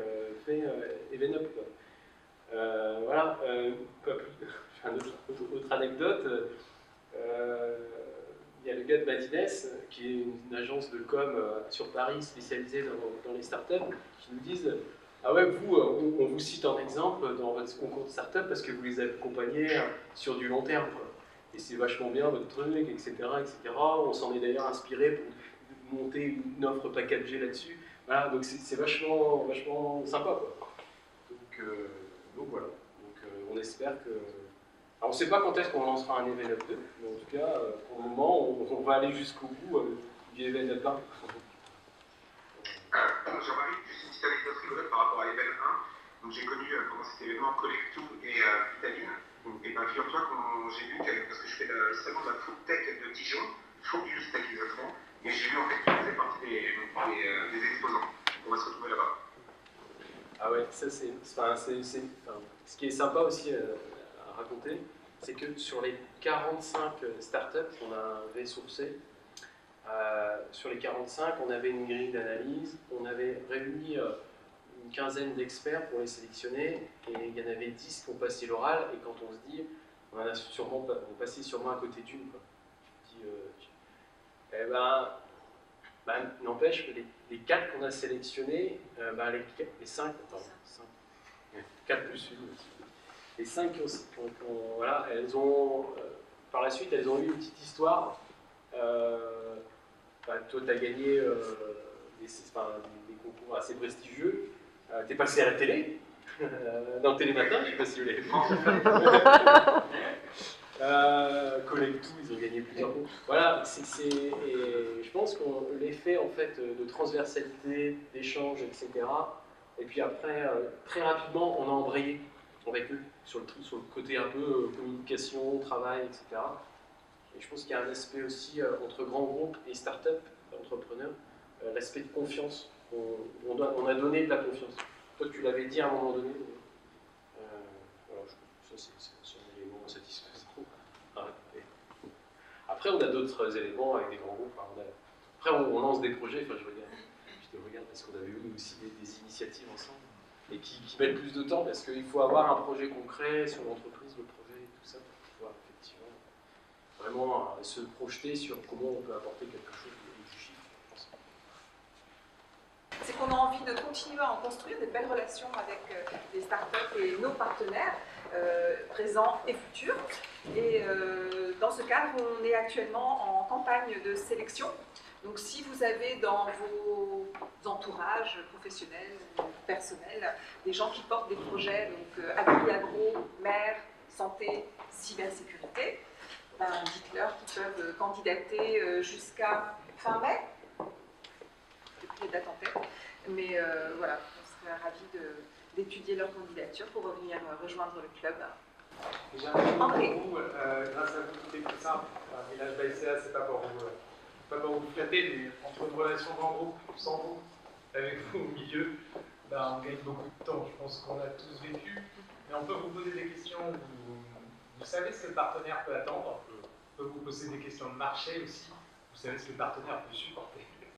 fait EvenUp. Voilà, autre anecdote, il y a le gars de Madines, qui est une agence de com sur Paris spécialisée dans les startups, qui nous disent: ah ouais, vous, on vous cite en exemple dans votre concours de startup parce que vous les accompagnez sur du long terme, quoi. Et c'est vachement bien votre truc, etc. On s'en est d'ailleurs inspiré pour monter une offre packagée là-dessus. Voilà, donc c'est vachement sympa, quoi. Donc voilà, on espère que... Alors on ne sait pas quand est-ce qu'on lancera un EvenUp 2, mais en tout cas, pour le moment, on va aller jusqu'au bout du EvenUp 1. Jean-Marie, juste une petite anecdote rigolote par rapport à Even 1. Donc j'ai connu pendant cet événement Collectou et Vitaline. Et bien figure-toi que j'ai vu, parce que je fais le salon de la Food Tech de Dijon, Food Use Tech exactement, et j'ai vu en fait qu'ils faisaient partie des exposants. On va se retrouver là-bas. Ah ouais, ça ce qui est sympa aussi à raconter, c'est que sur les 45 startups qu'on avait sourcées, sur les 45, on avait une grille d'analyse, on avait réuni une quinzaine d'experts pour les sélectionner, et il y en avait 10 qui ont passé l'oral, et quand on se dit, on passait sûrement à côté d'une. N'empêche que les 4 qu'on a sélectionnés, les 5, pardon, 4 plus 1, les 5 voilà, elles ont, par la suite, elles ont eu une petite histoire. Toi, tu as gagné des concours assez prestigieux. Tu es passé à la télé, dans Télématin, je ne sais pas si vous l'avez vu. Collectou, ils ont gagné plusieurs concours. Voilà, et je pense que l'effet en fait, de transversalité, d'échange, etc. Et puis après, très rapidement, on a embrayé avec eux sur le côté un peu communication, travail, etc. Et je pense qu'il y a un aspect aussi entre grands groupes et start-up, entrepreneurs, l'aspect de confiance. On a donné de la confiance. Toi, tu l'avais dit à un moment donné. Alors, ça, c'est un élément satisfaisant. Après, on a d'autres éléments avec des grands groupes. Après, on lance des projets. Enfin, je te regarde parce qu'on avait eu aussi des initiatives ensemble et qui mettent plus de temps parce qu'il faut avoir un projet concret sur l'entreprise, le projet et tout ça pour pouvoir effectivement vraiment se projeter sur comment on peut apporter quelque chose de chiffre. C'est qu'on a envie de continuer à en construire des belles relations avec les startups et nos partenaires présents et futurs. Et dans ce cadre, on est actuellement en campagne de sélection. Donc si vous avez dans vos entourages professionnels, personnels, des gens qui portent des projets, donc agri-agro, mer, santé, cybersécurité, ben, dites-leur qu'ils peuvent candidater jusqu'à fin mai. Les dates en tête. Mais voilà, on serait ravis d'étudier leur candidature pour revenir rejoindre le club. J'ai un question pour vous, grâce à vous, tout est plus simple. Un village d'AICA, c'est pas pour vous flatter, mais entre une relation grand groupe, sans vous, avec vous au milieu, ben, on gagne beaucoup de temps. Je pense qu'on a tous vécu. Mais on peut vous poser des questions, vous savez ce que le partenaire peut attendre. On peut vous poser des questions de marché aussi. Vous savez ce que le partenaire peut supporter.